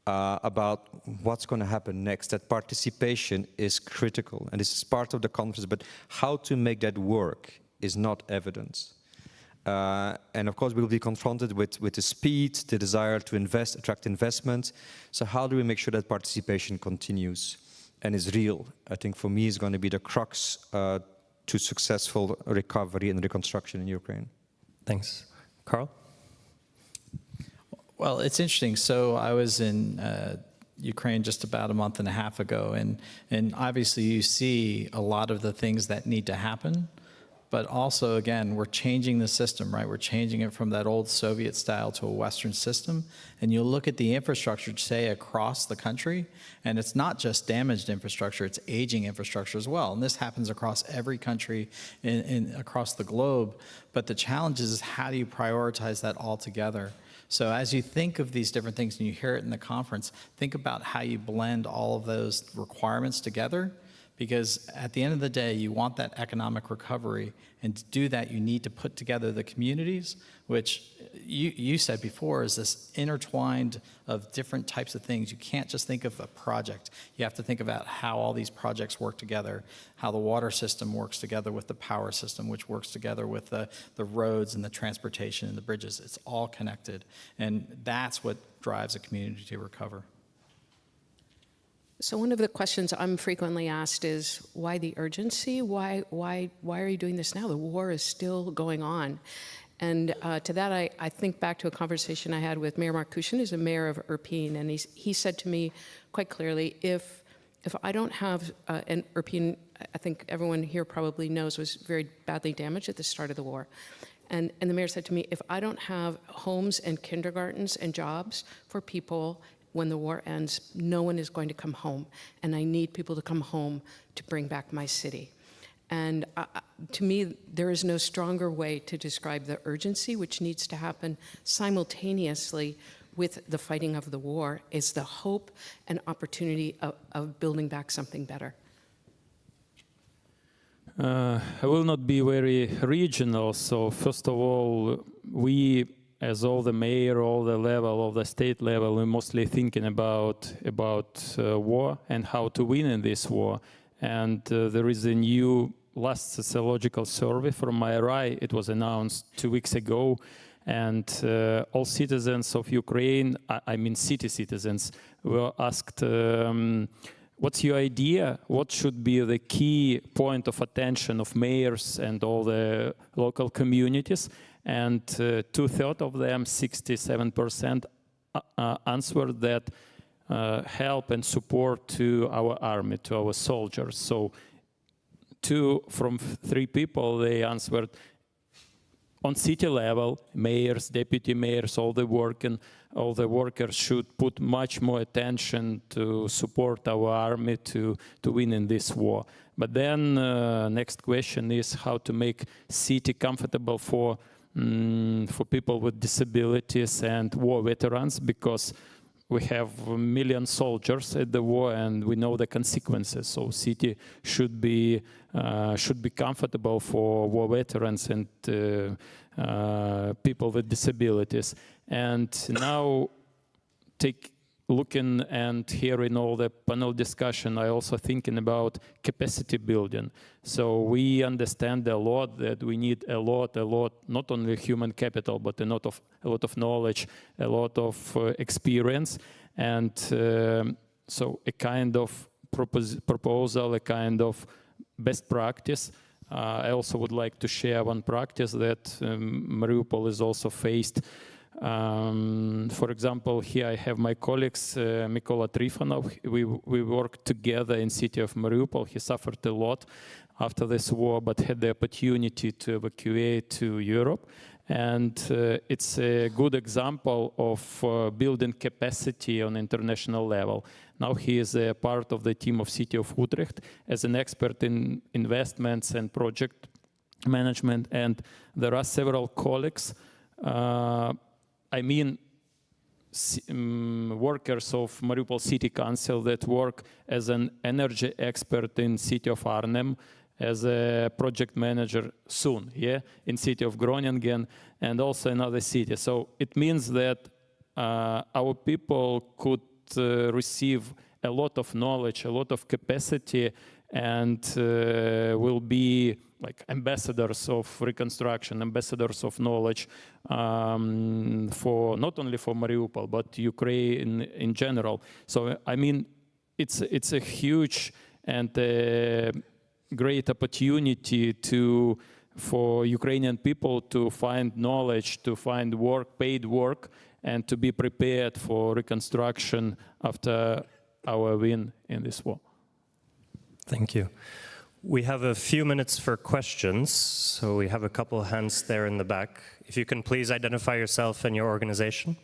about what's going to happen next. That participation is critical, and this is part of the conference, but how to make that work is not evidence. And of course, we'll be confronted with the speed, the desire to invest, attract investment. So how do we make sure that participation continues and is real? I think for me is going to be the crux to successful recovery and reconstruction in Ukraine. Thanks. Carl? Well, it's interesting. So I was in Ukraine just about a month and a half ago, and obviously you see a lot of the things that need to happen. But also, again, we're changing the system, right? We're changing it from that old Soviet style to a Western system. And you look at the infrastructure, say, across the country, and it's not just damaged infrastructure, it's aging infrastructure as well. And this happens across every country across the globe. But the challenge is how do you prioritize that all together? So as you think of these different things and you hear it in the conference, think about how you blend all of those requirements together. Because at the end of the day, you want that economic recovery, and to do that, you need to put together the communities, which you said before is this intertwined of different types of things. You can't just think of a project. You have to think about how all these projects work together, how the water system works together with the power system, which works together with the roads and the transportation and the bridges. It's all connected, and that's what drives a community to recover. So one of the questions I'm frequently asked is, why the urgency? Why are you doing this now? The war is still going on. And to that, I think back to a conversation I had with Mayor Markushin, who's a mayor of Irpin, and he said to me quite clearly, if I don't have, and Irpin, I think everyone here probably knows, was very badly damaged at the start of the war. And the mayor said to me, if I don't have homes and kindergartens and jobs for people when the war ends, no one is going to come home, and I need people to come home to bring back my city. And to me, there is no stronger way to describe the urgency which needs to happen simultaneously with the fighting of the war, is the hope and opportunity of building back something better. I will not be very regional, so first of all, we, as all the mayor, all the level of the state level, we're mostly thinking about war and how to win in this war. And there is a new last sociological survey from IRI. It was announced 2 weeks ago, and all citizens of Ukraine, I mean city citizens, were asked, what's your idea? What should be the key point of attention of mayors and all the local communities? And 2/3 of them, 67%, answered that help and support to our army, to our soldiers. So 2 from 3 people, they answered on city level, mayors, deputy mayors, all the workers should put much more attention to support our army to win in this war. But then next question is how to make city comfortable for people with disabilities and war veterans, because we have a million soldiers at the war and we know the consequences. So city should be comfortable for war veterans and people with disabilities. And now looking and hearing all the panel discussion, I also thinking about capacity building. So we understand a lot that we need a lot, not only human capital, but a lot of knowledge, a lot of experience. And so a kind of proposal, a kind of best practice. I also would like to share one practice that Mariupol is also faced. For example, here I have my colleagues, Mykola Trifonov. We worked together in city of Mariupol. He suffered a lot after this war, but had the opportunity to evacuate to Europe. And it's a good example of building capacity on international level. Now he is a part of the team of City of Utrecht as an expert in investments and project management. And there are several colleagues, workers of Mariupol City Council that work as an energy expert in city of Arnhem, as a project manager soon, in city of Groningen and also another city. So it means that our people could receive a lot of knowledge, a lot of capacity, and will be like ambassadors of reconstruction, ambassadors of knowledge for not only for Mariupol, but Ukraine in general. So I mean, it's a huge and great opportunity for Ukrainian people to find knowledge, to find work, paid work, and to be prepared for reconstruction after our win in this war. Thank you. We have a few minutes for questions, so we have a couple of hands there in the back. If you can please identify yourself and your organization.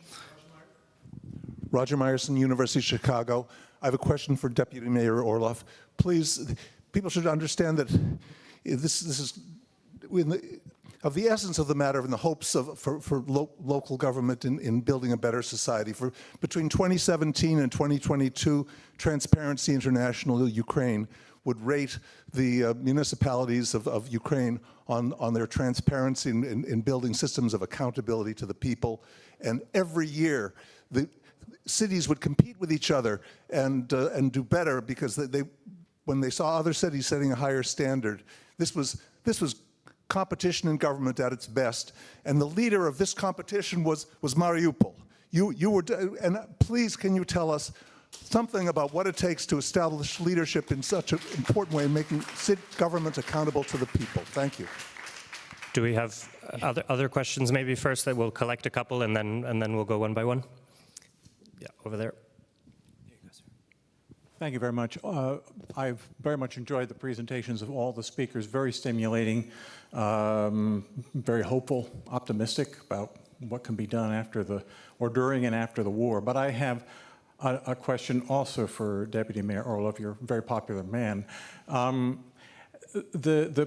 Roger Meyerson, University of Chicago. I have a question for Deputy Mayor Orlov. Please, people should understand that this is of the essence of the matter and the hopes for local government in building a better society. Between 2017 and 2022, Transparency International Ukraine would rate the municipalities of Ukraine on their transparency in building systems of accountability to the people. And every year, the cities would compete with each other and do better because when they saw other cities setting a higher standard. This was competition in government at its best, and the leader of this competition was Mariupol. You were, and please, can you tell us something about what it takes to establish leadership in such an important way, making government accountable to the people? Thank you. Do we have other questions? Maybe first that we'll collect a couple, and then we'll go one by one. Yeah, over there. Thank you very much. I've very much enjoyed the presentations of all the speakers, very stimulating, very hopeful, optimistic about what can be done during and after the war. But I have a question also for Deputy Mayor Orlov. You're a very popular man. The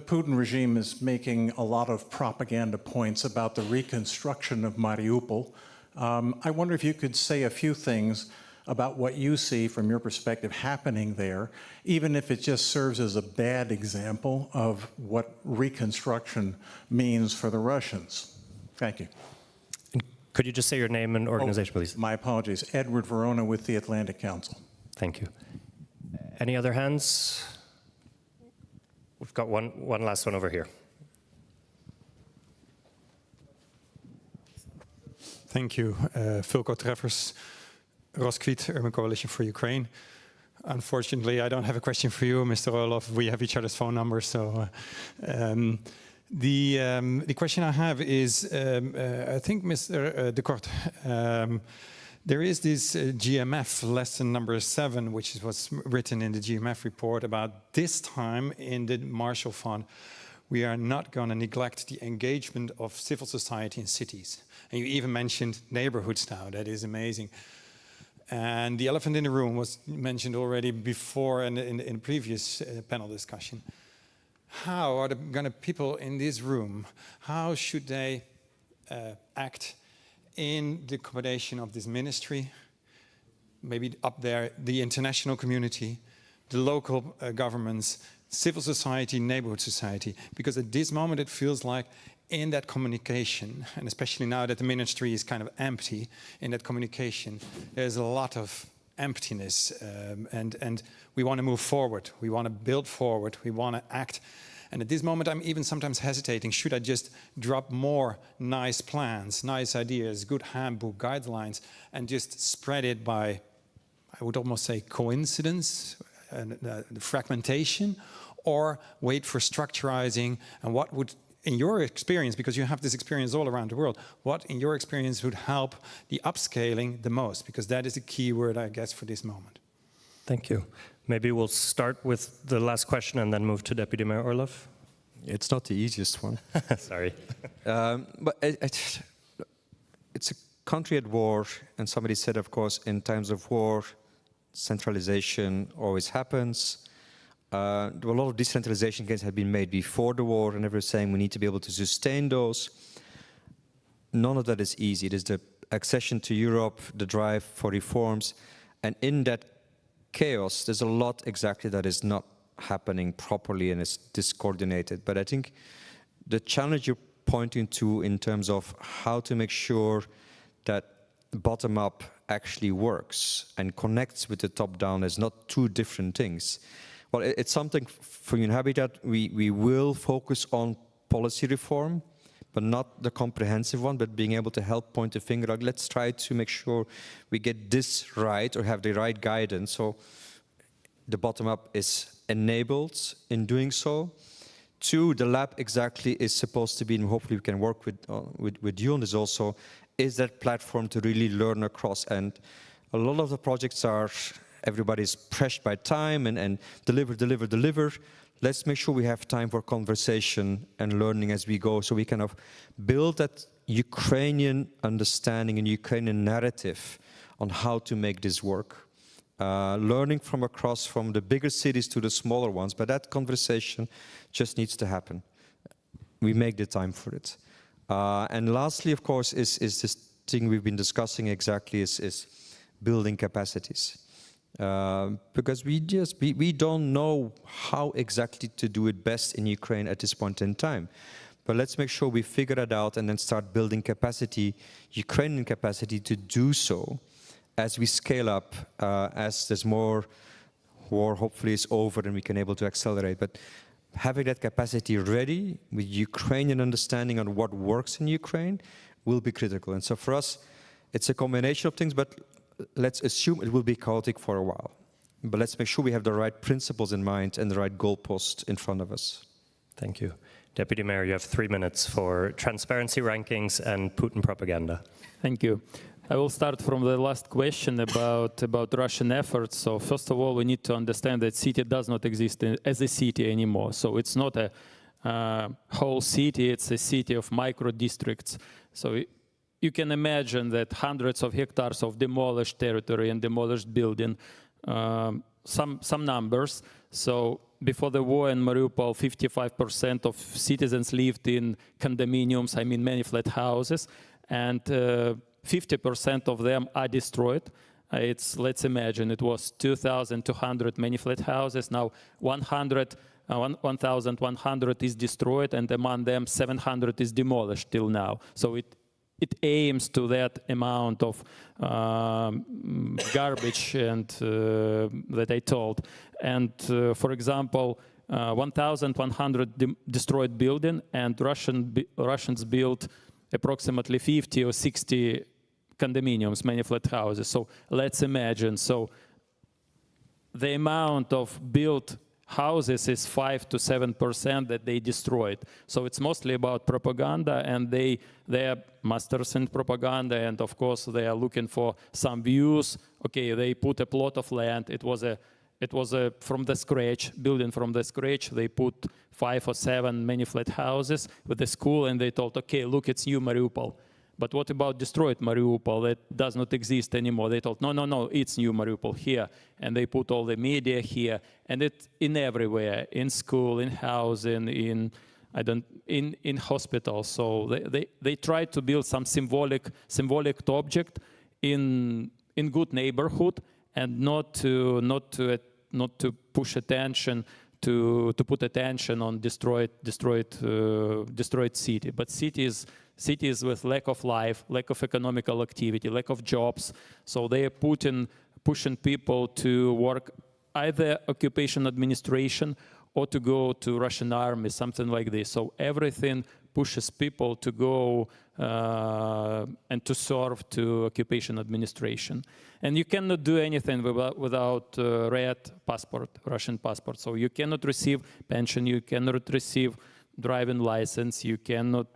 Putin regime is making a lot of propaganda points about the reconstruction of Mariupol. I wonder if you could say a few things about what you see from your perspective happening there, even if it just serves as a bad example of what reconstruction means for the Russians. Thank you. Could you just say your name and organization, please? My apologies. Edward Verona with the Atlantic Council. Thank you. Any other hands? We've got one last one over here. Thank you. Philco Treffers, Roskvit, Urban Coalition for Ukraine. Unfortunately, I don't have a question for you, Mr. Orlov. We have each other's phone numbers, so the question I have is, I think, Mr. De Kort, there is this GMF lesson number 7, which was written in the GMF report about this time in the Marshall Fund. we are not going to neglect the engagement of civil society in cities. And you even mentioned neighborhoods now. That is amazing. And the elephant in the room was mentioned already before in the previous panel discussion. How are the people in this room, how should they act in the accommodation of this ministry, maybe up there, the international community, the local governments, civil society, neighborhood society? Because at this moment it feels like in that communication, and especially now that the ministry is kind of empty, in that communication, there's a lot of emptiness, and we want to move forward, we want to build forward, we want to act. And at this moment, I'm even sometimes hesitating, should I just drop more nice plans, nice ideas, good handbook, guidelines, and just spread it by, I would almost say, coincidence, and the fragmentation, or wait for structurizing, and what would, in your experience, because you have this experience all around the world, what in your experience would help the upscaling the most? Because that is a key word, I guess, for this moment. Thank you. Maybe we'll start with the last question and then move to Deputy Mayor Orlov. It's not the easiest one. Sorry. But it's a country at war, and somebody said, of course, in times of war, centralization always happens. A lot of decentralization gains had been made before the war, and everyone was saying we need to be able to sustain those. None of that is easy. It is the accession to Europe, the drive for reforms, and in that chaos, there's a lot exactly that is not happening properly and is discoordinated. But I think the challenge you're pointing to in terms of how to make sure that bottom-up actually works and connects with the top-down is not two different things. Well, it's something for Habitat. We will focus on policy reform, but not the comprehensive one, but being able to help point the finger out. Let's try to make sure we get this right or have the right guidance. So the bottom-up is enabled in doing so. Two, the lab exactly is supposed to be, and hopefully we can work with you on this also, is that platform to really learn across. And a lot of the projects are, everybody's pressed by time and deliver. Let's make sure we have time for conversation and learning as we go, so we kind of build that Ukrainian understanding and Ukrainian narrative on how to make this work. Learning from across, from the bigger cities to the smaller ones, but that conversation just needs to happen. We make the time for it. And lastly, of course, is this thing we've been discussing exactly, is building capacities. Because we don't know how exactly to do it best in Ukraine at this point in time. But let's make sure we figure it out and then start building capacity, Ukrainian capacity to do so as we scale up, as there's more war hopefully is over and we can able to accelerate. But having that capacity ready with Ukrainian understanding on what works in Ukraine will be critical. And so for us, it's a combination of things, but let's assume it will be chaotic for a while. But let's make sure we have the right principles in mind and the right goalpost in front of us. Thank you. Deputy Mayor, you have 3 minutes for transparency rankings and Putin propaganda. Thank you. I will start from the last question about Russian efforts. So first of all, we need to understand that city does not exist as a city anymore. So it's not a whole city, it's a city of micro-districts. So you can imagine that hundreds of hectares of demolished territory and demolished building, some numbers. So before the war in Mariupol, 55% of citizens lived in condominiums, I mean many flat houses, and 50% of them are destroyed. Let's imagine it was 2,200 many flat houses. Now 1,100 is destroyed, and among them 700 is demolished till now. So it aims to that amount of garbage and that I told. And for example, 1,100 destroyed building, and Russians built approximately 50 or 60 condominiums, many flat houses. So let's imagine. So the amount of built houses is 5 to 7% that they destroyed. So it's mostly about propaganda, and they are masters in propaganda, and of course they are looking for some views. Okay, they put a plot of land. It was a it was from the scratch, building from the scratch. They put 5 or 7 many flat houses with the school, and they told, okay, look, it's new Mariupol. But what about destroyed Mariupol that does not exist anymore? They told, no, it's new Mariupol here. And they put all the media here, and it's in everywhere, in school, in housing, in hospitals. So they tried to build some symbolic object in good neighborhood, and not to push attention to put attention on destroyed city. But cities with lack of life, lack of economical activity, lack of jobs. So they are pushing people to work either occupation administration or to go to Russian army, something like this. So everything pushes people to go and to serve to occupation administration. And you cannot do anything without red passport, Russian passport. So you cannot receive pension, you cannot receive driving license, you cannot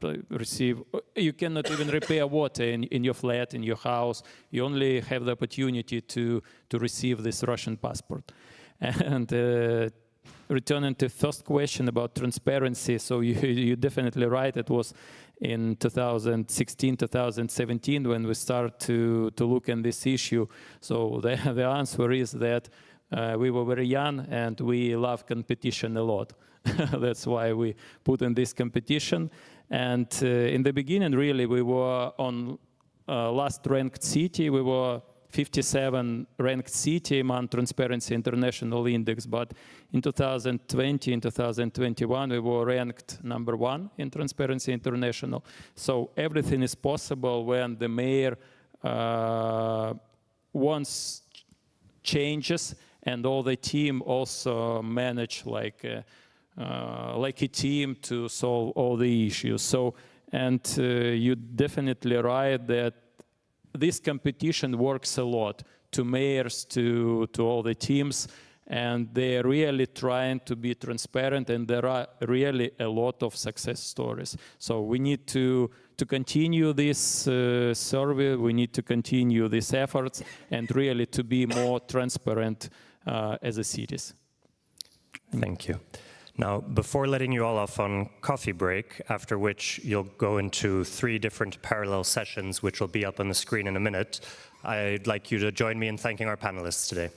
even repair water in your flat, in your house. You only have the opportunity to receive this Russian passport. And returning to the first question about transparency, so you're definitely right. It was in 2016, 2017 when we started to look at this issue. So the answer is that we were very young and we love competition a lot. That's why we put in this competition. And in the beginning, really, we were on last ranked city. We were 57 ranked city among Transparency International Index, but in 2020 and 2021 we were ranked #1 in Transparency International. So everything is possible when the mayor wants changes, and all the team also manage like a team to solve all the issues. So, and you're definitely right that this competition works a lot to mayors, to all the teams, and they're really trying to be transparent, and there are really a lot of success stories. So we need to continue this survey, we need to continue these efforts, and really to be more transparent as a cities. Thank you. Now, before letting you all off on coffee break, after which you'll go into 3 different parallel sessions, which will be up on the screen in a minute, I'd like you to join me in thanking our panelists today.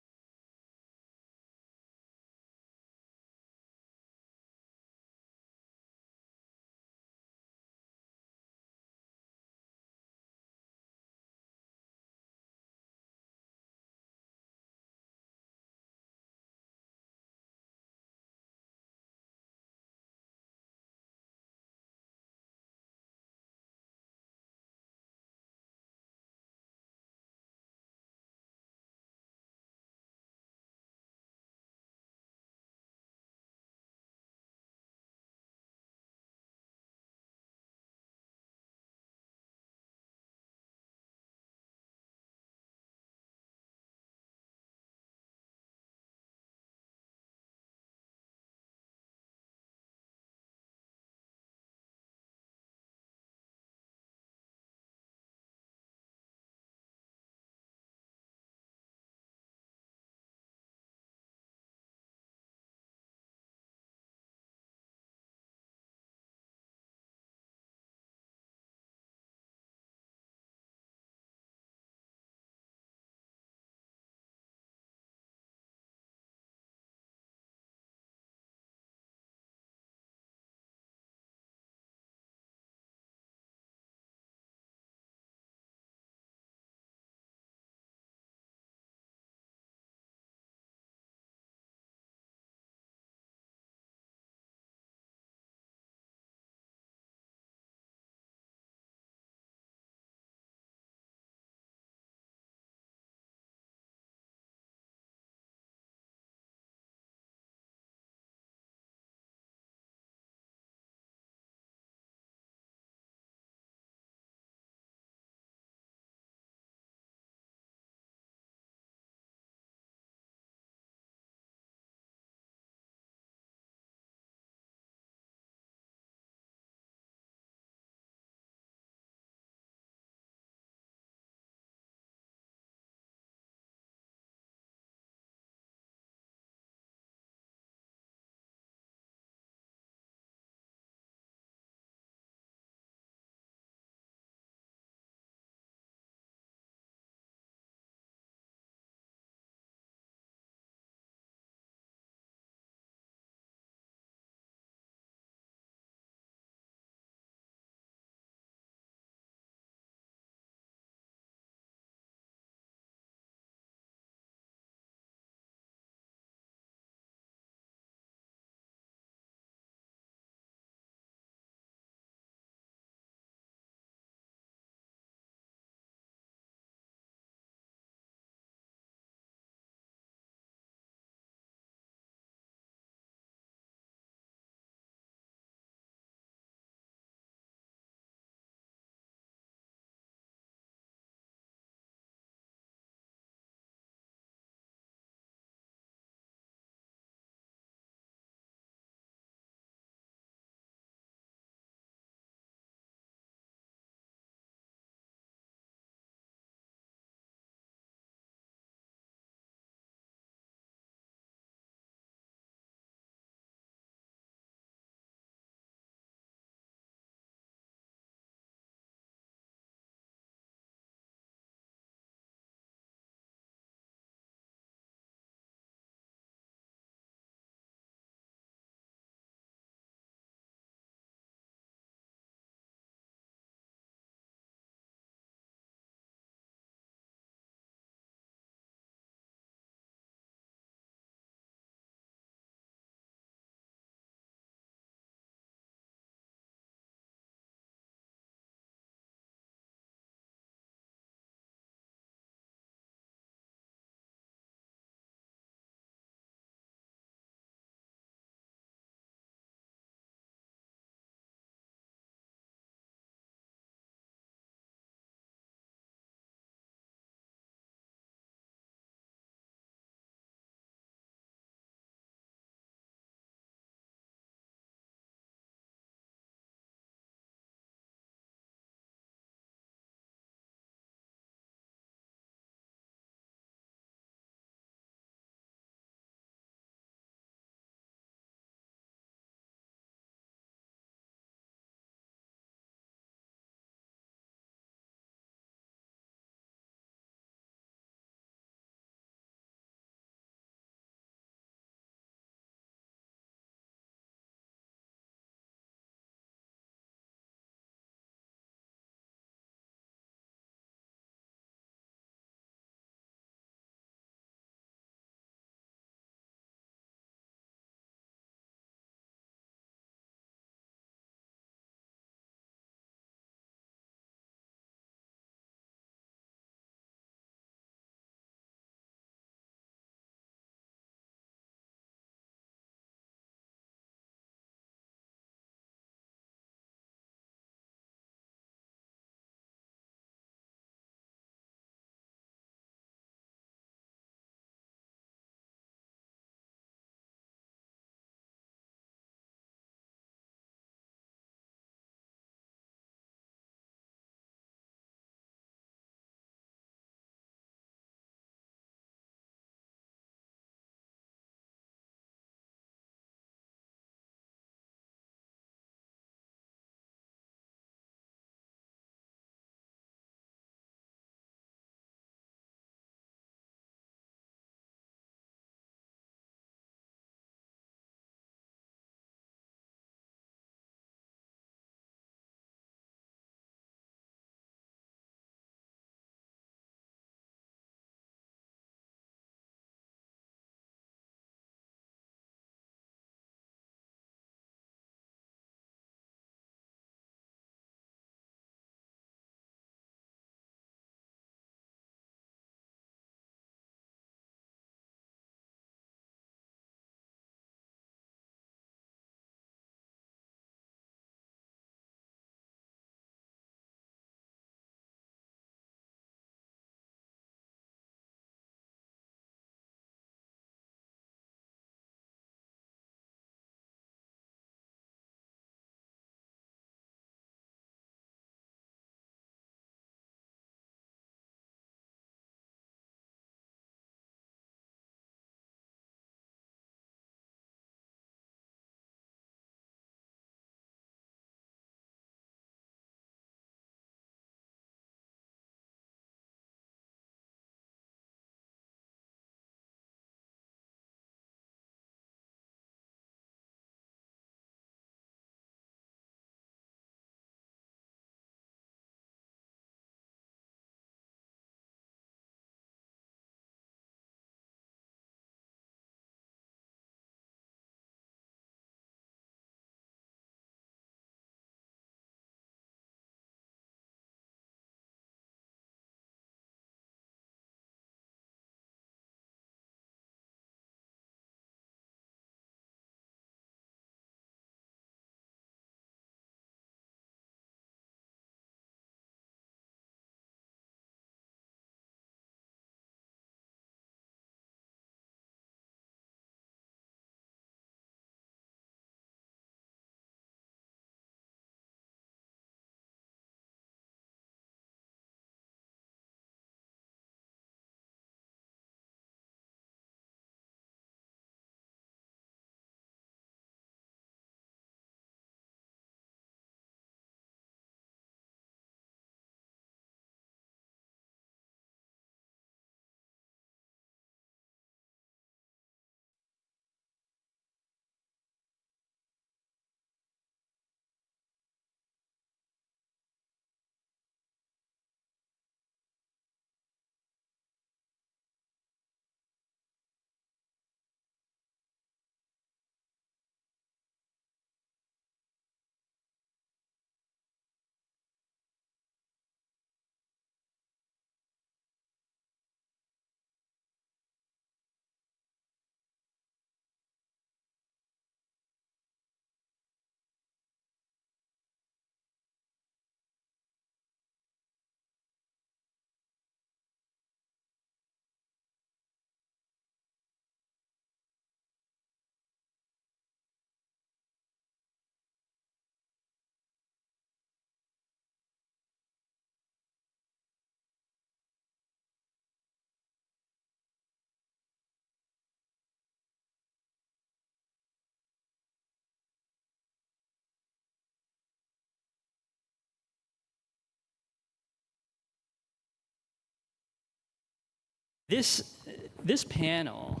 This panel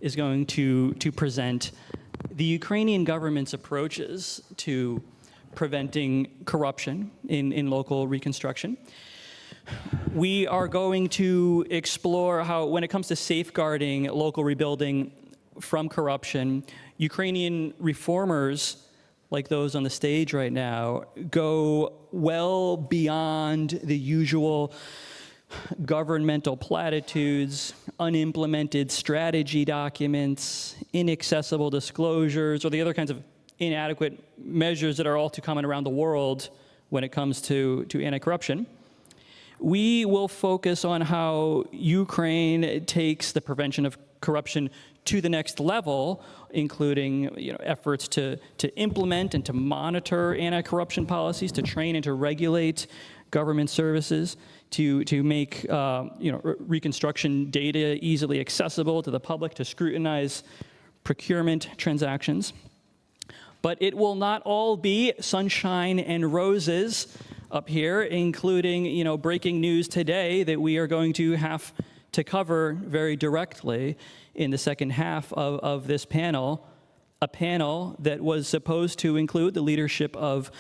is going to present the Ukrainian government's approaches to preventing corruption in local reconstruction. We are going to explore how, when it comes to safeguarding local rebuilding from corruption, Ukrainian reformers, like those on the stage right now, go well beyond the usual governmental platitudes, unimplemented strategy documents, inaccessible disclosures, or the other kinds of inadequate measures that are all too common around the world when it comes to anti-corruption. We will focus on how Ukraine takes the prevention of corruption to the next level, including efforts to implement and to monitor anti-corruption policies, to train and to regulate government services, to make reconstruction data easily accessible to the public, to scrutinize procurement transactions. But it will not all be sunshine and roses up here, including breaking news today that we are going to have to cover very directly in the second half of this panel, a panel that was supposed to include the leadership of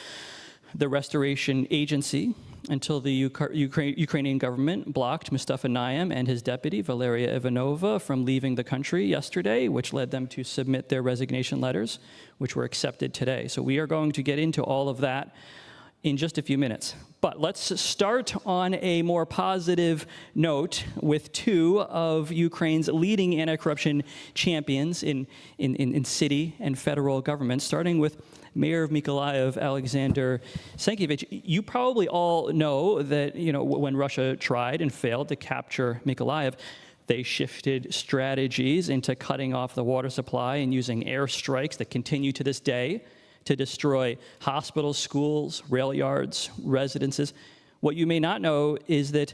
the Restoration Agency until the Ukrainian government blocked Mustafa Nayyem and his deputy, Valeria Ivanova, from leaving the country yesterday, which led them to submit their resignation letters, which were accepted today. So we are going to get into all of that in just a few minutes. But let's start on a more positive note with two of Ukraine's leading anti-corruption champions in city and federal government, starting with Mayor of Mykolaiv, Alexander Senkievich. You probably all know that when Russia tried and failed to capture Mykolaiv, they shifted strategies into cutting off the water supply and using airstrikes that continue to this day to destroy hospitals, schools, rail yards, residences. What you may not know is that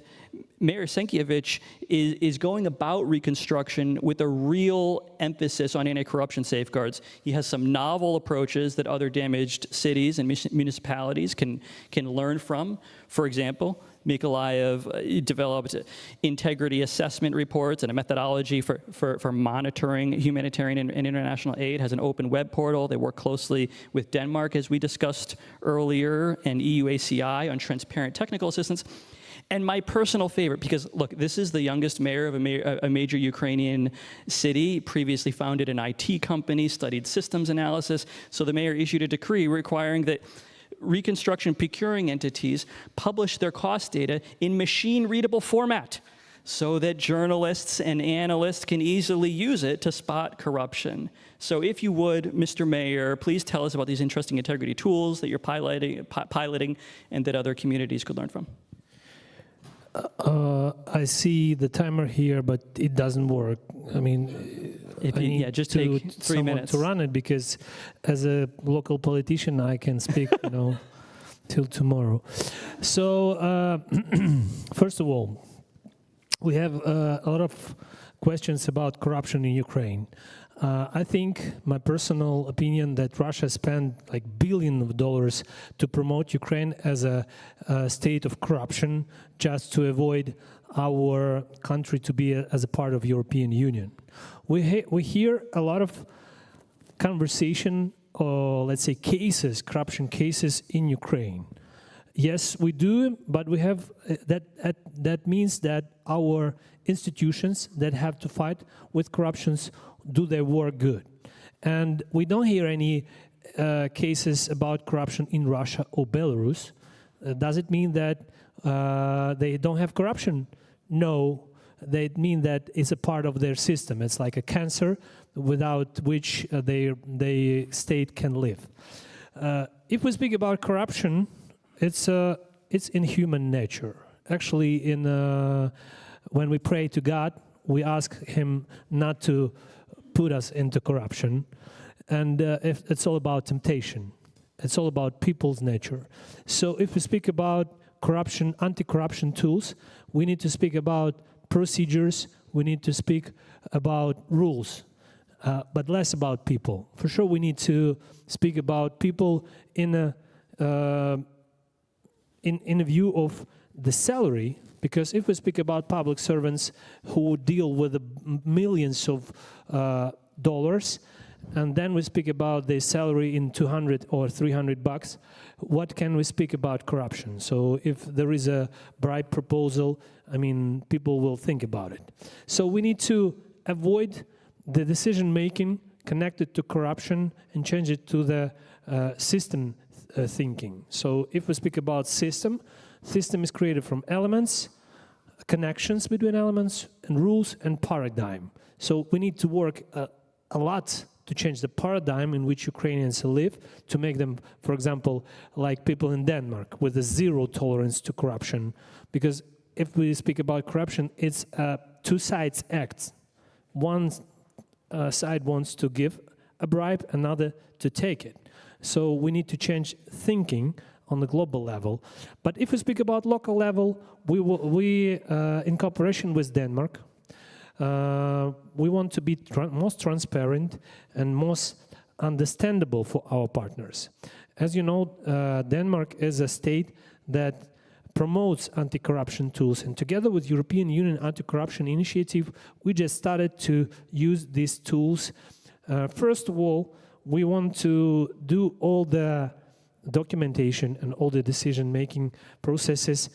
Mayor Senkievich is going about reconstruction with a real emphasis on anti-corruption safeguards. He has some novel approaches that other damaged cities and municipalities can learn from. For example, Mykolaiv developed integrity assessment reports and a methodology for monitoring humanitarian and international aid, has an open web portal. They work closely with Denmark, as we discussed earlier, and EUACI on transparent technical assistance. And my personal favorite, because look, this is the youngest mayor of a major Ukrainian city, previously founded an IT company, studied systems analysis. So the mayor issued a decree requiring that reconstruction procuring entities publish their cost data in machine-readable format so that journalists and analysts can easily use it to spot corruption. So if you would, Mr. Mayor, please tell us about these interesting integrity tools that you're piloting and that other communities could learn from. I see the timer here, but it doesn't work. I mean, just take 3 minutes to run it, because as a local politician, I can speak, till tomorrow. So, first of all, we have a lot of questions about corruption in Ukraine. I think, my personal opinion, that Russia spent like billions of dollars to promote Ukraine as a state of corruption, just to avoid our country to be as a part of European Union. We hear a lot of conversation, or let's say cases, corruption cases in Ukraine. Yes, we do, but we have that means that our institutions that have to fight with corruptions do their work good. And we don't hear any cases about corruption in Russia or Belarus. Does it mean that they don't have corruption? No, they mean that it's a part of their system. It's like a cancer without which their state can live. If we speak about corruption, it's in human nature. Actually, when we pray to God, we ask Him not to put us into corruption, and it's all about temptation. It's all about people's nature. So if we speak about corruption, anti-corruption tools, we need to speak about procedures, we need to speak about rules, but less about people. For sure, we need to speak about people in a view of the salary, Because if we speak about public servants who deal with the millions of dollars, and then we speak about their salary in 200 or 300 bucks, what can we speak about corruption? So if there is a bribe proposal, I mean, people will think about it. So we need to avoid the decision-making connected to corruption and change it to the system thinking. So if we speak about system is created from elements, connections between elements, and rules and paradigm. So we need to work a lot to change the paradigm in which Ukrainians live, to make them, for example, like people in Denmark, with a zero tolerance to corruption. Because if we speak about corruption, it's a two sides act. One side wants to give a bribe, another to take it. So we need to change thinking on the global level. But if we speak about local level, we in cooperation with Denmark, we want to be most transparent and most understandable for our partners. As you know, Denmark is a state that promotes anti-corruption tools, and together with European Union Anti-Corruption Initiative, we just started to use these tools. First of all, we want to do all the documentation and all the decision-making processes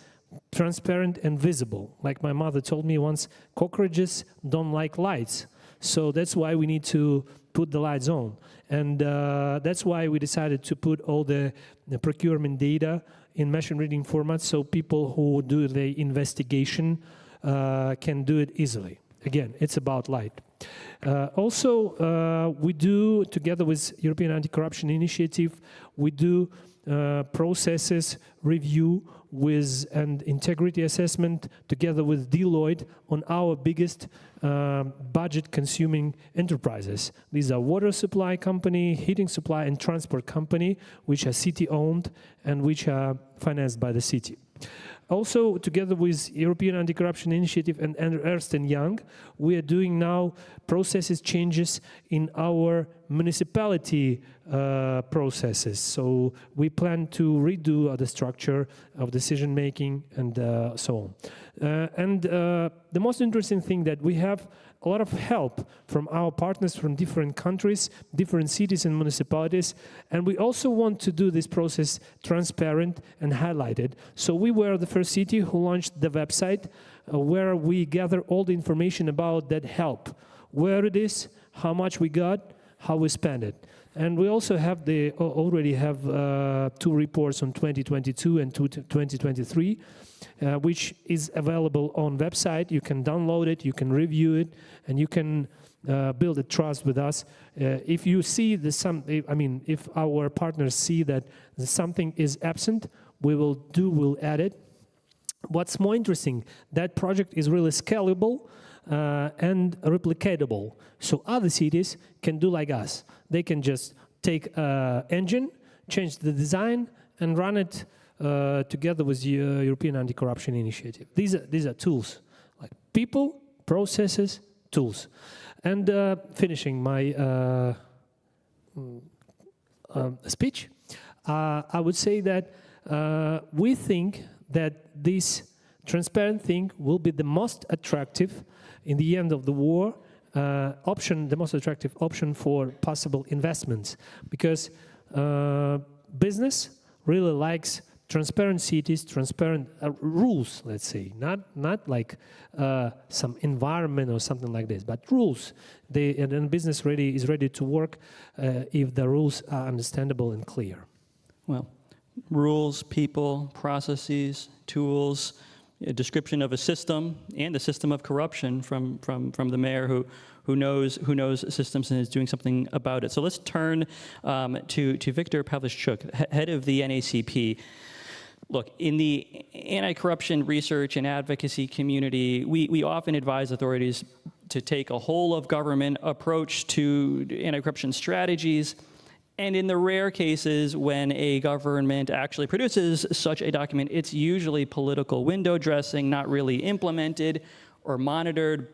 transparent and visible. Like my mother told me once, cockroaches don't like lights. So that's why we need to put the lights on. And that's why we decided to put all the procurement data in machine reading format, so people who do the investigation can do it easily. Again, it's about light. Also, we do, together with European Anti-Corruption Initiative, we do processes review with an integrity assessment together with Deloitte on our biggest budget-consuming enterprises. These are water supply company, heating supply, and transport company, which are city-owned and which are financed by the city. Also, together with European Anti-Corruption Initiative and Ernst & Young, we are doing now processes changes in our municipality processes. So we plan to redo the structure of decision-making and so on. The most interesting thing that we have a lot of help from our partners from different countries, different cities and municipalities, and we also want to do this process transparent and highlighted. So we were the first city who launched the website where we gather all the information about that help, where it is, how much we got, how we spend it. And we also have already have 2 reports on 2022 and 2023, which is available on website. You can download it, you can review it, and you can build a trust with us. If you see if our partners see that something is absent, we'll add it. What's more interesting, that project is really scalable and replicatable. So other cities can do like us. They can just take an engine, change the design, and run it together with the European Anti-Corruption Initiative. These are tools, like people, processes, tools. And finishing my speech, I would say that we think that this transparent thing will be the most attractive in the end of the war the most attractive option for possible investments, because business really likes transparent cities, transparent rules, let's say, not like some environment or something like this, but rules. And business is ready to work if the rules are understandable and clear. Well, rules, people, processes, tools, a description of a system and a system of corruption from the mayor who knows systems and is doing something about it. So let's turn to Viktor Pavlychuk, head of the NACP. Look, in the anti-corruption research and advocacy community, we often advise authorities to take a whole-of-government approach to anti-corruption strategies. And in the rare cases when a government actually produces such a document, it's usually political window dressing, not really implemented or monitored.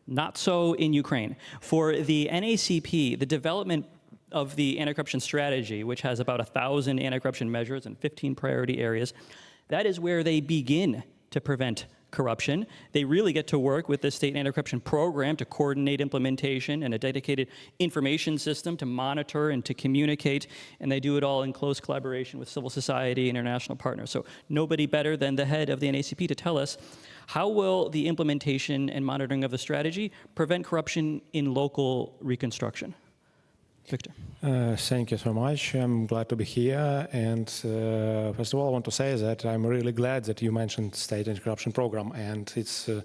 Not so in Ukraine. For the NACP, the development of the anti-corruption strategy, which has about 1,000 anti-corruption measures and 15 priority areas, that is where they begin to prevent corruption. They really get to work with the state anti-corruption program to coordinate implementation and a dedicated information system to monitor and to communicate, and they do it all in close collaboration with civil society and international partners. So nobody better than the head of the NACP to tell us, how will the implementation and monitoring of the strategy prevent corruption in local reconstruction? Victor. Thank you so much. I'm glad to be here. And first of all, I want to say that I'm really glad that you mentioned State Anti-Corruption Program. And it's a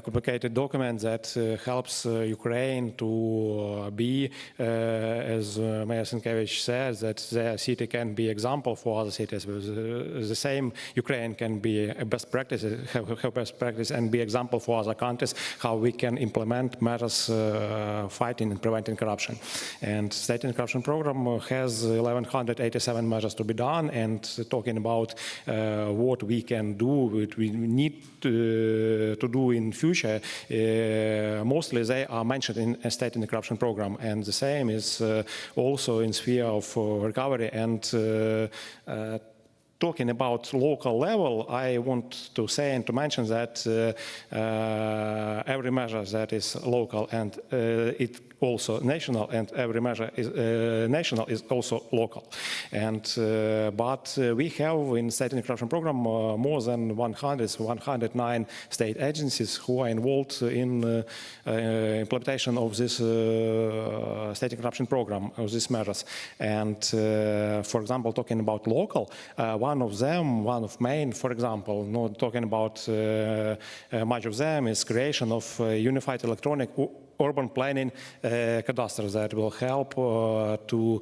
complicated document that helps Ukraine to be, as Mayor Sienkiewicz says, that their city can be example for other cities. The same Ukraine can be a best practice, have best practice and be example for other countries, how we can implement measures fighting and preventing corruption. And State Anti-Corruption Program has 1,187 measures to be done, and talking about what we can do, what we need to do in future, mostly they are mentioned in a State Anti-Corruption Program, and the same is also in sphere of recovery. And talking about local level, I want to say and to mention that every measure that is local and it also national, and every measure is national is also local. And but we have in State Anti-Corruption Program more than 109 state agencies who are involved in implementation of this State Anti-Corruption Program, of these measures. And for example, talking about local, one of them, one of main, for example, not talking about much of them, is creation of unified electronic urban planning cadastre that will help to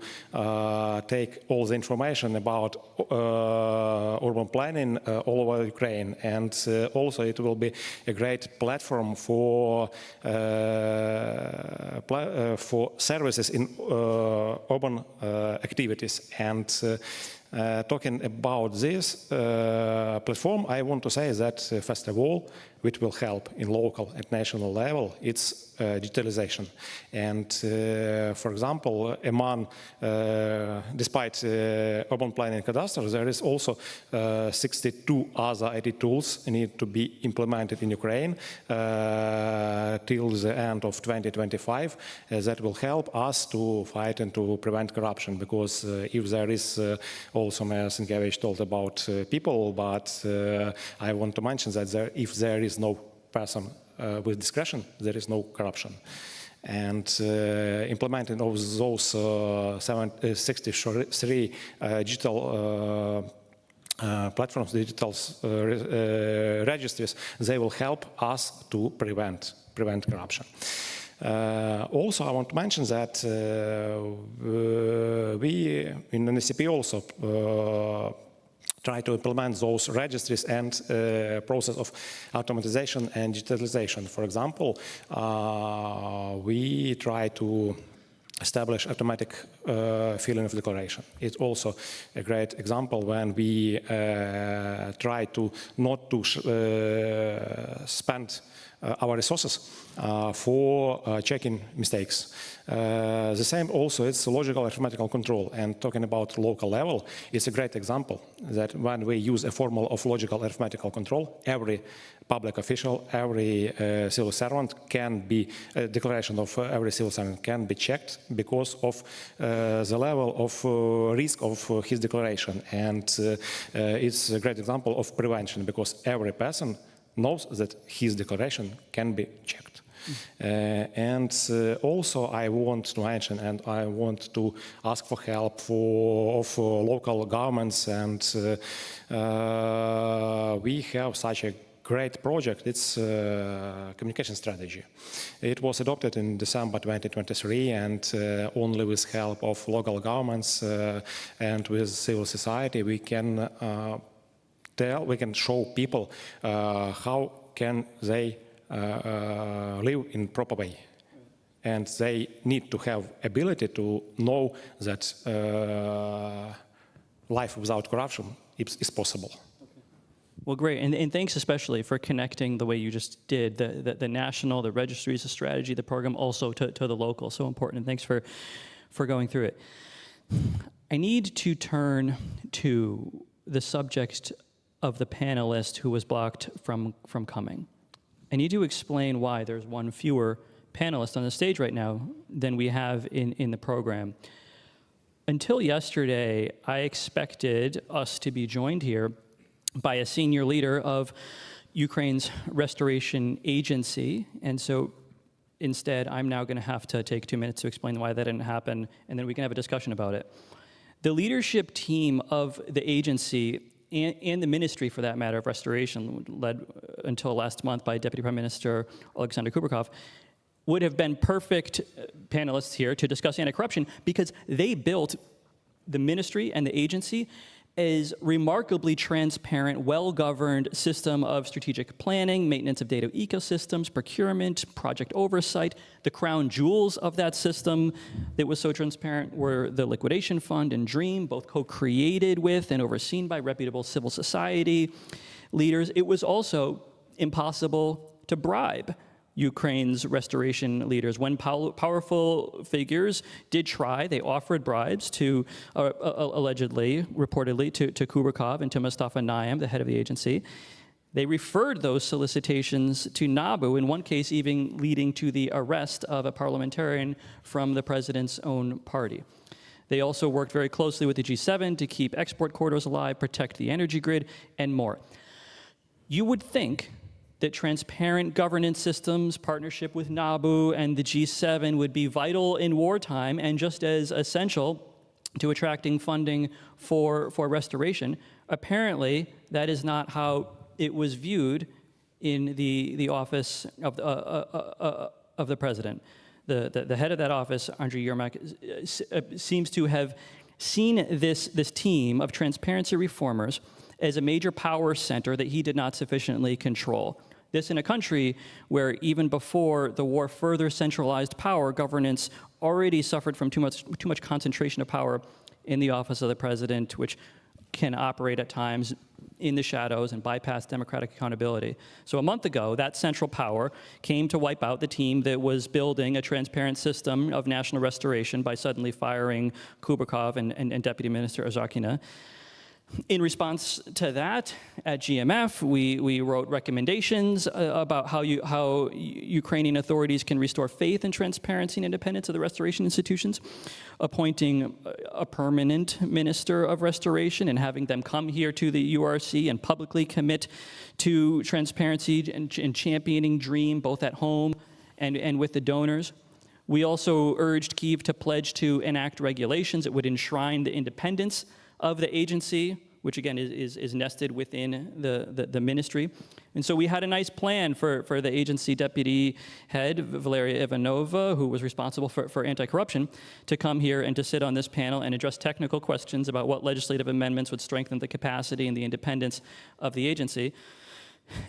take all the information about urban planning all over Ukraine. And also it will be a great platform for services in urban activities. And talking about this platform, I want to say that, first of all, which will help in local and national level, it's digitalization. And for example, among, despite urban planning cadastre, there is also 62 other IT tools need to be implemented in Ukraine till the end of 2025 that will help us to fight and to prevent corruption. Because if there is, also Mayor Sienkiewicz told about people, but I want to mention that if there is no person with discretion, there is no corruption. And implementing of those 63 digital platforms, digital registries, they will help us to prevent corruption. Also, I want to mention that we in the NACP also try to implement those registries and process of automatization and digitalization. For example, we try to establish automatic filling of declaration. It's also a great example when we try to not to spend our resources for checking mistakes. The same also, it's logical arithmetical control. And talking about local level, it's a great example that when we use a formula of logical arithmetical control, every public official, every civil servant can be, declaration of every civil servant can be checked because of the level of risk of his declaration. And it's a great example of prevention, because every person knows that his declaration can be checked. And also I want to mention, and I want to ask for help of local governments, and we have such a great project. It's communication strategy. It was adopted in December 2023, and only with help of local governments and with civil society we can we can show people how can they live in proper way. And they need to have ability to know that life without corruption is possible. Well, great, and thanks especially for connecting the way you just did, the national, the registries, the strategy, the program, also to the local. So important, and thanks for going through it. I need to turn to the subject of the panelist who was blocked from coming. I need to explain why there's one fewer panelist on the stage right now than we have in the program. Until yesterday, I expected us to be joined here by a senior leader of Ukraine's restoration agency, and so instead, I'm now going to have to take 2 minutes to explain why that didn't happen, and then we can have a discussion about it. The leadership team of the agency and the ministry, for that matter, of restoration, led until last month by Deputy Prime Minister Alexander Kubrikov, would have been perfect panelists here to discuss anti-corruption because they built the ministry and the agency as remarkably transparent, well-governed system of strategic planning, maintenance of data ecosystems, procurement, project oversight. The crown jewels of that system that was so transparent were the Liquidation Fund and DREAM, both co-created with and overseen by reputable civil society leaders. It was also impossible to bribe Ukraine's restoration leaders. When powerful figures did try, they offered bribes to, allegedly, reportedly, to Kubrikov and to Mustafa Naim, the head of the agency. They referred those solicitations to NABU, in one case even leading to the arrest of a parliamentarian from the president's own party. They also worked very closely with the G7 to keep export corridors alive, protect the energy grid, and more. You would think that transparent governance systems, partnership with NABU and the G7 would be vital in wartime and just as essential to attracting funding for restoration. Apparently, that is not how it was viewed in the office of the president. The head of that office, Andriy Yermak, seems to have seen this team of transparency reformers as a major power center that he did not sufficiently control. This in a country where even before the war further centralized power, governance already suffered from too much concentration of power in the office of the president, which can operate at times in the shadows and bypass democratic accountability. So a month ago, that central power came to wipe out the team that was building a transparent system of national restoration by suddenly firing Kubrikov and Deputy Minister Azarkina. In response to that, at GMF, we wrote recommendations about how Ukrainian authorities can restore faith and transparency and independence of the restoration institutions, appointing a permanent minister of restoration and having them come here to the URC and publicly commit to transparency and championing DREAM both at home and with the donors. We also urged Kyiv to pledge to enact regulations that would enshrine the independence of the agency, which again is nested within the ministry. And so we had a nice plan for the agency deputy head, Valeria Ivanova, who was responsible for anti-corruption, to come here and to sit on this panel and address technical questions about what legislative amendments would strengthen the capacity and the independence of the agency.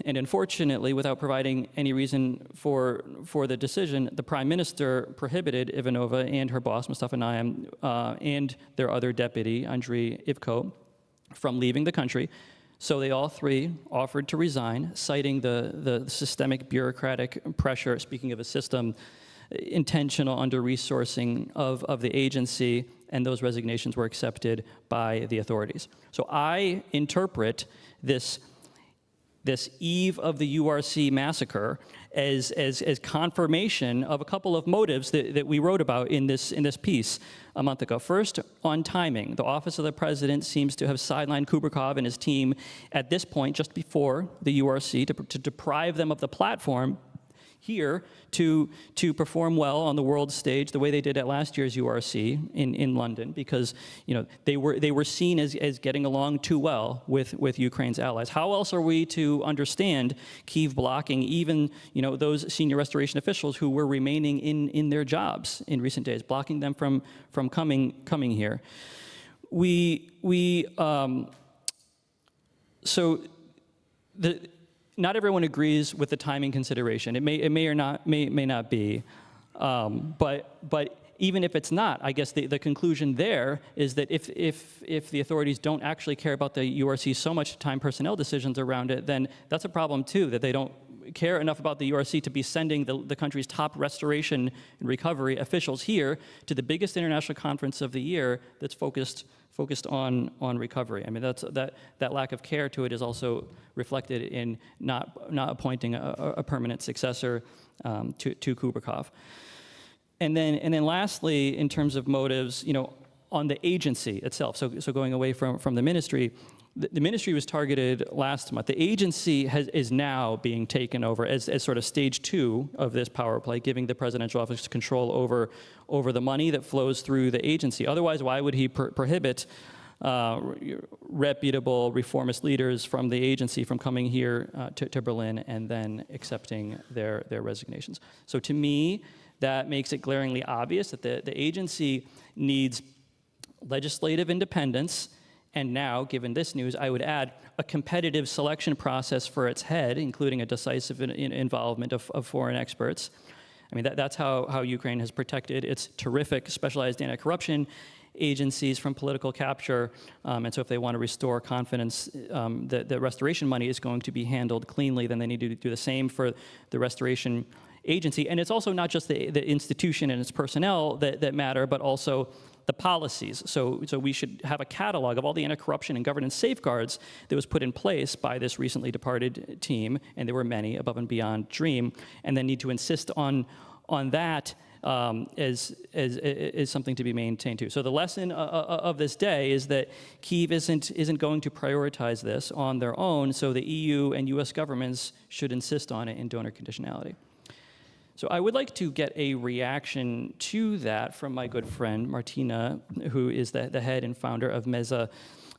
And unfortunately, without providing any reason for the decision, the Prime Minister prohibited Ivanova and her boss, Mustafa Naim, and their other deputy, Andriy Ivko, from leaving the country. So they all three offered to resign, citing the systemic bureaucratic pressure, speaking of a system, intentional under-resourcing of the agency, and those resignations were accepted by the authorities. So I interpret this eve of the URC massacre as confirmation of a couple of motives that we wrote about in this piece a month ago. First, on timing. The Office of the President seems to have sidelined Kubrikov and his team at this point, just before the URC, to deprive them of the platform here to perform well on the world stage the way they did at last year's URC in London, because they were seen as getting along too well with Ukraine's allies. How else are we to understand Kyiv blocking even those senior restoration officials who were remaining in their jobs in recent days, blocking them from coming here? Not everyone agrees with the timing consideration. It may or may not be, but even if it's not, I guess the conclusion there is that if the authorities don't actually care about the URC so much time personnel decisions around it, then that's a problem too, that they don't care enough about the URC to be sending the country's top restoration and recovery officials here to the biggest international conference of the year that's focused on recovery. I mean, that lack of care to it is also reflected in not appointing a permanent successor to Kubrakov. And then lastly, in terms of motives, on the agency itself, so going away from the ministry, the ministry was targeted last month. The agency is now being taken over as sort of stage 2 of this power play, giving the presidential office control over the money that flows through the agency. Otherwise, why would he prohibit reputable reformist leaders from the agency from coming here to Berlin and then accepting their resignations? So to me, that makes it glaringly obvious that the agency needs legislative independence, and now, given this news, I would add a competitive selection process for its head, including a decisive involvement of foreign experts. I mean, that's how Ukraine has protected its terrific specialized anti-corruption agencies from political capture. And so if they want to restore confidence that the restoration money is going to be handled cleanly, then they need to do the same for the restoration agency. And it's also not just the institution and its personnel that matter, but also the policies. So we should have a catalog of all the anti-corruption and governance safeguards that was put in place by this recently departed team, and there were many above and beyond DREAM, and then need to insist on that as something to be maintained too. So the lesson of this day is that Kyiv isn't going to prioritize this on their own, so the EU and US governments should insist on it in donor conditionality. So I would like to get a reaction to that from my good friend Martina, who is the head and founder of Meza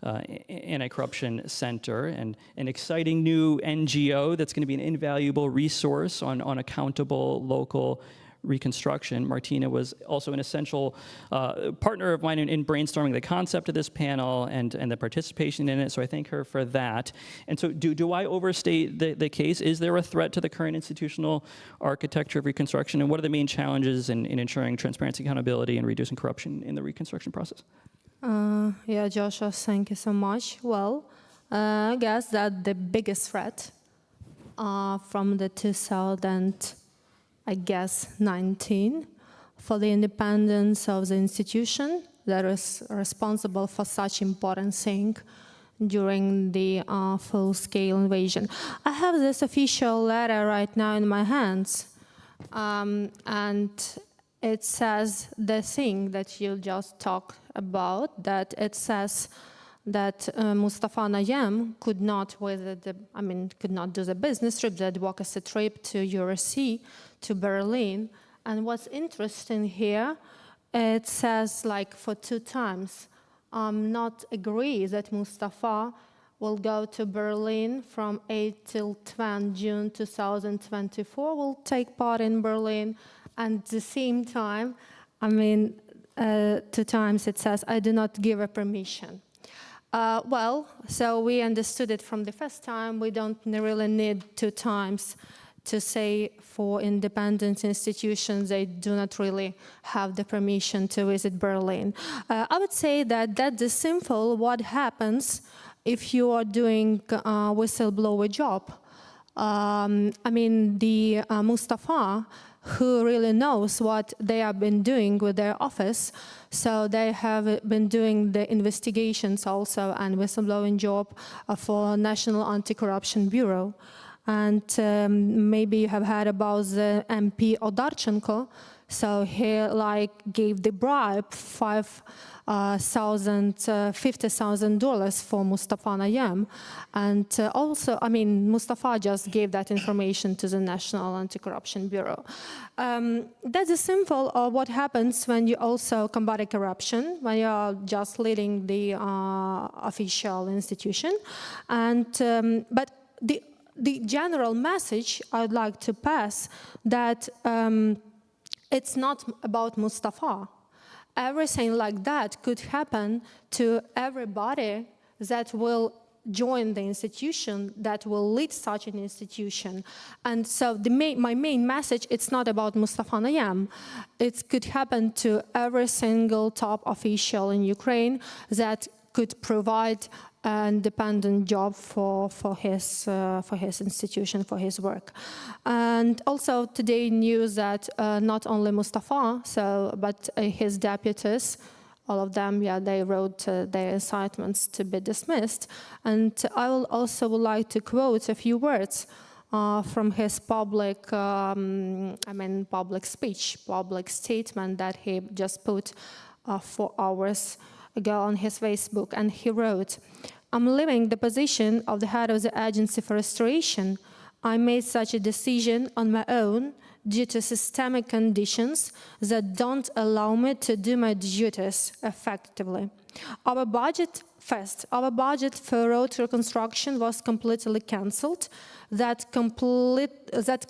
Anti-Corruption Center, and an exciting new NGO that's going to be an invaluable resource on accountable local reconstruction. Martina was also an essential partner of mine in brainstorming the concept of this panel and the participation in it, so I thank her for that. And so do I overstate the case? Is there a threat to the current institutional architecture of reconstruction, and what are the main challenges in ensuring transparency, accountability, and reducing corruption in the reconstruction process? Yeah, Joshua, thank you so much. Well, I guess that the biggest threat from the 2019 for the independence of the institution that is responsible for such important thing during the full-scale invasion. I have this official letter right now in my hands, and it says the thing that you just talked about, that it says that Mustafa Nayyem could not do the business trip, the advocacy trip to URC, to Berlin. And what's interesting here, it says like for 2 times, not agree that Mustafa will go to Berlin from 8 till 10 June 2024, will take part in Berlin. And at the same time, 2 times it says, I do not give a permission. Well, so we understood it from the first time. We don't really need 2 times to say for independent institutions they do not really have the permission to visit Berlin. I would say that that's the simple what happens if you are doing a whistleblower job. Mustafa, who really knows what they have been doing with their office. So they have been doing the investigations also and whistleblowing job for National Anti-Corruption Bureau. And maybe you have heard about the MP Odarchenko. So he gave the bribe $50,000 for Mustafa Nayyem. And Mustafa just gave that information to the National Anti-Corruption Bureau. That's a simple of what happens when you also combat corruption, when you are just leading the official institution. But the general message I'd like to pass that it's not about Mustafa. Everything like that could happen to everybody that will join the institution, that will lead such an institution. And so my main message, it's not about Mustafa Nayyem. It could happen to every single top official in Ukraine that could provide an independent job for his institution, for his work. And also today news that not only Mustafa, but his deputies, all of them, they wrote their incitements to be dismissed. And I will also like to quote a few words from his public speech, public statement that he just put 4 hours ago on his Facebook. And he wrote, "I'm leaving the position of the head of the Agency for Restoration. I made such a decision on my own due to systemic conditions that don't allow me to do my duties effectively. Our budget for road reconstruction was completely cancelled. That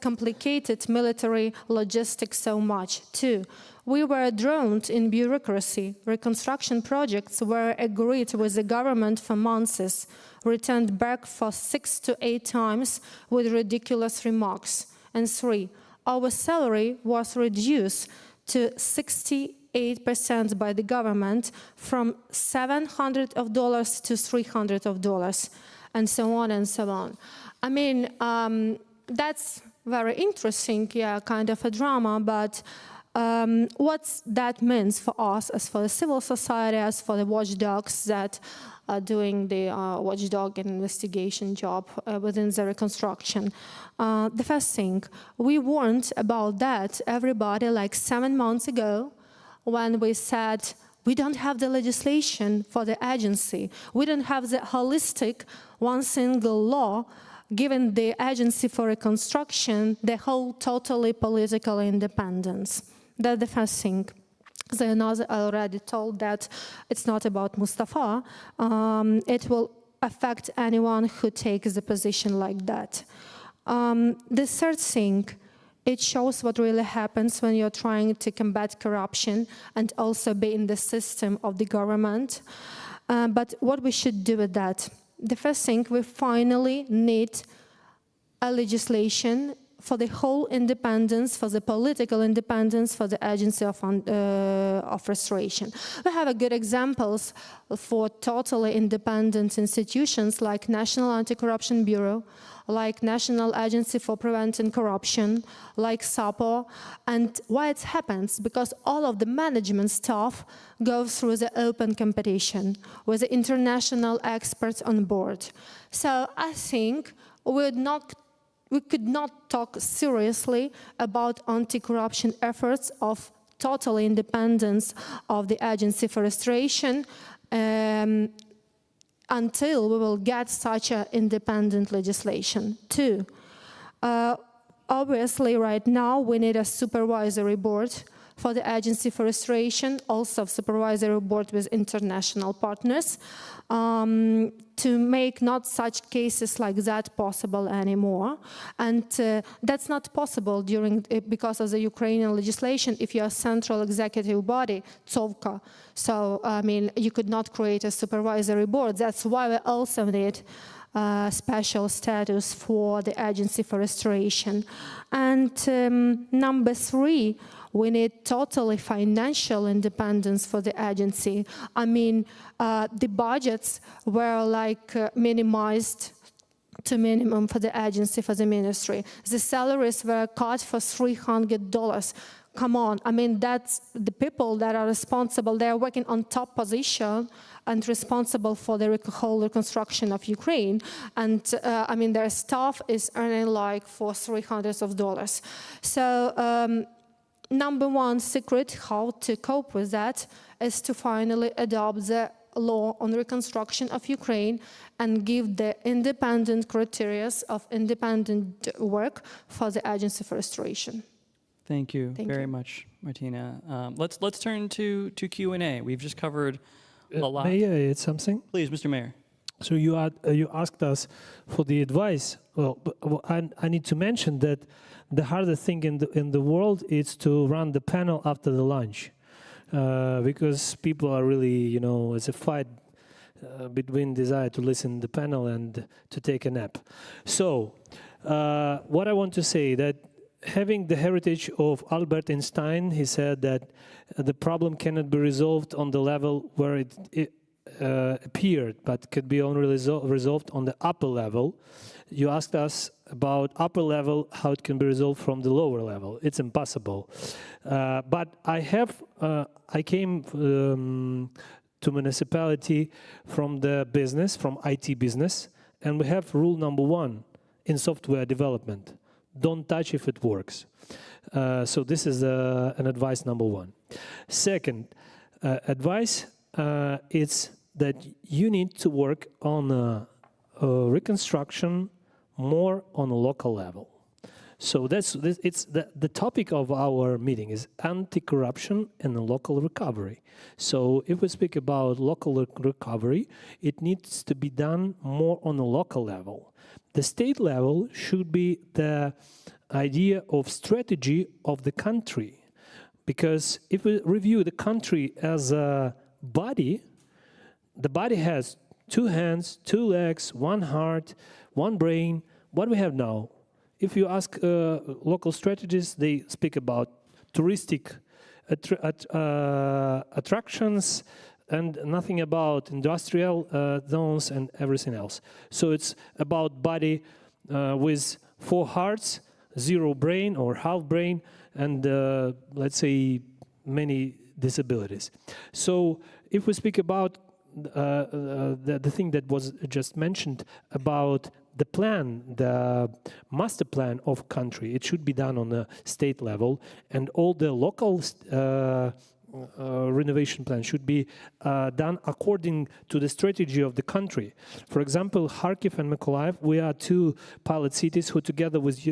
complicated military logistics so much. 2, we were drowned in bureaucracy. Reconstruction projects were agreed with the government for months, returned back for 6 to 8 times with ridiculous remarks. And 3, our salary was reduced to 68% by the government, from $700 to $300, and so on and so on." I mean, that's very interesting, kind of a drama, but what that means for us as for the civil society, as for the watchdogs that are doing the watchdog investigation job within the reconstruction. The first thing, we warned about that, everybody, like 7 months ago, when we said, we don't have the legislation for the agency. We don't have the holistic one single law giving the Agency for Reconstruction the whole totally political independence. That's the first thing. So I already told that it's not about Mustafa. It will affect anyone who takes a position like that. The third thing, it shows what really happens when you're trying to combat corruption and also be in the system of the government. But what we should do with that? The first thing, we finally need a legislation for the whole independence, for the political independence, for the Agency of Restoration. We have good examples for totally independent institutions like National Anti-Corruption Bureau, like National Agency for Preventing Corruption, like SAPO. And why it happens? Because all of the management staff goes through the open competition with the international experts on board. So I think we could not talk seriously about anti-corruption efforts of total independence of the Agency for Restoration until we will get such an independent legislation. 2, obviously right now we need a supervisory board for the Agency for Restoration, also supervisory board with international partners, to make not such cases like that possible anymore. And that's not possible because of the Ukrainian legislation if you're a central executive body, TSOVKA. So, I mean, you could not create a supervisory board. That's why we also need special status for the Agency for Restoration. And number 3, we need totally financial independence for the agency. I mean, the budgets were minimized to minimum for the agency, for the ministry. The salaries were cut for $300. Come on, I mean, that's the people that are responsible. They are working on top position and responsible for the whole reconstruction of Ukraine. And I mean, their staff is earning for $300. So, number 1 secret how to cope with that is to finally adopt the law on reconstruction of Ukraine and give the independent criteria of independent work for the Agency for Restoration. Thank you very much, Martina. Let's turn to Q&A. We've just covered a lot. May I add something? Please, Mr. Mayor. So you asked us for the advice. Well, I need to mention that the hardest thing in the world is to run the panel after the lunch, because people are really, it's a fight between desire to listen to the panel and to take a nap. So what I want to say that having the heritage of Albert Einstein, he said that the problem cannot be resolved on the level where appeared, but could be only resolved on the upper level. You asked us about upper level, how it can be resolved from the lower level. It's impossible. But I came to municipality from the business, from IT business, and we have rule number 1 in software development. Don't touch if it works. So this is an advice number 1. Second, advice is that you need to work on reconstruction more on a local level. So it's the topic of our meeting is anti-corruption and local recovery. So if we speak about local recovery, it needs to be done more on a local level. The state level should be the idea of strategy of the country. Because if we review the country as a body, the body has 2 hands, 2 legs, 1 heart, 1 brain. What we have now? If you ask local strategists, they speak about touristic attractions and nothing about industrial zones and everything else. So it's about body with 4 hearts, 0 brain or half brain, and let's say many disabilities. So if we speak about the thing that was just mentioned about the plan, the master plan of country, it should be done on a state level, and all the local renovation plan should be done according to the strategy of the country. For example, Kharkiv and Mykolaiv, we are 2 pilot cities who together with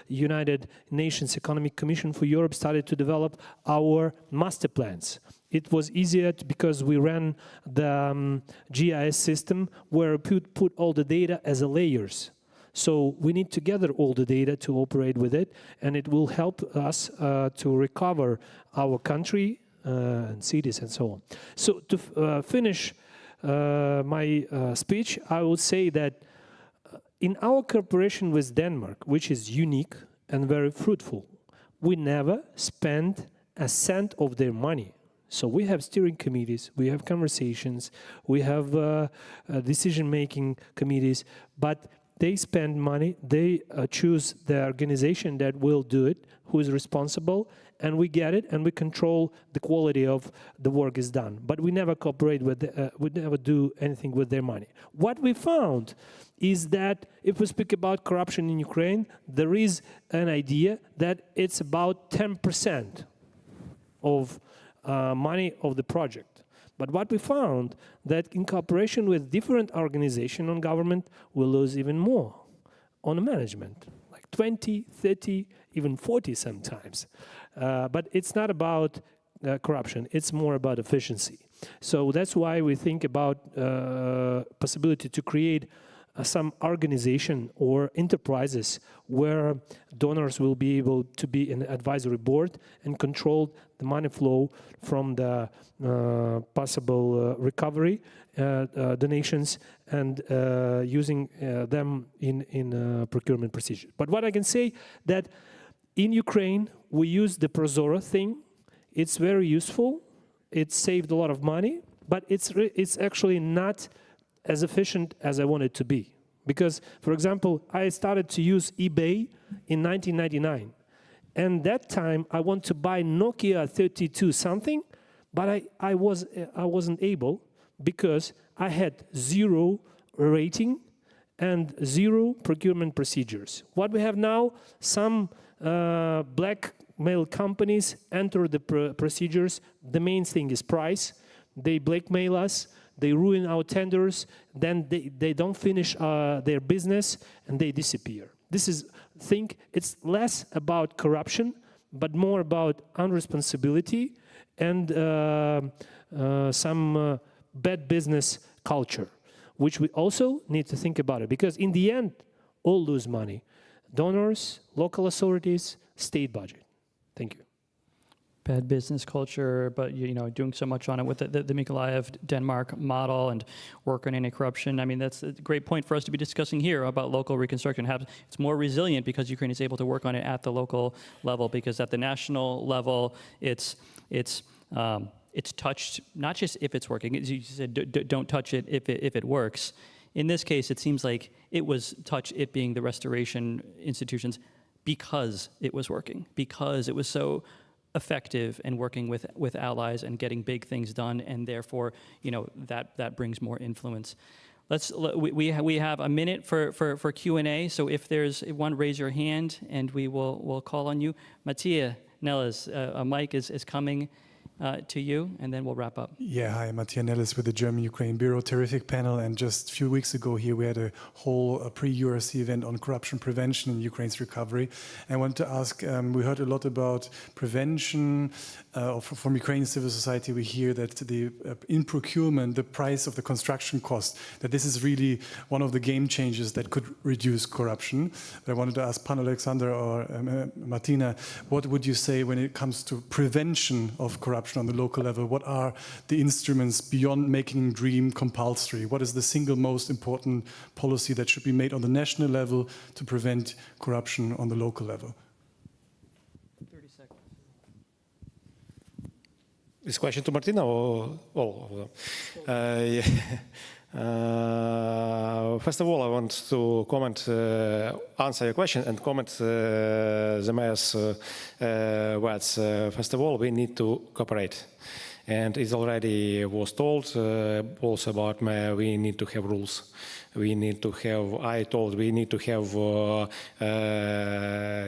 United Nations Economic Commission for Europe started to develop our master plans. It was easier because we ran the GIS system where we put all the data as layers. So we need to gather all the data to operate with it, and it will help us to recover our country and cities and so on. So to finish my speech, I would say that in our cooperation with Denmark, which is unique and very fruitful, we never spend a cent of their money. So we have steering committees, we have conversations, we have decision-making committees, but they spend money, they choose the organization that will do it, who is responsible, and we get it, and we control the quality of the work is done. But we never cooperate with, we never do anything with their money. What we found is that if we speak about corruption in Ukraine, there is an idea that it's about 10% of money of the project. But what we found that in cooperation with different organizations on government, we lose even more on management, like 20, 30, even 40 sometimes. But it's not about corruption, it's more about efficiency. So that's why we think about possibility to create some organization or enterprises where donors will be able to be in an advisory board and control the money flow from the possible recovery donations and using them in procurement procedure. But what I can say that in Ukraine we use the Prozora thing. It's very useful. It saved a lot of money, but it's actually not as efficient as I want it to be. Because, for example, I started to use eBay in 1999. And that time I want to buy Nokia 32 something, but I wasn't able because I had 0 rating and 0 procurement procedures. What we have now, some blackmail companies enter the procedures. The main thing is price. They blackmail us. They ruin our tenders, then they don't finish their business, and they disappear. This is, it's less about corruption, but more about irresponsibility and some bad business culture, which we also need to think about it. Because in the end, all lose money. Donors, local authorities, state budget. Thank you. Bad business culture, but doing so much on it with the Mykolaiv Denmark model and work on anti-corruption. I mean, that's a great point for us to be discussing here about local reconstruction. It's more resilient because Ukraine is able to work on it at the local level, because at the national level, it's it's touched not just if it's working. As you said, don't touch it if it works. In this case, it seems like it was touch it being the restoration institutions because it was working, because it was so effective and working with allies and getting big things done, and therefore, that brings more influence. We have a minute for Q&A. So if there's one, raise your hand, and we'll call on you. Mattia Nellis, a mic is coming to you, and then we'll wrap up. Yeah, hi, Mattia Nellis with the German-Ukraine Bureau. Terrific panel. And just a few weeks ago here, we had a whole pre-URC event on corruption prevention in Ukraine's recovery. And I wanted to ask, we heard a lot about prevention. From Ukrainian civil society, we hear that in procurement, the price of the construction cost, that this is really one of the game changers that could reduce corruption. But I wanted to ask Pan Alexander or Martina, what would you say when it comes to prevention of corruption on the local level? What are the instruments beyond making DREAM compulsory? What is the single most important policy that should be made on the national level to prevent corruption on the local level? 30 seconds. This question to Martina or first of all, I want to answer your question and comment the mayor's words. First of all, we need to cooperate. And it already was told also about mayor, we need to have rules. We need to have, we need to have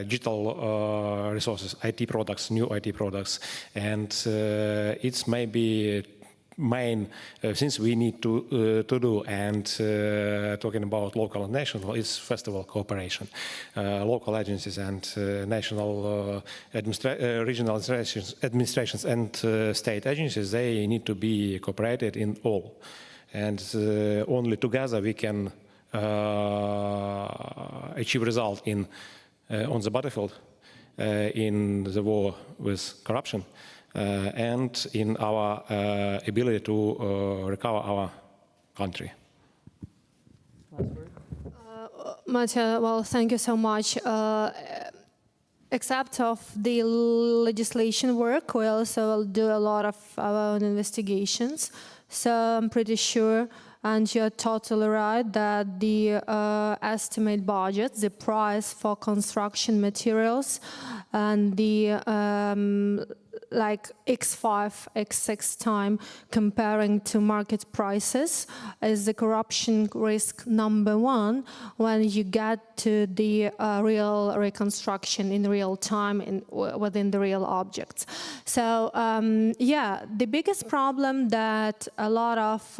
digital resources, IT products, new IT products. And it's maybe main things we need to do, and talking about local and national is first of all cooperation. Local agencies and national regional administrations and state agencies, they need to be cooperated in all, and only together we can achieve result in on the battlefield in the war with corruption. And in our ability to recover our country. Mattia, well, thank you so much. Except of the legislation work, we also do a lot of our own investigations. So I'm pretty sure, and you're totally right, that the estimate budget, the price for construction materials, and the like X5, X6 time comparing to market prices is the corruption risk number one when you get to the real reconstruction in real time within the real objects. So yeah, the biggest problem that a lot of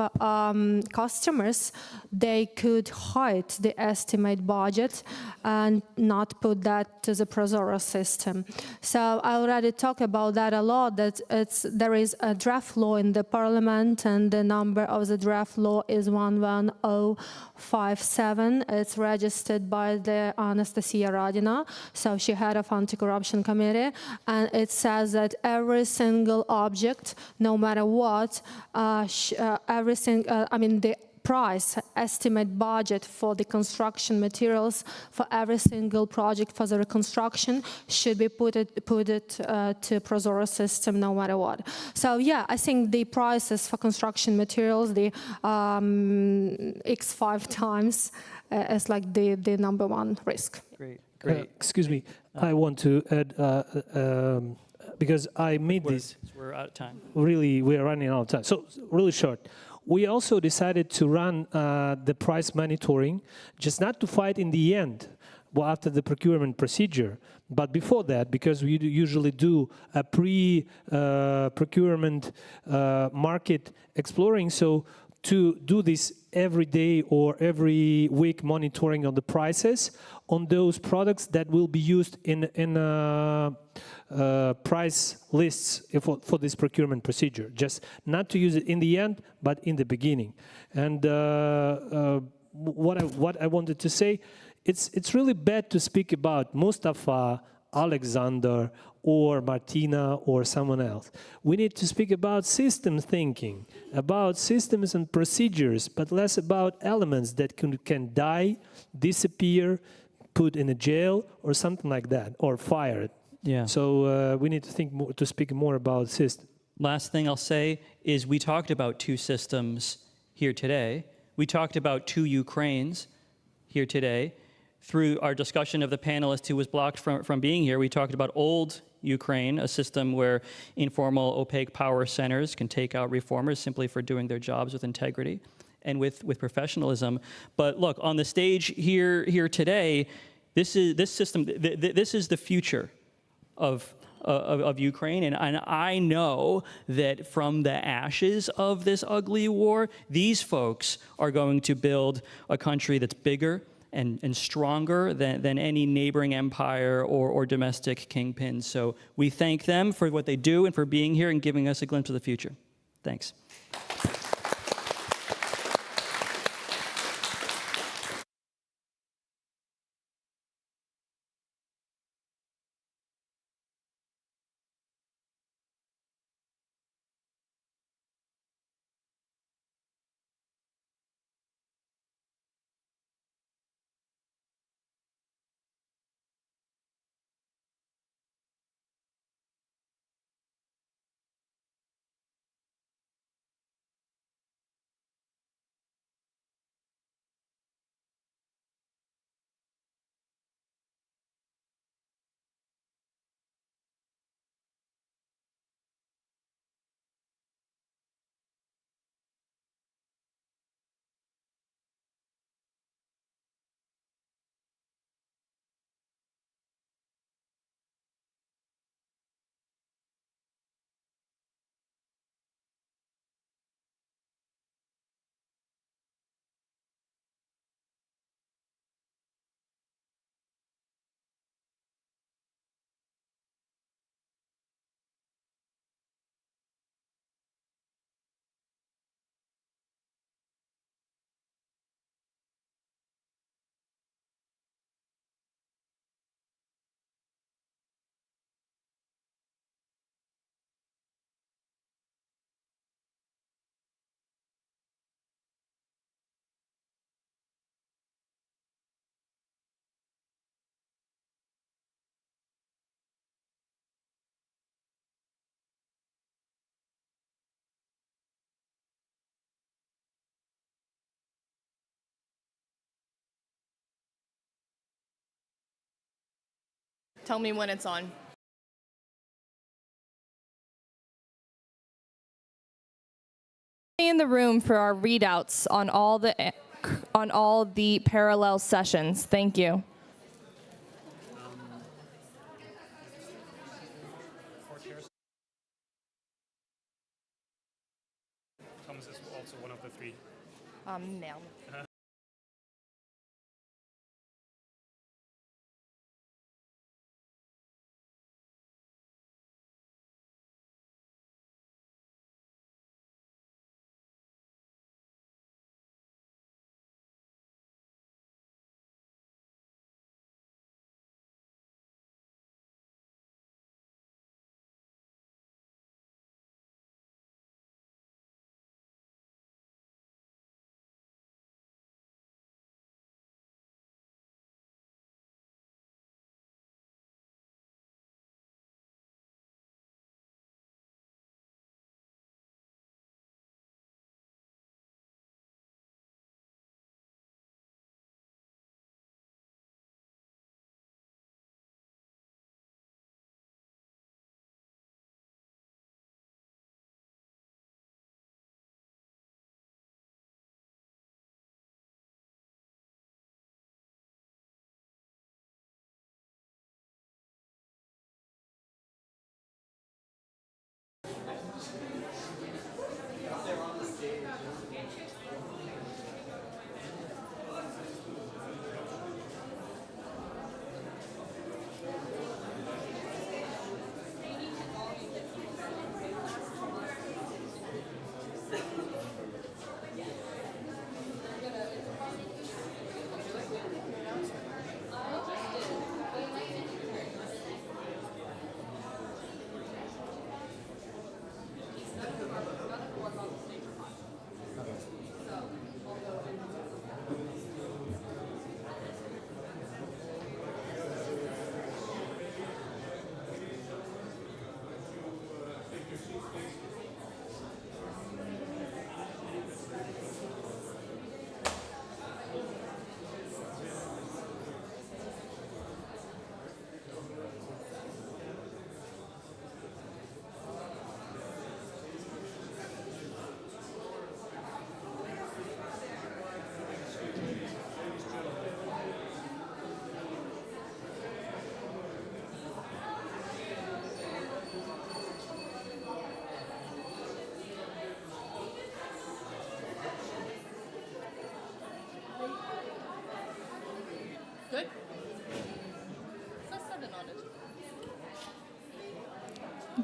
customers, they could hide the estimate budget and not put that to the Prozoro system. So I already talked about that a lot, that there is a draft law in the parliament, and the number of the draft law is 11057. It's registered by the Anastasia Radina, so she head of anti-corruption committee, and it says that every single object, no matter what, the price estimate budget for the construction materials for every single project for the reconstruction should be put it to Prozoro system no matter what. So yeah, I think the prices for construction materials, the X5 times is like the number one risk. Great. Excuse me, I want to add because I made this. We're out of time. Really, we are running out of time. So really short. We also decided to run the price monitoring, just not to fight in the end, well, after the procurement procedure, but before that, because we usually do a pre-procurement market exploring. So to do this every day or every week monitoring on the prices on those products that will be used in price lists for this procurement procedure. Just not to use it in the end, but in the beginning. And what I wanted to say, it's really bad to speak about Mustafa, Alexander, or Martina, or someone else. We need to speak about system thinking, about systems and procedures, but less about elements that can die, disappear, put in a jail, or something like that, or fired. Yeah. So we need to think more, to speak more about system. Last thing I'll say is we talked about two systems here today. We talked about two Ukraines here today. Through our discussion of the panelist who was blocked from being here, we talked about old Ukraine, a system where informal, opaque power centers can take out reformers simply for doing their jobs with integrity and with professionalism. But look, on the stage here today, this is the future of Ukraine, and I know that from the ashes of this ugly war, these folks are going to build a country that's bigger and stronger than any neighboring empire or domestic kingpin. So we thank them for what they do and for being here and giving us a glimpse of the future. Thanks. Tell me when it's on. In the room for our readouts on all the parallel sessions. Thank you. Thomas is also one of the three. Merde.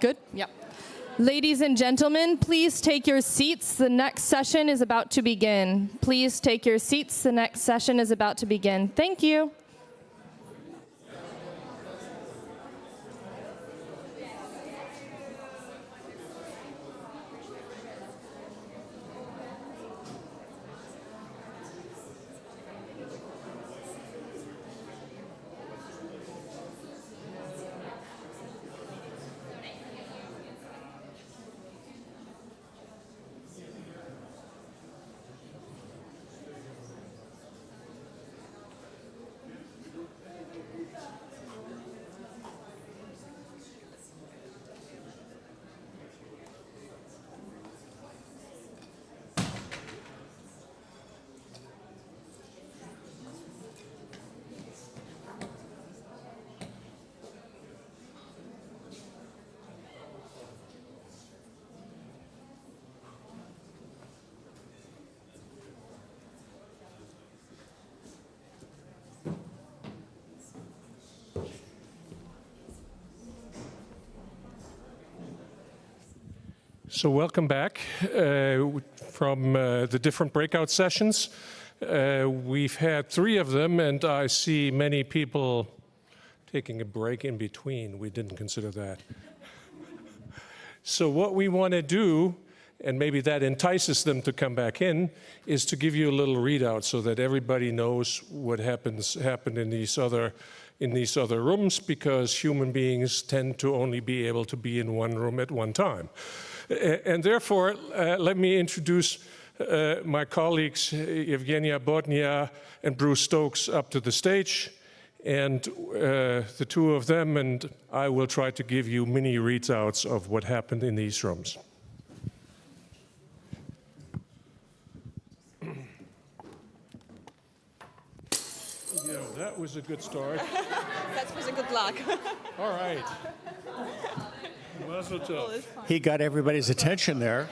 Good? Yep. Ladies and gentlemen, please take your seats. The next session is about to begin. Please take your seats. The next session is about to begin. Thank you. So welcome back from the different breakout sessions. We've had 3 of them, and I see many people taking a break in between. We didn't consider that. So what we want to do, and maybe that entices them to come back in, is to give you a little readout so that everybody knows what happened in these other rooms, because human beings tend to only be able to be in one room at one time. And therefore, let me introduce my colleagues, Evgenia Bodnia and Bruce Stokes, up to the stage. And the 2 of them and I will try to give you mini readouts of what happened in these rooms. Yeah, that was a good start. That was a good luck. All right. Mazel tov. He got everybody's attention there.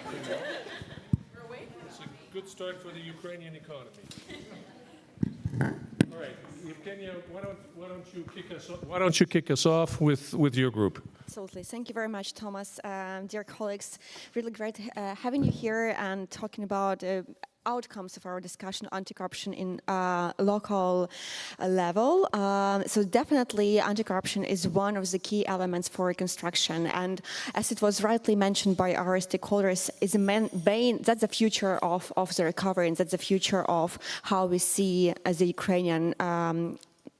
It's a good start for the Ukrainian economy. All right, Evgenia, why don't you kick us off with your group? Absolutely. Thank you very much, Thomas. Dear colleagues, really great having you here and talking about outcomes of our discussion on anti-corruption in local level. So definitely anti-corruption is one of the key elements for reconstruction, and as it was rightly mentioned by our stakeholders, is that's the future of the recovery, and that's the future of how we see the Ukrainian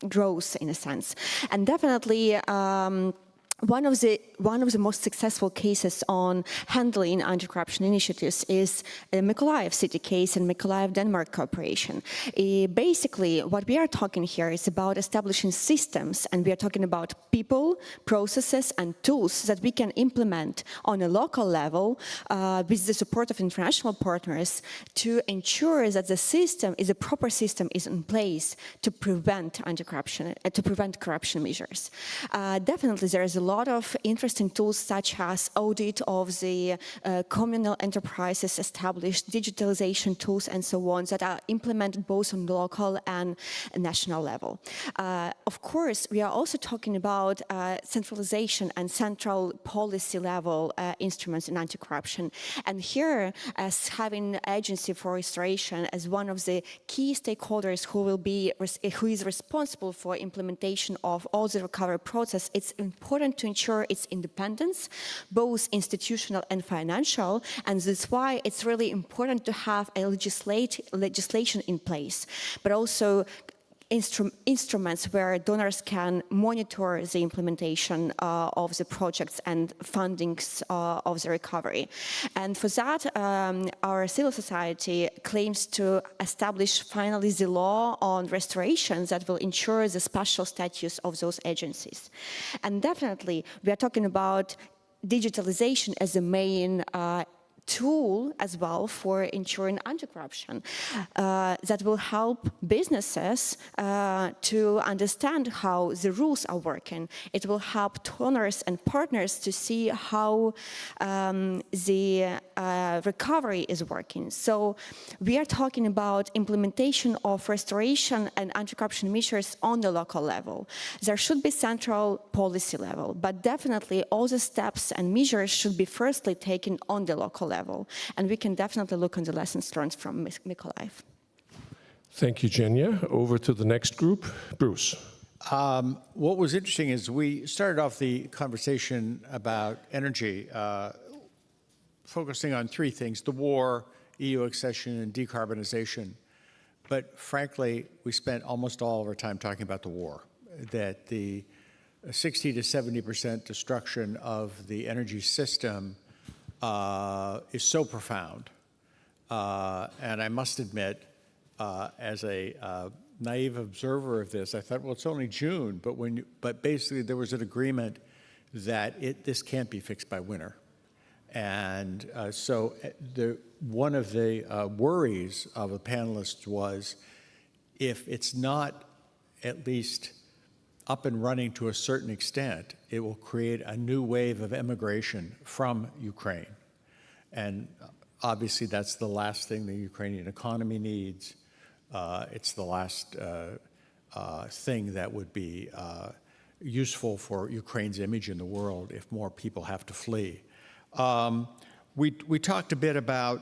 growth, in a sense. And definitely one of the most successful cases on handling anti-corruption initiatives is the Mykolaiv city case and Mykolaiv Denmark cooperation. Basically, what we are talking here is about establishing systems, and we are talking about people, processes, and tools that we can implement on a local level with the support of international partners to ensure that the system is a proper system is in place to prevent anti-corruption, to prevent corruption measures. Definitely, there is a lot of interesting tools such as audit of the communal enterprises established, digitalization tools, and so on that are implemented both on local and national level. Of course, we are also talking about centralization and central policy level instruments in anti-corruption. And here, as having Agency for Restoration as one of the key stakeholders who is responsible for implementation of all the recovery process, it's important to ensure its independence, both institutional and financial, and that's why it's really important to have a legislation in place, but also instruments where donors can monitor the implementation of the projects and fundings of the recovery. And for that, our civil society claims to establish finally the law on restoration that will ensure the special status of those agencies. And definitely, we are talking about digitalization as the main tool as well for ensuring anti-corruption that will help businesses to understand how the rules are working. It will help donors and partners to see how the recovery is working. So we are talking about implementation of restoration and anti-corruption measures on the local level. There should be central policy level, but definitely all the steps and measures should be firstly taken on the local level. And we can definitely look on the lessons learned from Mykolaiv. Thank you, Jenya. Over to the next group. Bruce. What was interesting is we started off the conversation about energy, focusing on three things: the war, EU accession, and decarbonization. But frankly, we spent almost all of our time talking about the war, that the 60 to 70% destruction of the energy system is so profound. And I must admit, as a naive observer of this, I thought, well, it's only June, but basically there was an agreement that this can't be fixed by winter. And so one of the worries of the panelists was, if it's not at least up and running to a certain extent, it will create a new wave of immigration from Ukraine. And obviously that's the last thing the Ukrainian economy needs. It's the last thing that would be useful for Ukraine's image in the world if more people have to flee. We talked a bit about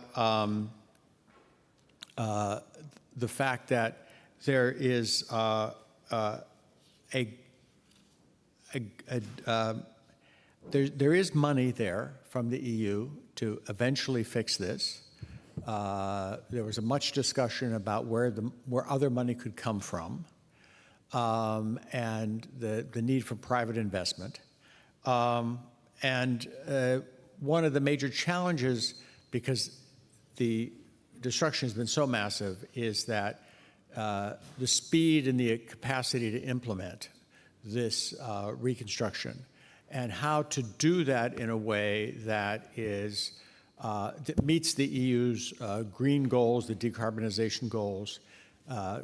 the fact that there is there is money there from the EU to eventually fix this. There was much discussion about where other money could come from, and the need for private investment. And one of the major challenges, because the destruction has been so massive, is that the speed and the capacity to implement this reconstruction, and how to do that in a way that that meets the EU's green goals, the decarbonization goals,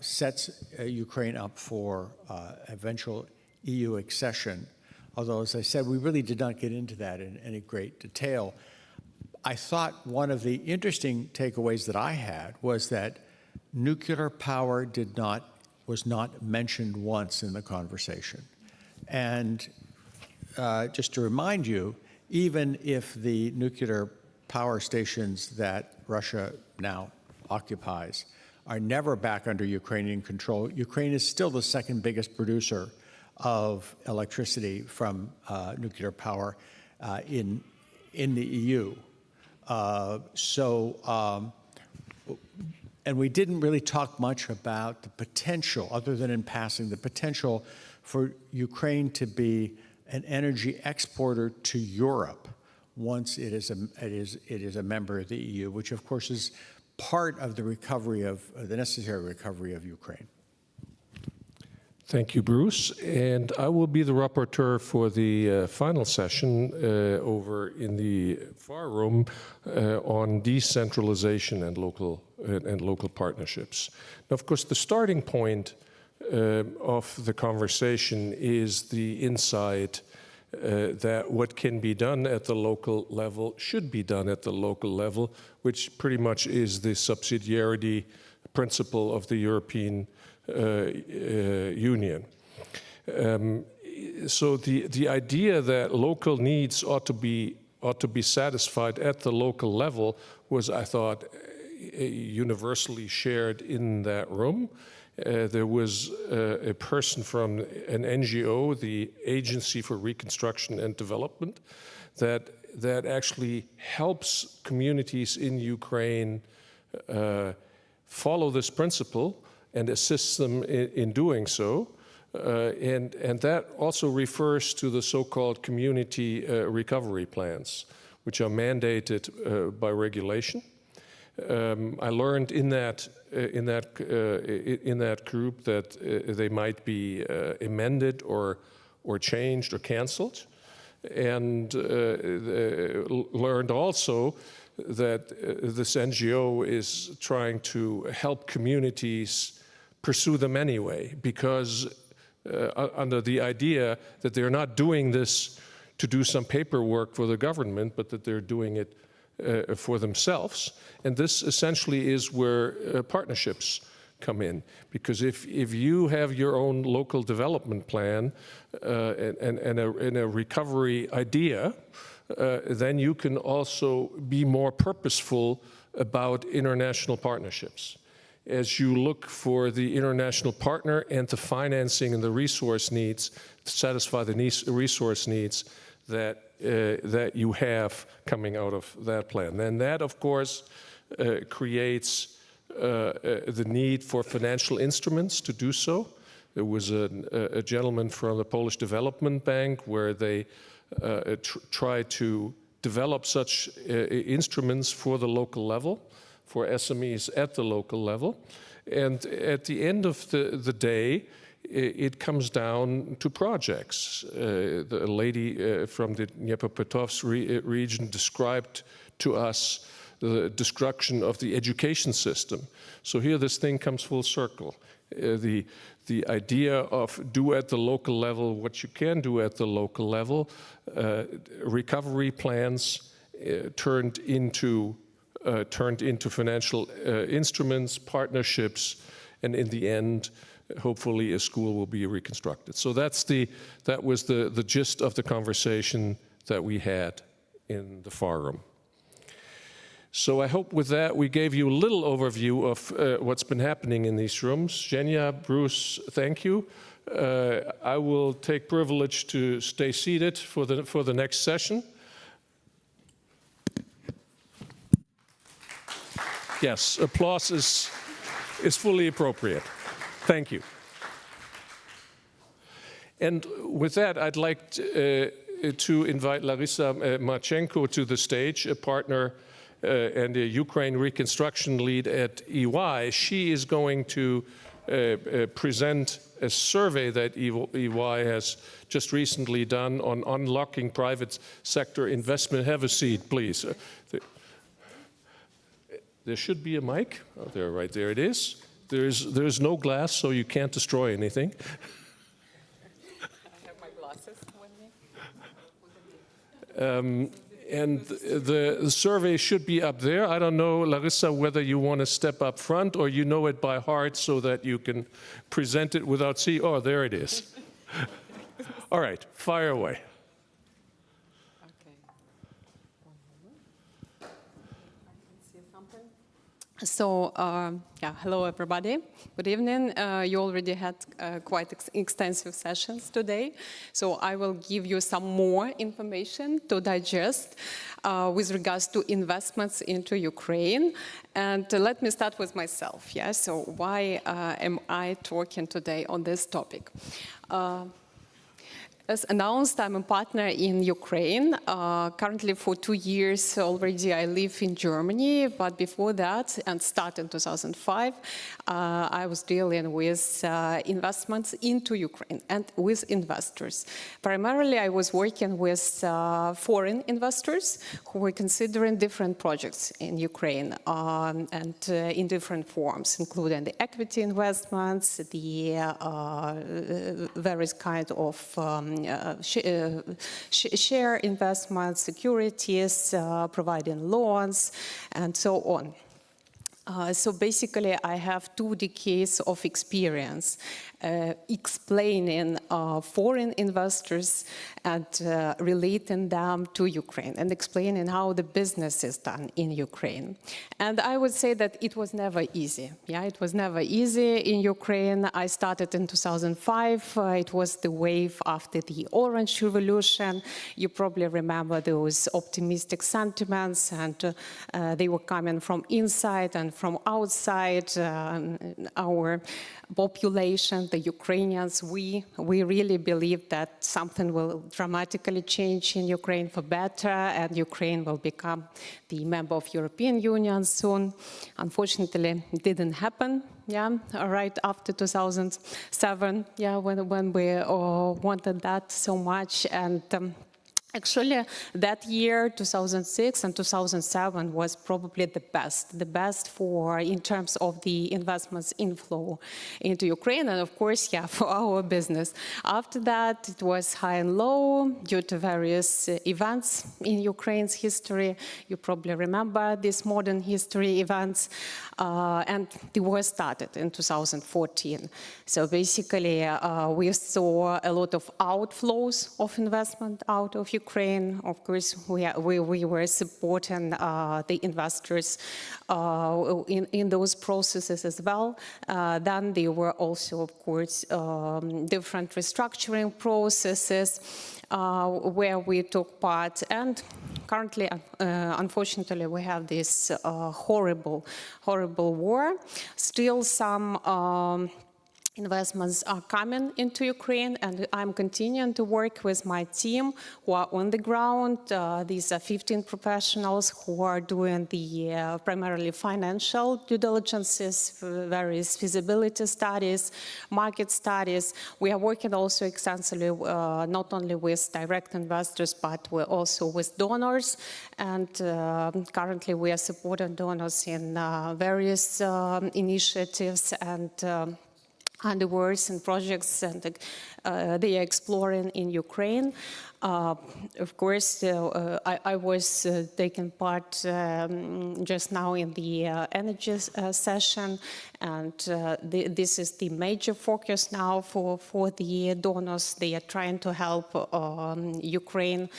sets Ukraine up for eventual EU accession. Although, as I said, we really did not get into that in any great detail. I thought one of the interesting takeaways that I had was that nuclear power was not mentioned once in the conversation. And just to remind you, even if the nuclear power stations that Russia now occupies are never back under Ukrainian control, Ukraine is still the second biggest producer of electricity from nuclear power in the EU. And we didn't really talk much about the potential, other than in passing, the potential for Ukraine to be an energy exporter to Europe once it is a member of the EU, which of course is part of the recovery the necessary recovery of Ukraine. Thank you, Bruce. And I will be the rapporteur for the final session over in the far room on decentralization and local partnerships. Now, of course, the starting point of the conversation is the insight that what can be done at the local level should be done at the local level, which pretty much is the subsidiarity principle of the European Union. So the idea that local needs ought to be satisfied at the local level was, I thought, universally shared in that room. There was a person from an NGO, the Agency for Reconstruction and Development, that actually helps communities in Ukraine follow this principle and assists them in doing so. And that also refers to the so-called community recovery plans, which are mandated by regulation. I learned in that group that they might be amended or changed or canceled, and learned also that this NGO is trying to help communities pursue them anyway, because under the idea that they're not doing this to do some paperwork for the government, but that they're doing it for themselves. And this essentially is where partnerships come in, because if you have your own local development plan and a recovery idea, then you can also be more purposeful about international partnerships. As you look for the international partner and the financing and the resource needs, to satisfy the resource needs that you have coming out of that plan. And that, of course, creates the need for financial instruments to do so. There was a gentleman from the Polish Development Bank where they try to develop such instruments for the local level, for SMEs at the local level. And at the end of the day, it comes down to projects. The lady from the Dnipropetrovsk region described to us the destruction of the education system. So here this thing comes full circle. The idea of do at the local level what you can do at the local level, recovery plans turned into financial instruments, partnerships, and in the end, hopefully a school will be reconstructed. So that was the gist of the conversation that we had in the forum. So I hope with that we gave you a little overview of what's been happening in these rooms. Zhenya, Bruce, thank you. I will take privilege to stay seated for the next session. Yes, applause is fully appropriate. Thank you. And with that, I'd like to invite Larissa Marchenko to the stage, a partner and a Ukraine Reconstruction lead at EY. She is going to present a survey that EY has just recently done on unlocking private sector investment. Have a seat, please. There should be a mic. Oh, there, right there it is. There's no glass, so you can't destroy anything. I have my glasses with me. And the survey should be up there. I don't know, Larissa, whether you want to step up front or you know it by heart so that you can present it without seeing. Oh, there it is. All right, fire away. So, hello everybody. Good evening. You already had quite extensive sessions today. So I will give you some more information to digest with regards to investments into Ukraine. And let me start with myself. Yeah. So why am I talking today on this topic? As announced, I'm a partner in Ukraine. Currently for 2 years already I live in Germany, but before that, and started in 2005, I was dealing with investments into Ukraine and with investors. Primarily I was working with foreign investors who were considering different projects in Ukraine and in different forms, including the equity investments, the various kinds of share investments, securities, providing loans, and so on. So basically, I have 2 decades of experience explaining foreign investors and relating them to Ukraine and explaining how the business is done in Ukraine. And I would say that it was never easy. Yeah, it was never easy in Ukraine. I started in 2005. It was the wave after the Orange Revolution. You probably remember those optimistic sentiments, and they were coming from inside and from outside. Our population, the Ukrainians, we really believe that something will dramatically change in Ukraine for better, and Ukraine will become the member of European Union soon. Unfortunately, it didn't happen. Yeah, right after 2007. Yeah, when we wanted that so much, and Actually, that year, 2006 and 2007, was probably the best for in terms of the investments inflow into Ukraine, and of course, yeah, for our business. After that, it was high and low due to various events in Ukraine's history. You probably remember these modern history events, and the war started in 2014. So basically, we saw a lot of outflows of investment out of Ukraine. Of course, we were supporting the investors in those processes as well. Then there were also, of course, different restructuring processes where we took part. And currently, unfortunately, we have this horrible war. Still some investments are coming into Ukraine, and I'm continuing to work with my team who are on the ground. These are 15 professionals who are doing the primarily financial due diligences, various feasibility studies, market studies. We are working also extensively not only with direct investors, but we're also with donors. And currently we are supporting donors in various initiatives and endeavors and projects and they are exploring in Ukraine. Of course, I was taking part just now in the energy session, and this is the major focus now for the donors. They are trying to help Ukraine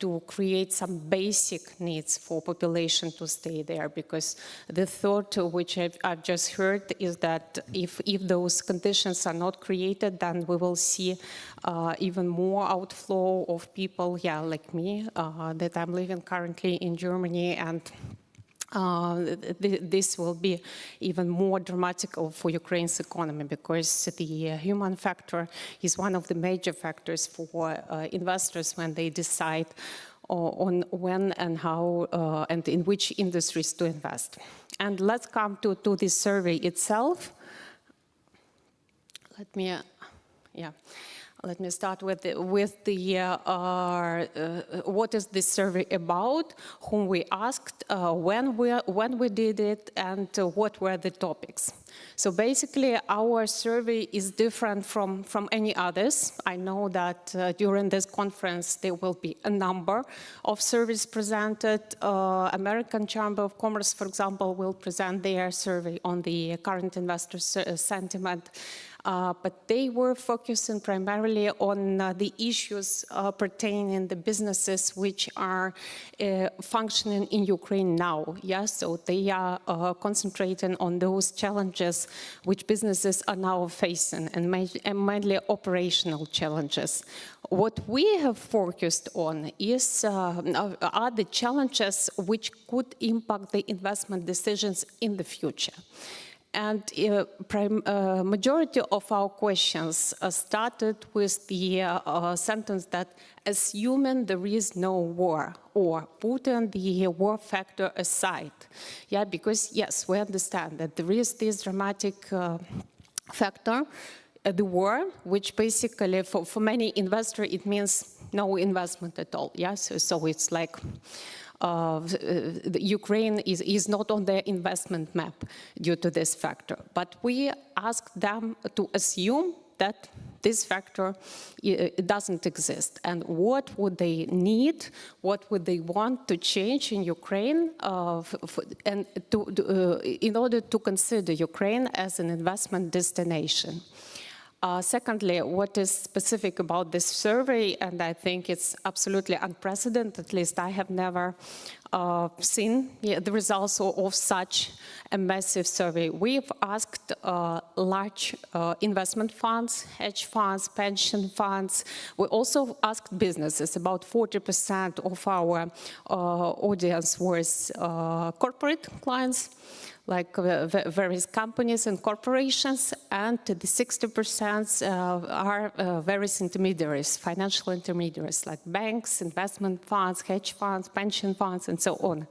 to create some basic needs for population to stay there, because the thought which I've just heard is that if those conditions are not created, then we will see even more outflow of people, yeah, like me, that I'm living currently in Germany, and this will be even more dramatic for Ukraine's economy, because the human factor is one of the major factors for investors when they decide on when and how and in which industries to invest. And let's come to this survey itself. Let me start with what is this survey about, whom we asked, when we did it, and what were the topics. So basically, our survey is different from any others. I know that during this conference, there will be a number of surveys presented. American Chamber of Commerce, for example, will present their survey on the current investor sentiment. But they were focusing primarily on the issues pertaining to businesses which are functioning in Ukraine now. Yes, so they are concentrating on those challenges which businesses are now facing, and mainly operational challenges. What we have focused on is are the challenges which could impact the investment decisions in the future. And majority of our questions started with the sentence that assuming there is no war, or putting the war factor aside. Yeah, because yes, we understand that there is this dramatic factor, the war, which basically for many investors it means no investment at all. Yeah, so it's like Ukraine is not on their investment map due to this factor. But we asked them to assume that this factor doesn't exist. And what would they need, what would they want to change in Ukraine in order to consider Ukraine as an investment destination. Secondly, what is specific about this survey, and I think it's absolutely unprecedented, at least I have never seen the results of such a massive survey. We've asked large investment funds, hedge funds, pension funds. We also asked businesses. About 40% of our audience was corporate clients, like various companies and corporations, and the 60% are various intermediaries, financial intermediaries, like banks, investment funds, hedge funds, pension funds, and so on.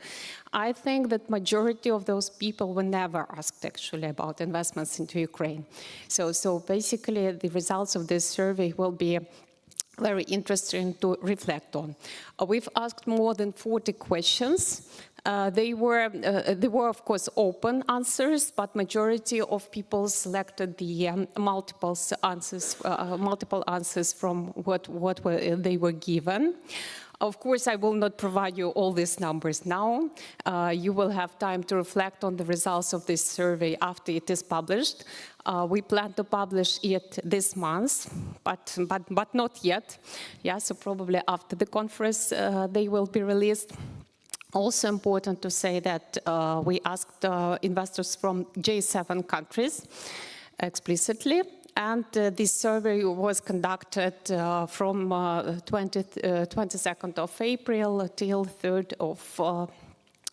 I think that majority of those people were never asked actually about investments into Ukraine. So basically the results of this survey will be very interesting to reflect on. We've asked more than 40 questions. They were, of course, open answers, but majority of people selected the multiple answers from what they were given. Of course, I will not provide you all these numbers now. You will have time to reflect on the results of this survey after it is published. We plan to publish it this month, but not yet. Yeah, so probably after the conference they will be released. Also important to say that we asked investors from G7 countries explicitly. And this survey was conducted from 22nd of April till 3rd of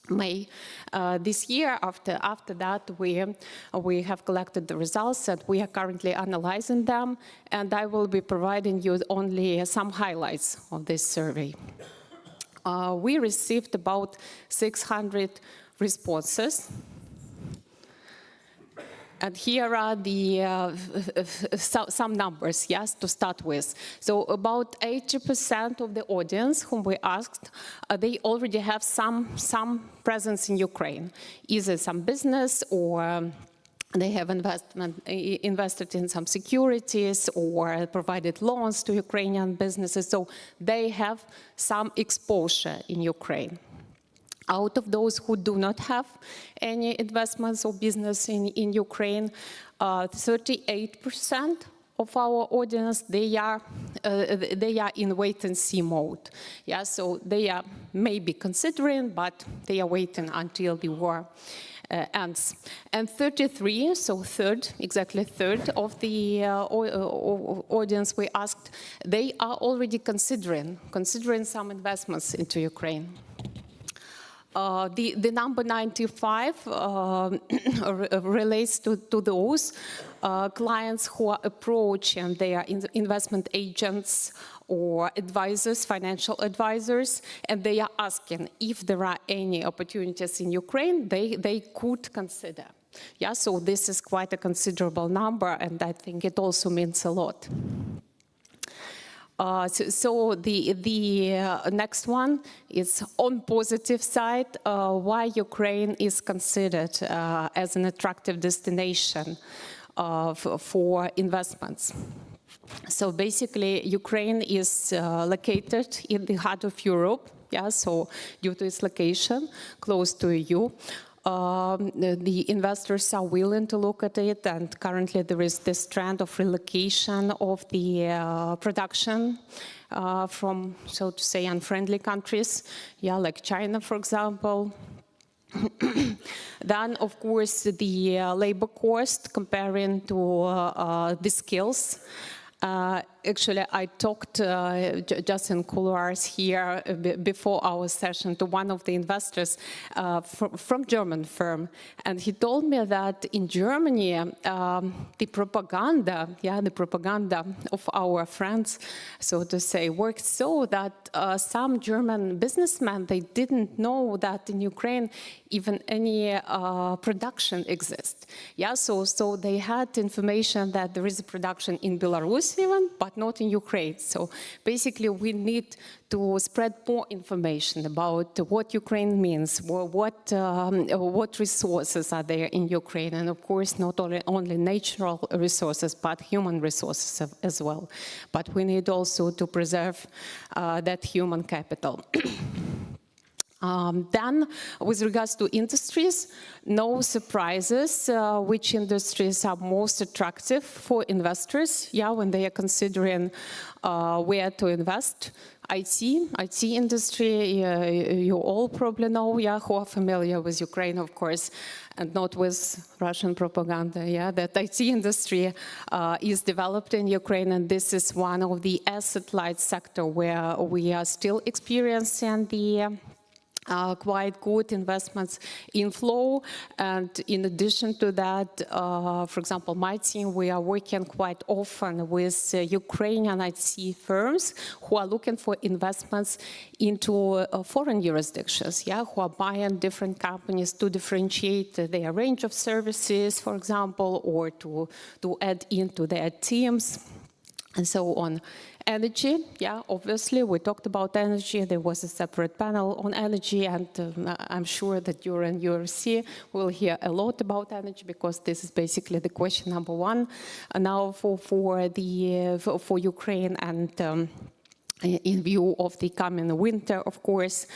May this year. After that, we have collected the results and we are currently analyzing them. And I will be providing you only some highlights of this survey. We received about 600 responses. And here are the some numbers, yes, to start with. So about 80% of the audience whom we asked, they already have some presence in Ukraine, either some business or they have invested in some securities or provided loans to Ukrainian businesses. So they have some exposure in Ukraine. Out of those who do not have any investments or business in Ukraine, 38% of our audience, they are in wait-and-see mode. Yeah, so they are maybe considering, but they are waiting until the war ends. And 33, so exactly third of the audience we asked, they are already considering some investments into Ukraine. The number 95 relates to those clients who are approaching their investment agents or advisors, financial advisors, and they are asking if there are any opportunities in Ukraine they could consider. Yeah, so this is quite a considerable number, and I think it also means a lot. So the next one is on positive side, why Ukraine is considered as an attractive destination for investments. So basically, Ukraine is located in the heart of Europe, yeah, so due to its location close to EU. The investors are willing to look at it, and currently there is this trend of relocation of the production from, so to say, unfriendly countries, yeah, like China, for example. Then, of course, the labor cost comparing to the skills. Actually, I talked just in couloirs here before our session to one of the investors from German firm, and he told me that in Germany the propaganda of our friends, so to say, worked so that some German businessmen, they didn't know that in Ukraine even any production exists. Yeah, so they had information that there is a production in Belarus even, but not in Ukraine. So basically we need to spread more information about what Ukraine means, what resources are there in Ukraine, and of course not only natural resources, but human resources as well. But we need also to preserve that human capital. Then, with regards to industries, no surprises which industries are most attractive for investors, yeah, when they are considering where to invest. IT industry, you all probably know, yeah, who are familiar with Ukraine, of course, and not with Russian propaganda, yeah, that IT industry is developed in Ukraine, and this is one of the asset-light sector where we are still experiencing the quite good investments inflow. And in addition to that, for example, my team, we are working quite often with Ukrainian IT firms who are looking for investments into foreign jurisdictions, yeah, who are buying different companies to differentiate their range of services, for example, or to add into their teams. and so on. Energy, yeah, obviously, we talked about energy. There was a separate panel on energy, and I'm sure that during URC we'll hear a lot about energy, because this is basically the question number one now for Ukraine, and in view of the coming winter, of course.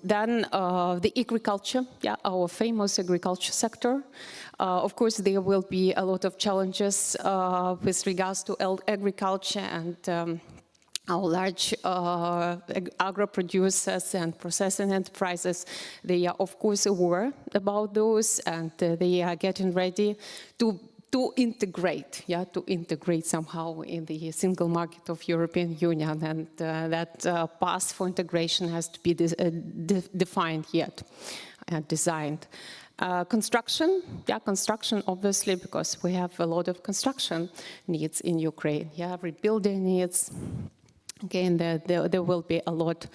Then the agriculture, yeah, our famous agriculture sector. Of course, there will be a lot of challenges with regards to agriculture, and our large agro-producers and processing enterprises, they are, of course, aware about those, and they are getting ready to integrate somehow in the single market of European Union, and that path for integration has to be defined yet and designed. Construction, yeah, construction obviously, because we have a lot of construction needs in Ukraine, yeah, rebuilding needs. Again, there will be a lot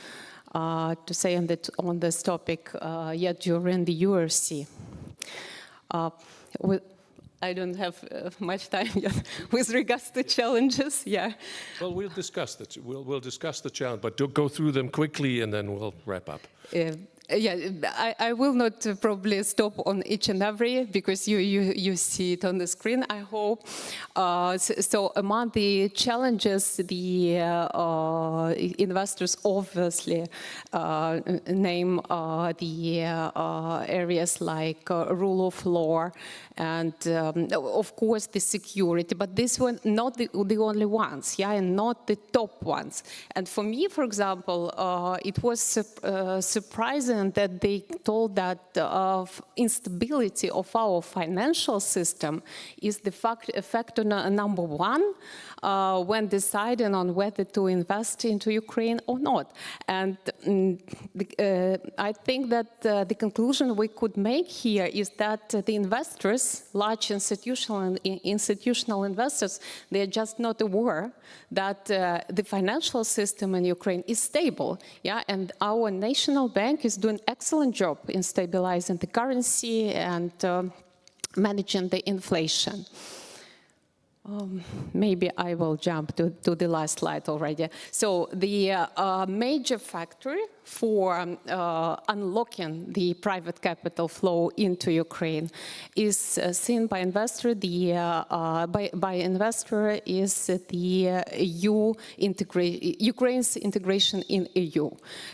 to say on this topic yet during the URC. I don't have much time yet with regards to challenges. Yeah. Well, we'll discuss that. We'll discuss the challenge, but go through them quickly, and then we'll wrap up. Yeah, I will not probably stop on each and every, because you see it on the screen, I hope. So among the challenges, the investors obviously name the areas like rule of law and, of course, the security. But these were not the only ones, yeah, and not the top ones. And for me, for example, it was surprising that they told that instability of our financial system is the factor number one when deciding on whether to invest into Ukraine or not. And I think that the conclusion we could make here is that the investors, large institutional investors, they are just not aware that the financial system in Ukraine is stable. Yeah, and our national bank is doing an excellent job in stabilizing the currency and managing the inflation. Maybe I will jump to the last slide already. So the major factor for unlocking the private capital flow into Ukraine is seen by investor. By investor is the Ukraine's integration in EU.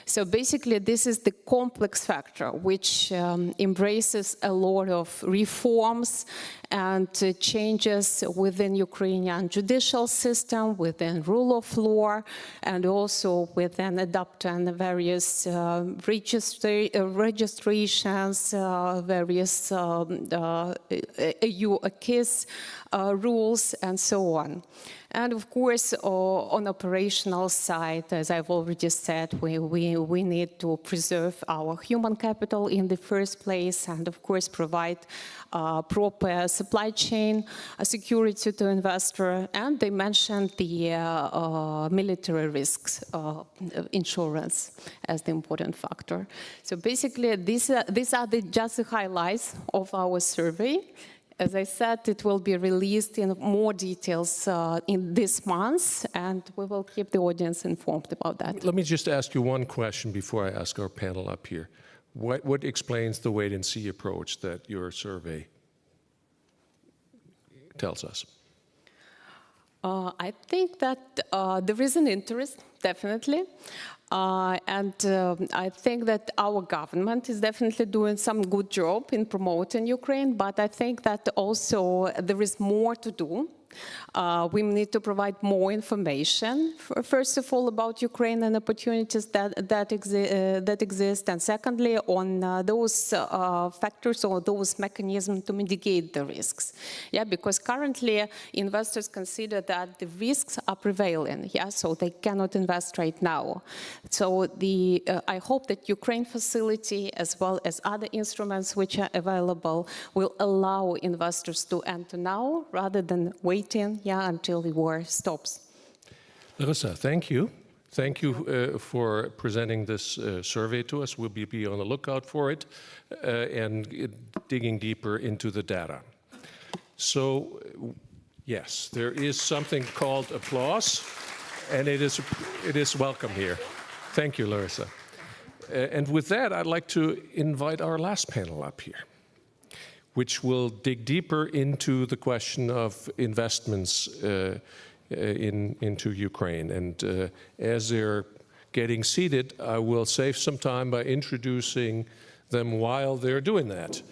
So basically, this is the complex factor which embraces a lot of reforms and changes within Ukrainian judicial system, within rule of law, and also within adopting various registrations, various EU acquis rules, and so on. And of course, on operational side, as I've already said, we need to preserve our human capital in the first place, and of course provide proper supply chain security to investor. And they mentioned the military risks insurance as the important factor. So basically, these are just the highlights of our survey. As I said, it will be released in more details in this month, and we will keep the audience informed about that. Let me just ask you one question before I ask our panel up here. What explains the wait-and-see approach that your survey tells us? I think that there is an interest, definitely. And I think that our government is definitely doing some good job in promoting Ukraine, but I think that also there is more to do. We need to provide more information, first of all, about Ukraine and opportunities that exist, and secondly, on those factors or those mechanisms to mitigate the risks. Yeah, because currently investors consider that the risks are prevailing. Yeah, so they cannot invest right now. So I hope that Ukraine facility, as well as other instruments which are available, will allow investors to enter now rather than waiting, until the war stops. Larissa, thank you. Thank you for presenting this survey to us. We'll be on the lookout for it and digging deeper into the data. So Yes, there is something called applause, and it is welcome here. Thank you, Larissa. And with that, I'd like to invite our last panel up here, which will dig deeper into the question of investments into Ukraine. And as they're getting seated, I will save some time by introducing them while they're doing that.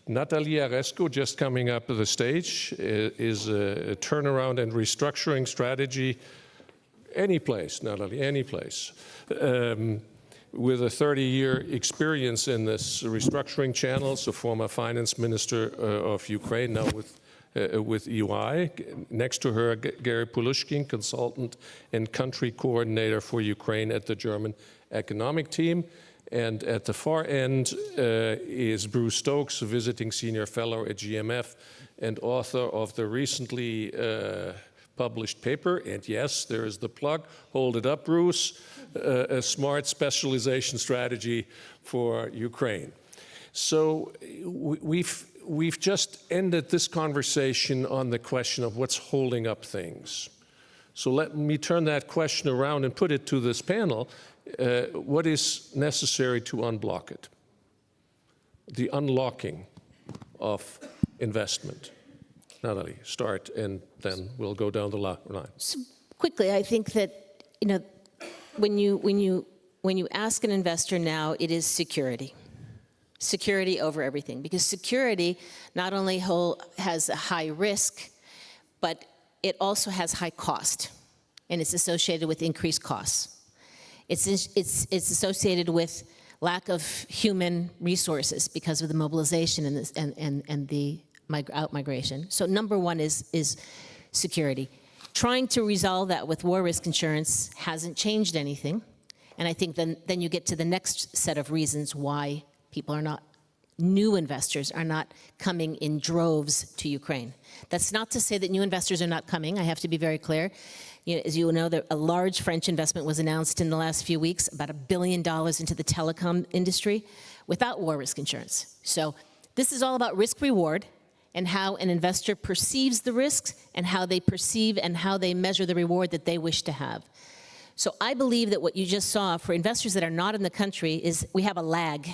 Natalia Aresco, just coming up to the stage, is a turnaround and restructuring strategy. Any place, Natalie, any place. With a 30-year experience in this restructuring channel, so former finance minister of Ukraine, now with UI. Next to her, Gary Pulushkin, consultant and country coordinator for Ukraine at the German economic team. And at the far end is Bruce Stokes, a visiting senior fellow at GMF and author of the recently published paper. And yes, there is the plug. Hold it up, Bruce. A smart specialization strategy for Ukraine. So we've just ended this conversation on the question of what's holding up things. So let me turn that question around and put it to this panel. What is necessary to unblock it? The unlocking of investment. Natalie, start, and then we'll go down the line. So quickly, I think that, you know, when you ask an investor now, it is security. Security over everything, because security not only has a high risk, but it also has high cost, and it's associated with increased costs. It's associated with lack of human resources because of the mobilization and the out-migration. So number one is security. Trying to resolve that with war risk insurance hasn't changed anything. And I think then you get to the next set of reasons why new investors are not coming in droves to Ukraine. That's not to say that new investors are not coming. I have to be very clear. You know, as you know, a large French investment was announced in the last few weeks, about $1 billion into the telecom industry without war risk insurance. So this is all about risk reward and how an investor perceives the risks and how they perceive and how they measure the reward that they wish to have. So I believe that what you just saw for investors that are not in the country is we have a lag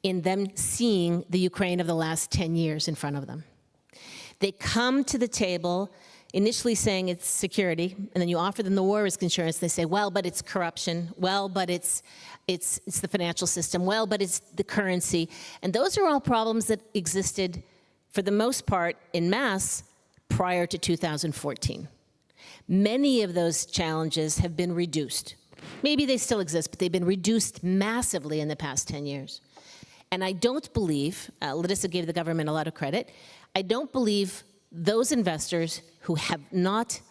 in them seeing the Ukraine of the last 10 years in front of them. They come to the table initially saying it's security, and then you offer them the war risk insurance. They say, well, but it's corruption. Well, but it's the financial system. Well, but it's the currency. And those are all problems that existed for the most part in mass prior to 2014. Many of those challenges have been reduced. Maybe they still exist, but they've been reduced massively in the past 10 years. And I don't believe, Larissa gave the government a lot of credit, I don't believe those investors who have not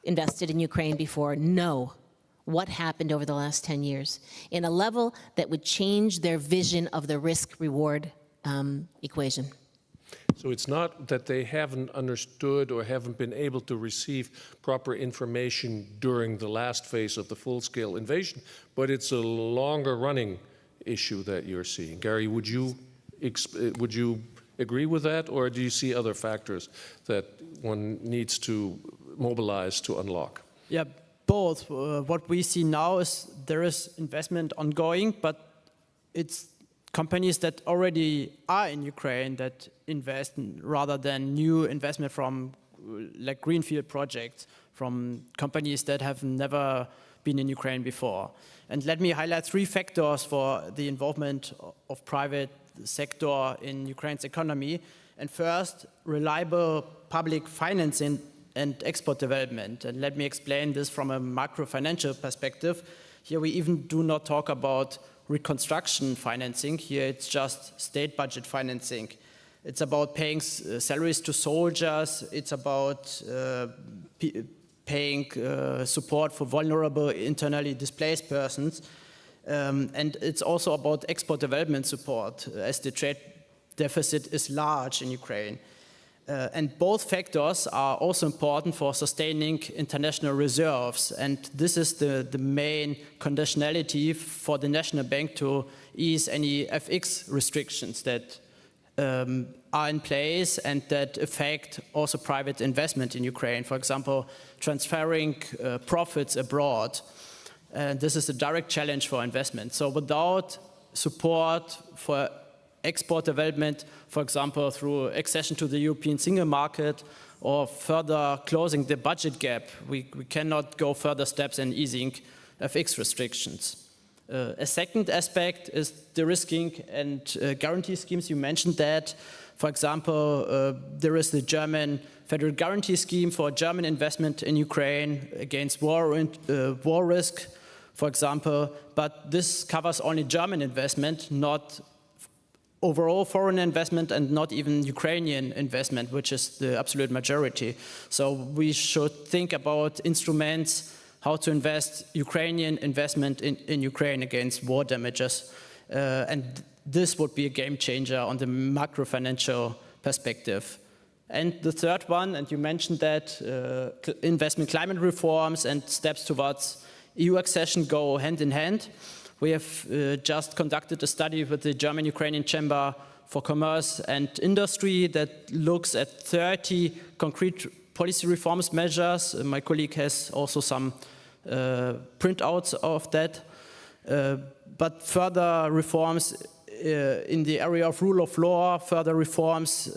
invested in Ukraine before know what happened over the last 10 years in a level that would change their vision of the risk-reward equation. So it's not that they haven't understood or haven't been able to receive proper information during the last phase of the full-scale invasion, but it's a longer-running issue that you're seeing. Gary, would you agree with that, or do you see other factors that one needs to mobilize to unlock? Yeah, both. What we see now is there is investment ongoing, but it's companies that already are in Ukraine that invest rather than new investment from like greenfield projects from companies that have never been in Ukraine before. And let me highlight 3 factors for the involvement of private sector in Ukraine's economy. And first, reliable public financing and export development. And let me explain this from a macro financial perspective. Here we even do not talk about reconstruction financing. Here it's just state budget financing. It's about paying salaries to soldiers. It's about paying support for vulnerable internally displaced persons. And it's also about export development support, as the trade deficit is large in Ukraine. And both factors are also important for sustaining international reserves. And this is the main conditionality for the National Bank to ease any FX restrictions that are in place and that affect also private investment in Ukraine. For example, transferring profits abroad. And this is a direct challenge for investment. So without support for export development, for example, through accession to the European single market or further closing the budget gap, we cannot go further steps in easing FX restrictions. A second aspect is de-risking and guarantee schemes. You mentioned that. For example, there is the German federal guarantee scheme for German investment in Ukraine against war risk, for example. But this covers only German investment, not overall foreign investment and not even Ukrainian investment, which is the absolute majority. So we should think about instruments how to invest Ukrainian investment in Ukraine against war damages. And this would be a game changer on the macro financial perspective. And the third one, and you mentioned that, investment climate reforms and steps towards EU accession go hand in hand. We have just conducted a study with the German-Ukrainian Chamber for Commerce and Industry that looks at 30 concrete policy reforms measures. My colleague has also some printouts of that. But further reforms in the area of rule of law, further reforms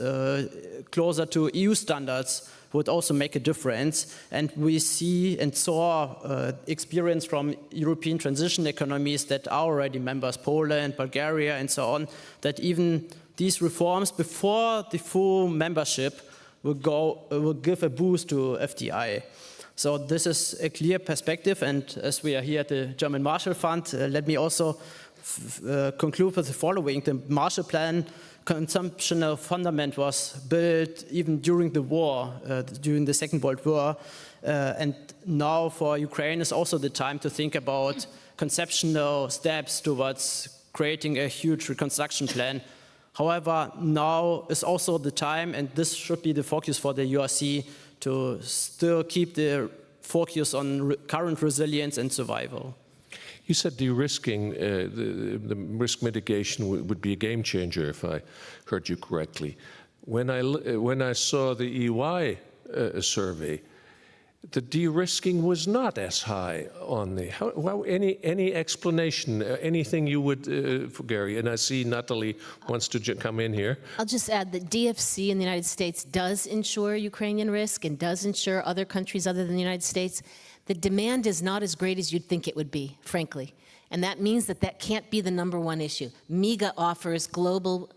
closer to EU standards would also make a difference. And we see and saw experience from European transition economies that are already members, Poland, Bulgaria, and so on, that even these reforms before the full membership will give a boost to FDI. So this is a clear perspective, and as we are here at the German Marshall Fund, let me also conclude with the following. The Marshall Plan consumptional fundament was built even during the war, during the Second World War, and now for Ukraine is also the time to think about conceptual steps towards creating a huge reconstruction plan. However, now is also the time, and this should be the focus for the URC, to still keep the focus on current resilience and survival. You said de-risking, the risk mitigation would be a game changer, if I heard you correctly. When I saw the EY survey, the de-risking was not as high on the. Any explanation, anything you would, for Gary? And I see Natalie wants to come in here. I'll just add that DFC in the United States does insure Ukrainian risk and does insure other countries other than the United States. The demand is not as great as you'd think it would be, frankly. And that means that that can't be the number one issue. MIGA offers global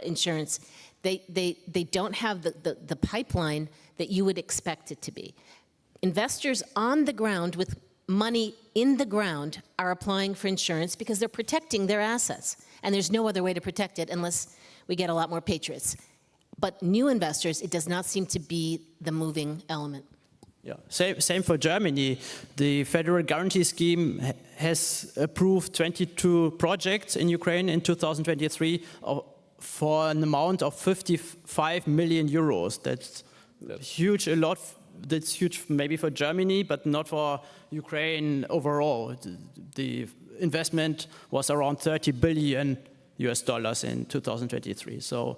insurance. They don't have the pipeline that you would expect it to be. Investors on the ground with money in the ground are applying for insurance because they're protecting their assets. And there's no other way to protect it unless we get a lot more patriots. But new investors, it does not seem to be the moving element. Yeah, same for Germany. The federal guarantee scheme has approved 22 projects in Ukraine in 2023 for an amount of 55 million euros. That's huge, that's huge maybe for Germany, but not for Ukraine overall. The investment was around $30 billion in 2023. So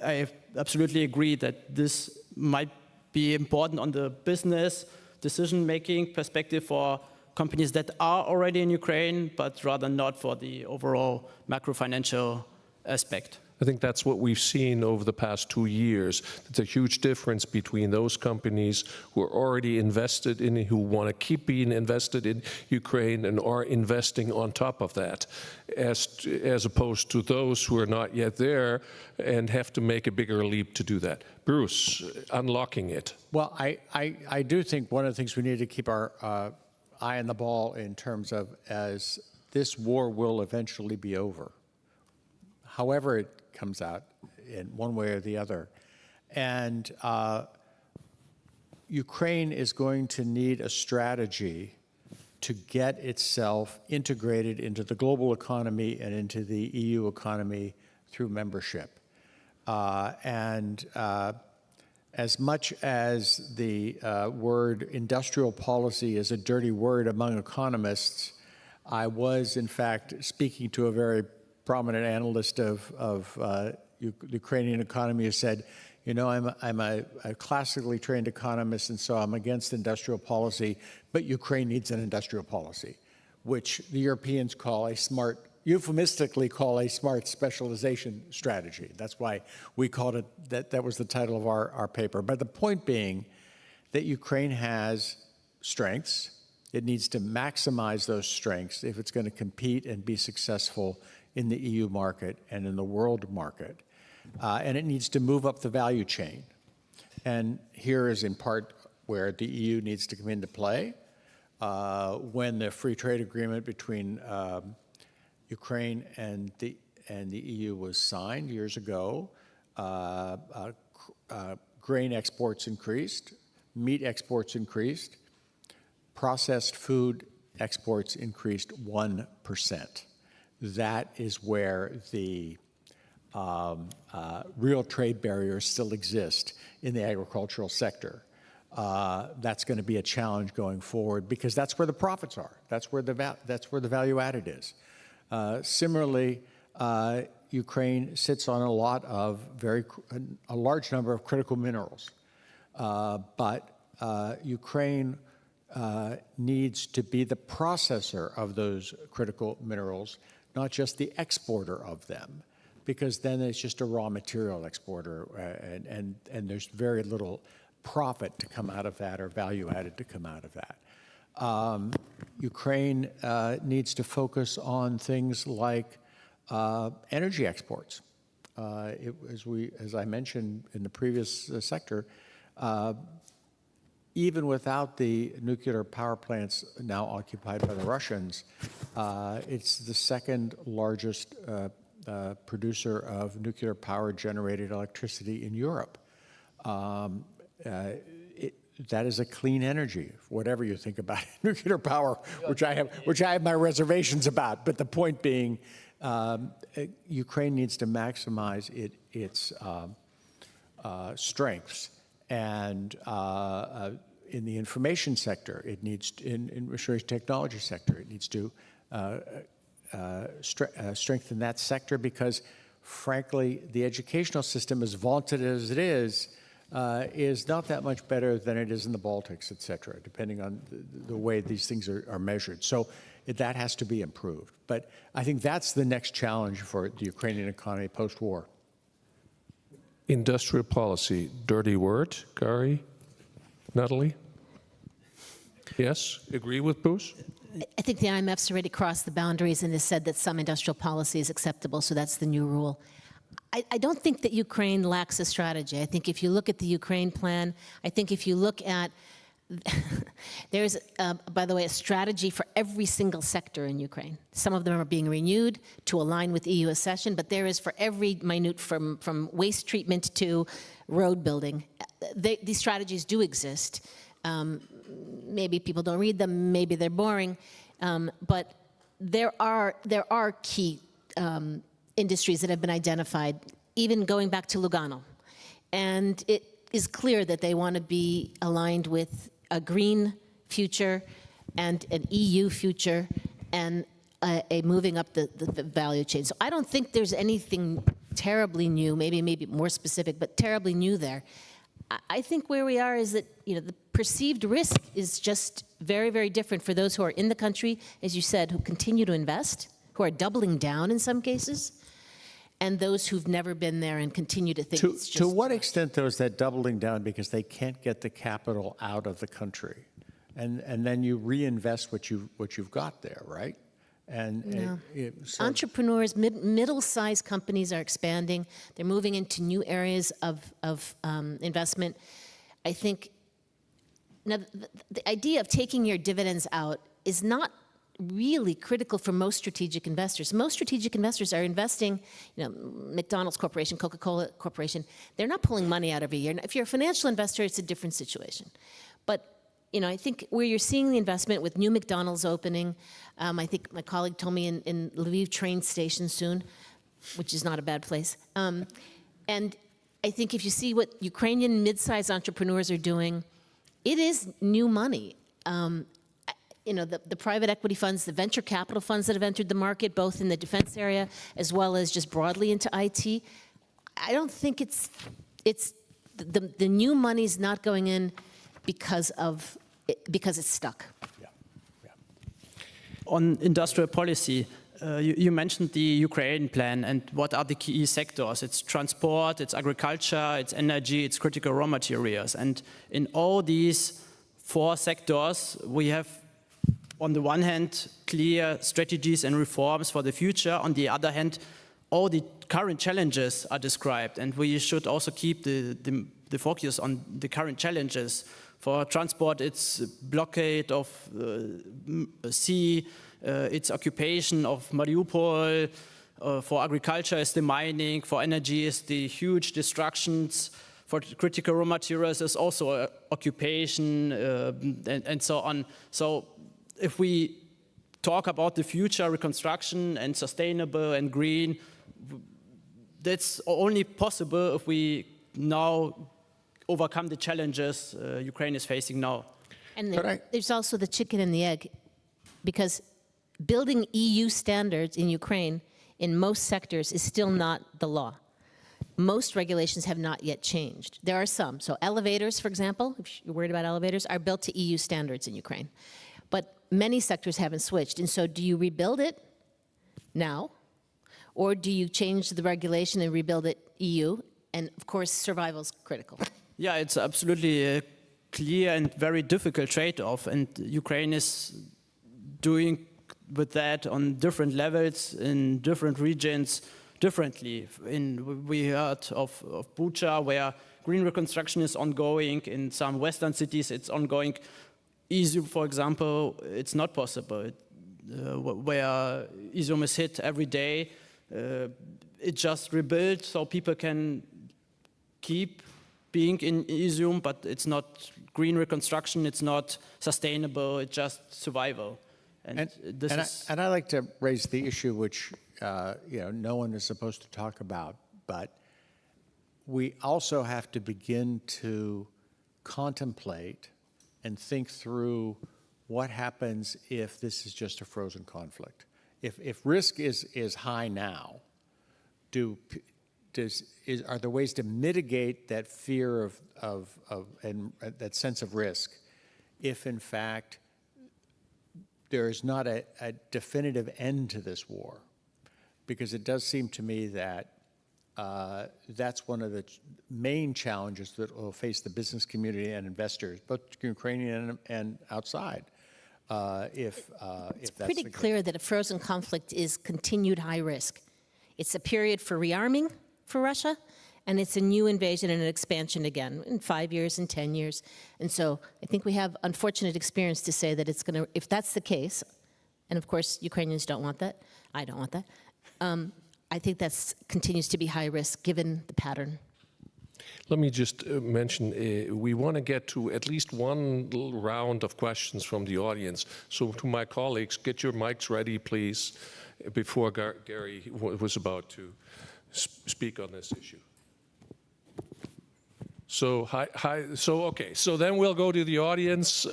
I absolutely agree that this might be important on the business decision-making perspective for companies that are already in Ukraine, but rather not for the overall macro-financial aspect. I think that's what we've seen over the past 2 years. There's a huge difference between those companies who are already invested in, who want to keep being invested in Ukraine and are investing on top of that, as opposed to those who are not yet there and have to make a bigger leap to do that. Bruce, unlocking it. Well, I do think one of the things we need to keep our eye on the ball in terms of as this war will eventually be over, however it comes out in one way or the other. And Ukraine is going to need a strategy to get itself integrated into the global economy and into the EU economy through membership. As much as the word industrial policy is a dirty word among economists, I was in fact speaking to a very prominent analyst of Ukrainian economy has said, you know, I'm a classically trained economist, and so I'm against industrial policy, but Ukraine needs an industrial policy, which the Europeans call a smart, euphemistically call a smart specialization strategy. That's why we called it, that was the title of our paper. But the point being that Ukraine has strengths. It needs to maximize those strengths if it's going to compete and be successful in the EU market and in the world market. And it needs to move up the value chain. And here is in part where the EU needs to come into play. When the free trade agreement between Ukraine and the EU was signed years ago, grain exports increased, meat exports increased, processed food exports increased 1%. That is where the real trade barriers still exist in the agricultural sector. That's going to be a challenge going forward because that's where the profits are. That's where the value added is. Similarly, Ukraine sits on a large number of critical minerals, but Ukraine needs to be the processor of those critical minerals, not just the exporter of them, because then it's just a raw material exporter, and there's very little profit to come out of that or value added to come out of that. Ukraine needs to focus on things like energy exports. As I mentioned in the previous sector, even without the nuclear power plants now occupied by the Russians, it's the second largest producer of nuclear power generated electricity in Europe. That is a clean energy, whatever you think about nuclear power, which I have my reservations about. But the point being, Ukraine needs to maximize its strengths, and in the information sector, it needs in information technology sector, it needs to strengthen that sector because, frankly, the educational system, as vaunted as it is not that much better than it is in the Baltics, et cetera, depending on the way these things are measured. So that has to be improved. But I think that's the next challenge for the Ukrainian economy post-war. Industrial policy, dirty word, Kari, Natalie? Yes, agree with Bruce? I think the IMF's already crossed the boundaries and has said that some industrial policy is acceptable, so that's the new rule. I don't think that Ukraine lacks a strategy. I think if you look at the Ukraine plan, I think if you look at, there's, by the way, a strategy for every single sector in Ukraine. Some of them are being renewed to align with EU accession, but there is for every minute, from waste treatment to road building. These strategies do exist. Maybe people don't read them, maybe they're boring, but there are key industries that have been identified, even going back to Lugano. And it is clear that they want to be aligned with a green future and an EU future and a moving up the value chain. So I don't think there's anything terribly new, maybe more specific, but terribly new there. I think where we are is that, you know, the perceived risk is just very, very different for those who are in the country, as you said, who continue to invest, who are doubling down in some cases, and those who've never been there and continue to think it's just... To what extent, though, is that doubling down because they can't get the capital out of the country? And then you reinvest what you've got there, right? And so entrepreneurs, middle-sized companies are expanding. They're moving into new areas of investment. I think now the idea of taking your dividends out is not really critical for most strategic investors. Most strategic investors are investing, you know, McDonald's Corporation, Coca-Cola Corporation, they're not pulling money out every year. If you're a financial investor, it's a different situation. But you know, I think where you're seeing the investment with new McDonald's opening, I think my colleague told me in Lviv train station soon, which is not a bad place. And I think if you see what Ukrainian mid-sized entrepreneurs are doing, it is new money. You know, the private equity funds, the venture capital funds that have entered the market, both in the defense area as well as just broadly into IT, I don't think it's the new money's not going in because it's stuck. On industrial policy, you mentioned the Ukraine plan and what are the key sectors. It's transport, it's agriculture, it's energy, it's critical raw materials. And in all these 4 sectors, we have, on the one hand, clear strategies and reforms for the future. On the other hand, all the current challenges are described, and we should also keep the focus on the current challenges. For transport, it's blockade of sea, it's occupation of Mariupol. For agriculture, it's the mining. For energy, it's the huge destructions. For critical raw materials, it's also occupation and so on. So if we talk about the future, reconstruction and sustainable and green, that's only possible if we now overcome the challenges Ukraine is facing now. And there's also the chicken and the egg, because building EU standards in Ukraine in most sectors is still not the law. Most regulations have not yet changed. There are some. So elevators, for example, if you're worried about elevators, are built to EU standards in Ukraine. But many sectors haven't switched. And so do you rebuild it now? Or do you change the regulation and rebuild it EU? And of course, survival is critical. Yeah, it's absolutely a clear and very difficult trade-off. And Ukraine is doing with that on different levels in different regions differently. We heard of Bucha, where green reconstruction is ongoing. In some Western cities, it's ongoing. Izium, for example, it's not possible. Where Izium is hit every day, it just rebuilt so people can keep being in Izium, but it's not green reconstruction, it's not sustainable, it's just survival. And I'd like to raise the issue which no one is supposed to talk about, but we also have to begin to contemplate and think through what happens if this is just a frozen conflict. If risk is high now, are there ways to mitigate that fear and that sense of risk if in fact there is not a definitive end to this war? Because it does seem to me that that's one of the main challenges that will face the business community and investors, both Ukrainian and outside. If it's that's pretty clear that a frozen conflict is continued high risk. It's a period for rearming for Russia, and it's a new invasion and an expansion again in 5 years and 10 years. And so I think we have unfortunate experience to say that it's going to, if that's the case, and of course Ukrainians don't want that, I don't want that, I think that continues to be high risk given the pattern. Let me just mention, we want to get to at least one little round of questions from the audience. So to my colleagues, get your mics ready, please, before Gary was about to speak on this issue. So, okay, so then we'll go to the audience,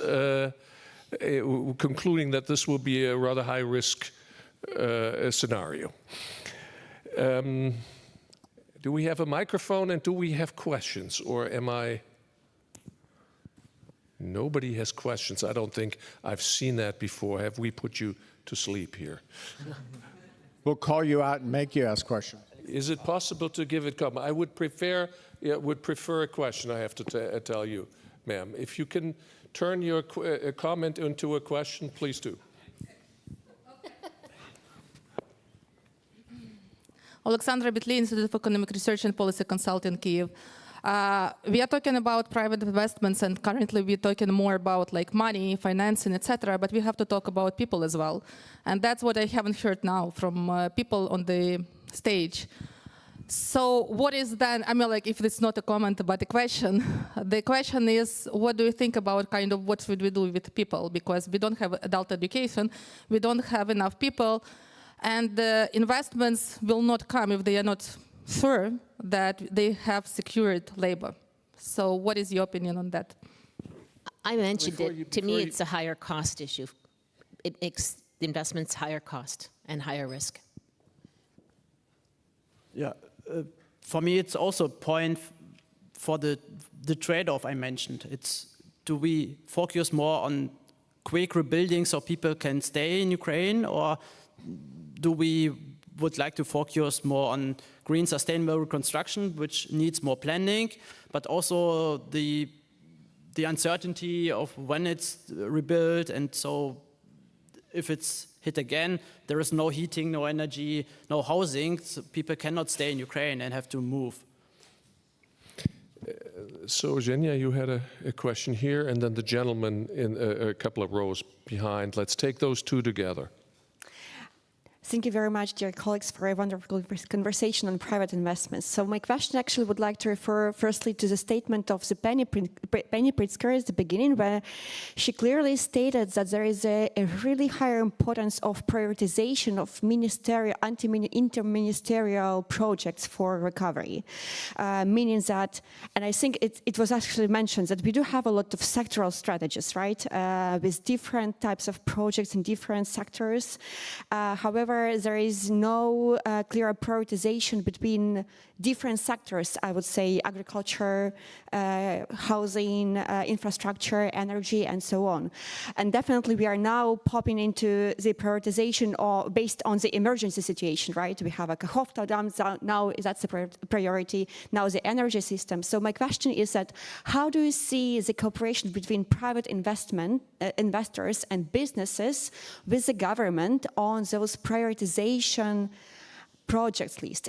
concluding that this will be a rather high-risk scenario. Do we have a microphone and do we have questions, or am I? Nobody has questions. I don't think I've seen that before. Have we put you to sleep here? We'll call you out and make you ask questions. Is it possible to give it comment? I would prefer a question, I have to tell you, ma'am. If you can turn your comment into a question, please do. Олександра Бітлій, Institute of Economic Research and Policy Consulting, Kyiv. We are talking about private investments, and currently we're talking more about like money, financing, etc. But we have to talk about people as well, and that's what I haven't heard now from people on the stage. So what is then? I mean, like, if it's not a comment but a question, the question is, what do you think about kind of what should we do with people? Because we don't have adult education, we don't have enough people. And the investments will not come if they are not sure that they have secured labor. So what is your opinion on that? I mentioned it. To me, it's a higher cost issue. It makes the investments higher cost and higher risk. Yeah, for me, it's also a point for the trade-off I mentioned. It's, do we focus more on quick rebuilding so people can stay in Ukraine, or do we would like to focus more on green sustainable reconstruction, which needs more planning, but also the uncertainty of when it's rebuilt, and so if it's hit again, there is no heating, no energy, no housing, so people cannot stay in Ukraine and have to move. So, Zhenya, you had a question here, and then the gentleman in a couple of rows behind. Let's take those two together. Thank you very much, dear colleagues, for a wonderful conversation on private investments. So my question actually would like to refer firstly to the statement of the Penny Pritzker at the beginning, where she clearly stated that there is a really higher importance of prioritization of ministerial, interministerial projects for recovery, meaning that, and I think it was actually mentioned that we do have a lot of sectoral strategies, right, with different types of projects in different sectors. However, there is no clear prioritization between different sectors, I would say agriculture, housing, infrastructure, energy, and so on. And definitely we are now popping into the prioritization based on the emergency situation, right? We have a Kachowka dam, now that's a priority, now the energy system. So my question is that how do you see the cooperation between private investors and businesses with the government on those prioritization projects list?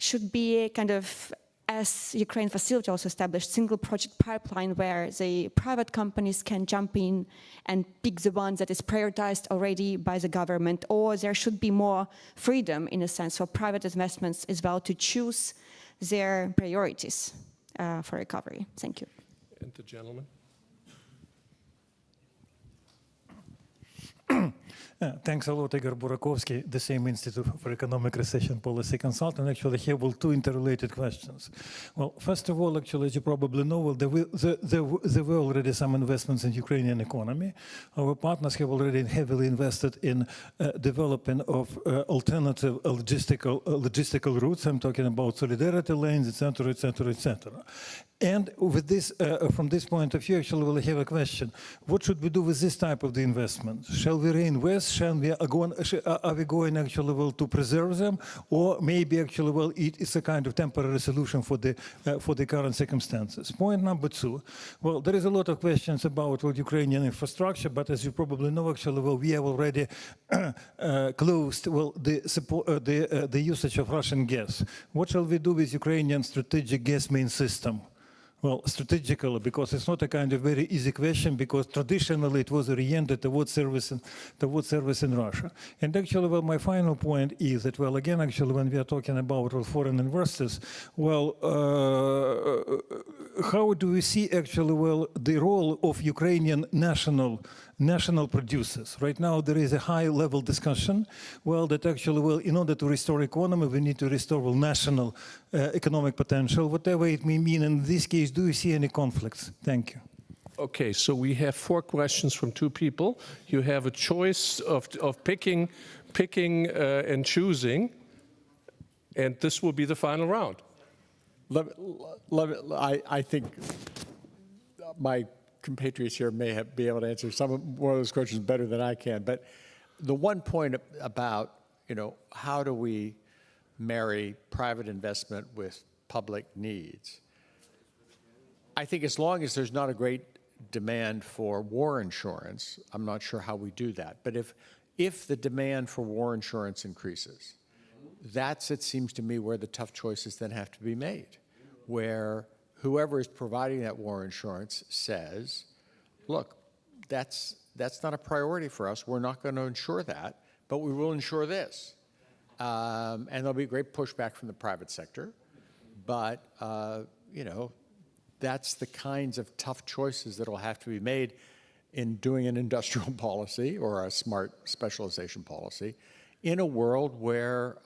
Should be a kind of, as Ukraine facility also established, single project pipeline where the private companies can jump in and pick the ones that is prioritized already by the government, or there should be more freedom in a sense for private investments as well to choose their priorities for recovery. Thank you. And the gentleman. Thanks a lot, Igor Burakovsky, the same Institute for Economic Research and Policy Consultant. Actually, here will two interrelated questions. Well, first of all, actually, as you probably know, well, there were already some investments in Ukrainian economy. Our partners have already heavily invested in development of alternative logistical routes. I'm talking about solidarity lanes, etc., etc., etc. And with this, from this point of view, actually, we'll have a question. What should we do with this type of the investment? Shall we reinvest? Are we going actually well to preserve them? Or maybe actually well it's a kind of temporary solution for the current circumstances? Point number two. Well, there is a lot of questions about Ukrainian infrastructure, but as you probably know, actually, well, we have already closed well the usage of Russian gas. What shall we do with Ukrainian strategic gas main system? Well, strategically, because it's not a kind of very easy question, because traditionally it was oriented towards service in Russia. And actually, well, my final point is that, well, again, actually, when we are talking about foreign investors, well, how do we see actually, well, the role of Ukrainian national producers? Right now, there is a high-level discussion, well, that actually, well, in order to restore economy, we need to restore well, national economic potential, whatever it may mean. In this case, do you see any conflicts? Thank you. Okay, so we have 4 questions from 2 people. You have a choice of picking and choosing, and this will be the final round. I think my compatriots here may be able to answer one of those questions better than I can. But the one point about, how do we marry private investment with public needs? I think as long as there's not a great demand for war insurance, I'm not sure how we do that. But if the demand for war insurance increases, that's, it seems to me, where the tough choices then have to be made, where whoever is providing that war insurance says, look, that's not a priority for us. We're not going to insure that, but we will insure this. And there'll be great pushback from the private sector. But, that's the kinds of tough choices that will have to be made in doing an industrial policy or a smart specialization policy in a world where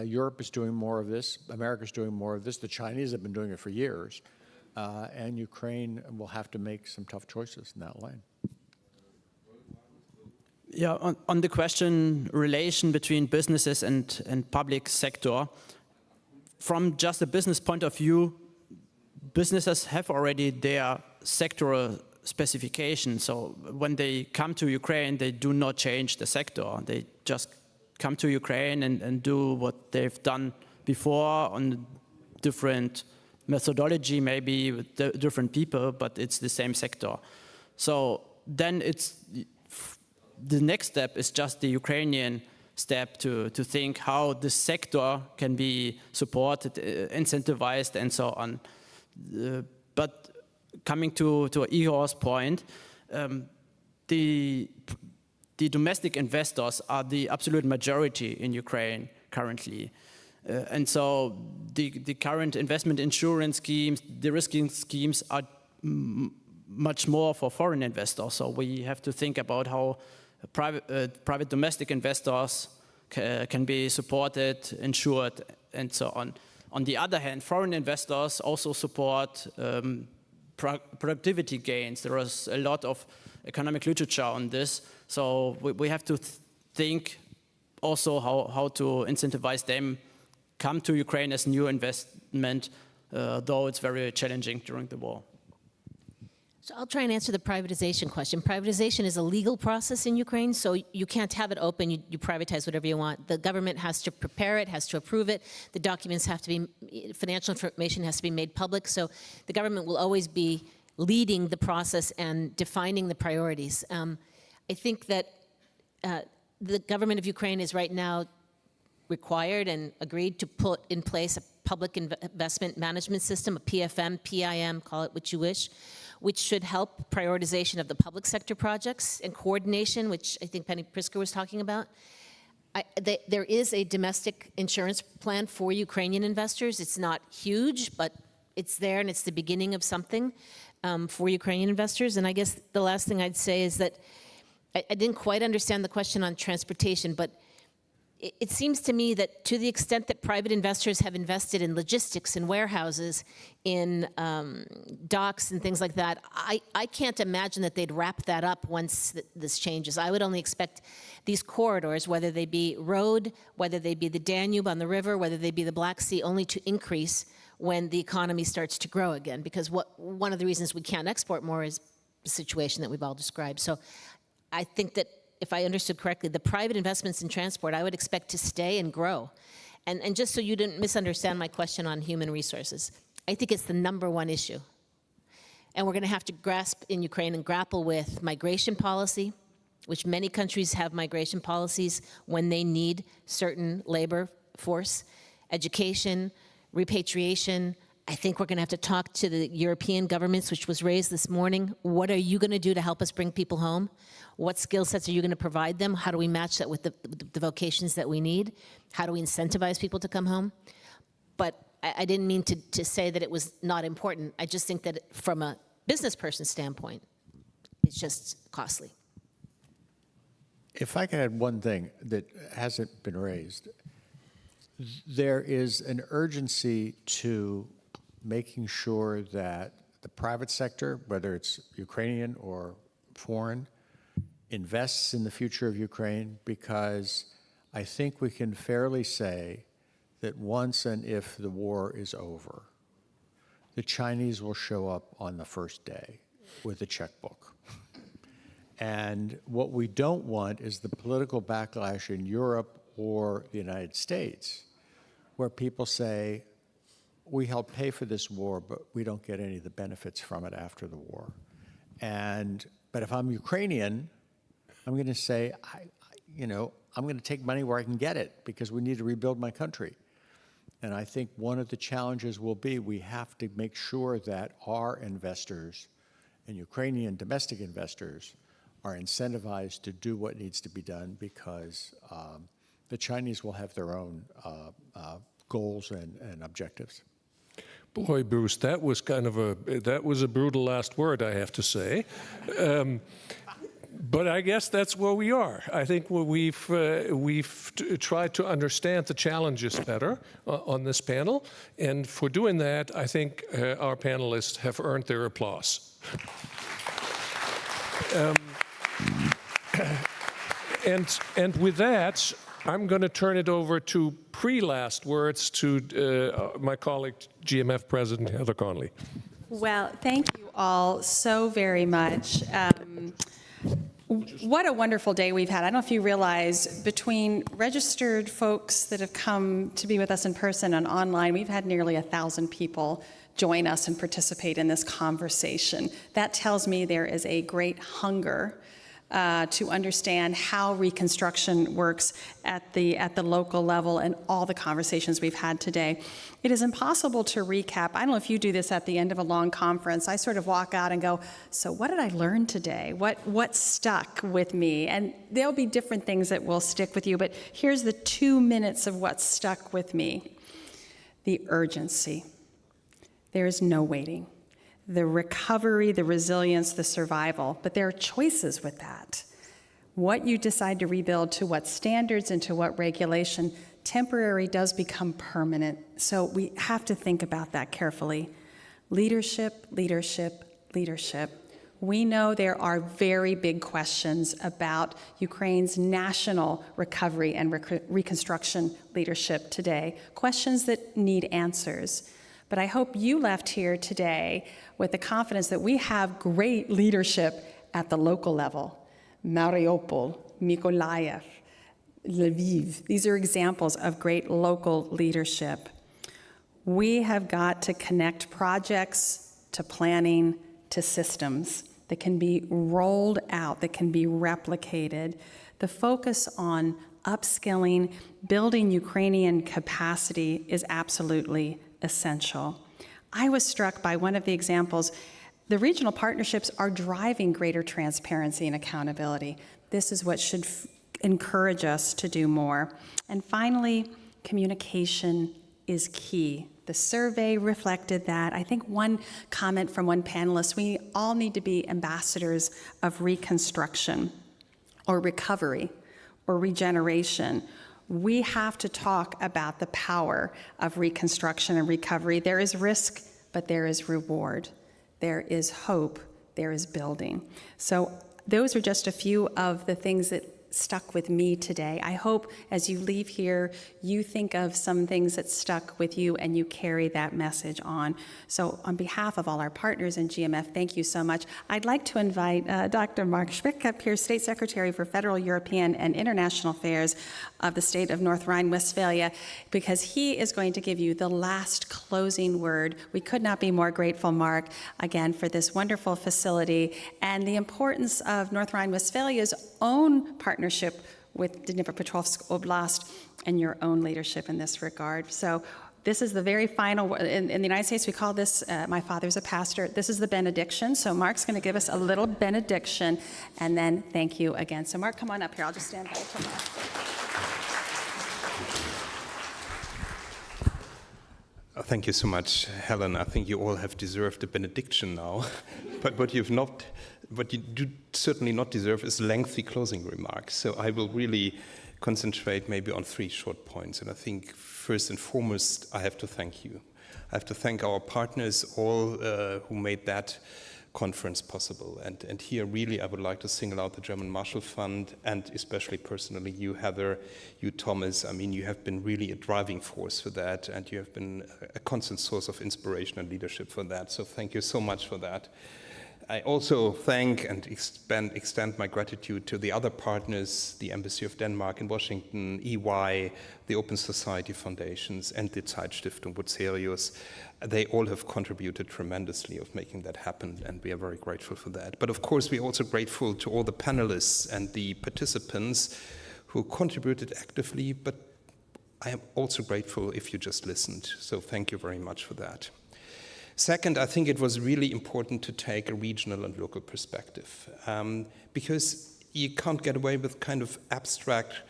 Europe is doing more of this, America is doing more of this, the Chinese have been doing it for years, and Ukraine will have to make some tough choices in that lane. Yeah, on the question relation between businesses and public sector, from just a business point of view, businesses have already their sectoral specification. So when they come to Ukraine, they do not change the sector. They just come to Ukraine and do what they've done before on different methodology, maybe with different people, but it's the same sector. So then the next step is just the Ukrainian step to think how this sector can be supported, incentivized, and so on. But coming to Ihor's point, the domestic investors are the absolute majority in Ukraine currently. And so the current investment insurance schemes, the risking schemes are much more for foreign investors. So we have to think about how private domestic investors can be supported, insured, and so on. On the other hand, foreign investors also support productivity gains. There is a lot of economic literature on this. So we have to think also how to incentivize them come to Ukraine as new investment, though it's very challenging during the war. So I'll try and answer the privatization question. Privatization is a legal process in Ukraine, so you can't have it open, you privatize whatever you want. The government has to prepare it, has to approve it. The documents have to be, financial information has to be made public, so the government will always be leading the process and defining the priorities. I think that the government of Ukraine is right now required and agreed to put in place a public investment management system, a PFM, PIM, call it what you wish, which should help prioritization of the public sector projects and coordination, which I think Penny Prisker was talking about. There is a domestic insurance plan for Ukrainian investors. It's not huge, but it's there, and it's the beginning of something for Ukrainian investors. And I guess the last thing I'd say is that I didn't quite understand the question on transportation, but it seems to me that to the extent that private investors have invested in logistics and warehouses, in docks and things like that, I can't imagine that they'd wrap that up once this changes. I would only expect these corridors, whether they be road, whether they be the Danube on the river, whether they be the Black Sea, only to increase when the economy starts to grow again. Because one of the reasons we can't export more is the situation that we've all described. So I think that, if I understood correctly, the private investments in transport, I would expect to stay and grow. And just so you didn't misunderstand my question on human resources, I think it's the #1 issue. And we're going to have to grasp in Ukraine and grapple with migration policy, which many countries have migration policies when they need certain labor force, education, repatriation. I think we're going to have to talk to the European governments, which was raised this morning. What are you going to do to help us bring people home? What skill sets are you going to provide them? How do we match that with the vocations that we need? How do we incentivize people to come home? But I didn't mean to say that it was not important. I just think that from a business person standpoint, it's just costly. If I can add one thing that hasn't been raised, there is an urgency to making sure that the private sector, whether it's Ukrainian or foreign, invests in the future of Ukraine, because I think we can fairly say that once and if the war is over, the Chinese will show up on the first day with a checkbook. And what we don't want is the political backlash in Europe or the United States, where people say, we help pay for this war, but we don't get any of the benefits from it after the war. But if I'm Ukrainian, I'm going to say, I'm going to take money where I can get it, because we need to rebuild my country. And I think one of the challenges will be we have to make sure that our investors and Ukrainian domestic investors are incentivized to do what needs to be done, because the Chinese will have their own goals and objectives. Boy, Bruce, that was a brutal last word, I have to say. But I guess that's where we are. I think we've tried to understand the challenges better on this panel, and for doing that, I think our panelists have earned their applause. And with that, I'm going to turn it over to pre-last words to my colleague, GMF President Heather Conley. Well, thank you all so very much. What a wonderful day we've had. I don't know if you realize, between registered folks that have come to be with us in person and online, we've had nearly 1,000 people join us and participate in this conversation. That tells me there is a great hunger to understand how Reconstruction works at the local level and all the conversations we've had today. It is impossible to recap. I don't know if you do this at the end of a long conference. I sort of walk out and go, so what did I learn today? What stuck with me? And there'll be different things that will stick with you, but here's the 2 minutes of what stuck with me. The urgency. There is no waiting. The recovery, the resilience, the survival, but there are choices with that. What you decide to rebuild, to what standards and to what regulation. Temporary does become permanent, so we have to think about that carefully. Leadership, leadership, leadership. We know there are very big questions about Ukraine's national recovery and reconstruction leadership today, questions that need answers. But I hope you left here today with the confidence that we have great leadership at the local level. Mariupol, Mykolaiv, Lviv. These are examples of great local leadership. We have got to connect projects to planning to systems that can be rolled out, that can be replicated. The focus on upskilling, building Ukrainian capacity is absolutely essential. I was struck by one of the examples. The regional partnerships are driving greater transparency and accountability. This is what should encourage us to do more. And finally, communication is key. The survey reflected that. I think one comment from one panelist, we all need to be ambassadors of reconstruction or recovery or regeneration. We have to talk about the power of reconstruction and recovery. There is risk, but there is reward. There is hope. There is building. So those are just a few of the things that stuck with me today. I hope as you leave here, you think of some things that stuck with you and you carry that message on. So on behalf of all our partners in GMF, thank you so much. I'd like to invite Dr. Mark Schwick up here, State Secretary for Federal, European, and International Affairs of the state of North Rhine-Westphalia, because he is going to give you the last closing word. We could not be more grateful, Mark, again, for this wonderful facility and the importance of North Rhine-Westphalia's own partnership with Dnipropetrovsk Oblast and your own leadership in this regard. So this is the very final, in the United States we call this, my father's a pastor, this is the benediction. So Mark's going to give us a little benediction and then thank you again. So Mark, come on up here. I'll just stand by till Mark. Thank you so much, Helen. I think you all have deserved a benediction now. But what you do certainly not deserve is lengthy closing remarks. So I will really concentrate maybe on 3 short points. And I think first and foremost, I have to thank you. I have to thank our partners, all who made that conference possible. And here really I would like to single out the German Marshall Fund and especially personally you, Heather, you, Thomas. I mean, you have been really a driving force for that and you have been a constant source of inspiration and leadership for that. So thank you so much for that. I also thank and extend my gratitude to the other partners, the Embassy of Denmark in Washington, EY, the Open Society Foundations, and the Zeitstiftung Bucerius. They all have contributed tremendously of making that happen, and we are very grateful for that. But of course, we are also grateful to all the panelists and the participants who contributed actively, but I am also grateful if you just listened. So thank you very much for that. Second, I think it was really important to take a regional and local perspective because you can't get away with kind of abstract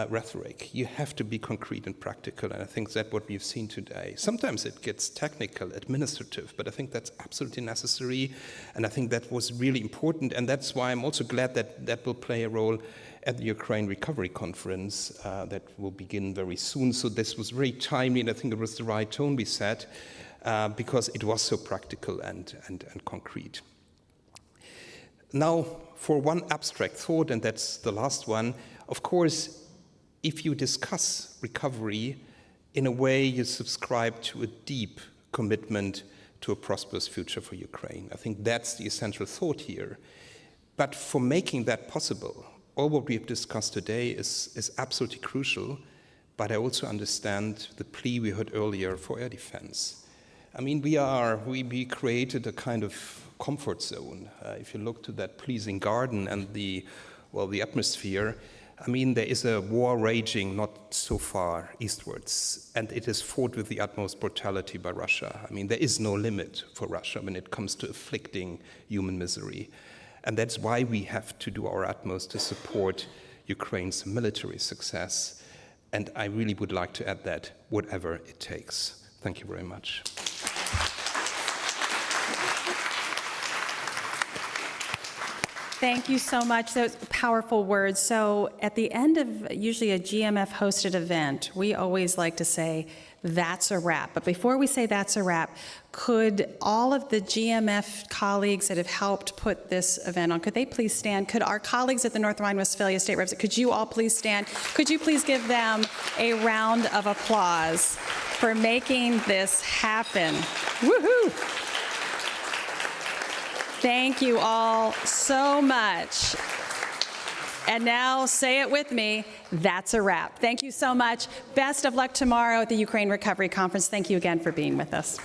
rhetoric. You have to be concrete and practical, and I think that's what we've seen today. Sometimes it gets technical, administrative, but I think that's absolutely necessary, and I think that was really important, and that's why I'm also glad that that will play a role at the Ukraine Recovery Conference that will begin very soon. So this was very timely, and I think it was the right tone we set. Because it was so practical and concrete. Now, for one abstract thought, and that's the last one, of course, if you discuss recovery, in a way you subscribe to a deep commitment to a prosperous future for Ukraine. I think that's the essential thought here. But for making that possible, all what we have discussed today is absolutely crucial, but I also understand the plea we heard earlier for air defense. I mean, we created a kind of comfort zone. If you look to that pleasing garden and the atmosphere, I mean, there is a war raging not so far eastwards, and it is fought with the utmost brutality by Russia. I mean, there is no limit for Russia when it comes to inflicting human misery. And that's why we have to do our utmost to support Ukraine's military success. And I really would like to add that, whatever it takes. Thank you very much. Thank you so much. Those powerful words. So at the end of usually a GMF-hosted event, we always like to say, that's a wrap. But before we say that's a wrap, could all of the GMF colleagues that have helped put this event on, could they please stand? Could our colleagues at the North Rhine-Westphalia State Reps, could you all please stand? Could you please give them a round of applause for making this happen? Woohoo! Thank you all so much. And now say it with me, that's a wrap. Thank you so much. Best of luck tomorrow at the Ukraine Recovery Conference. Thank you again for being with us.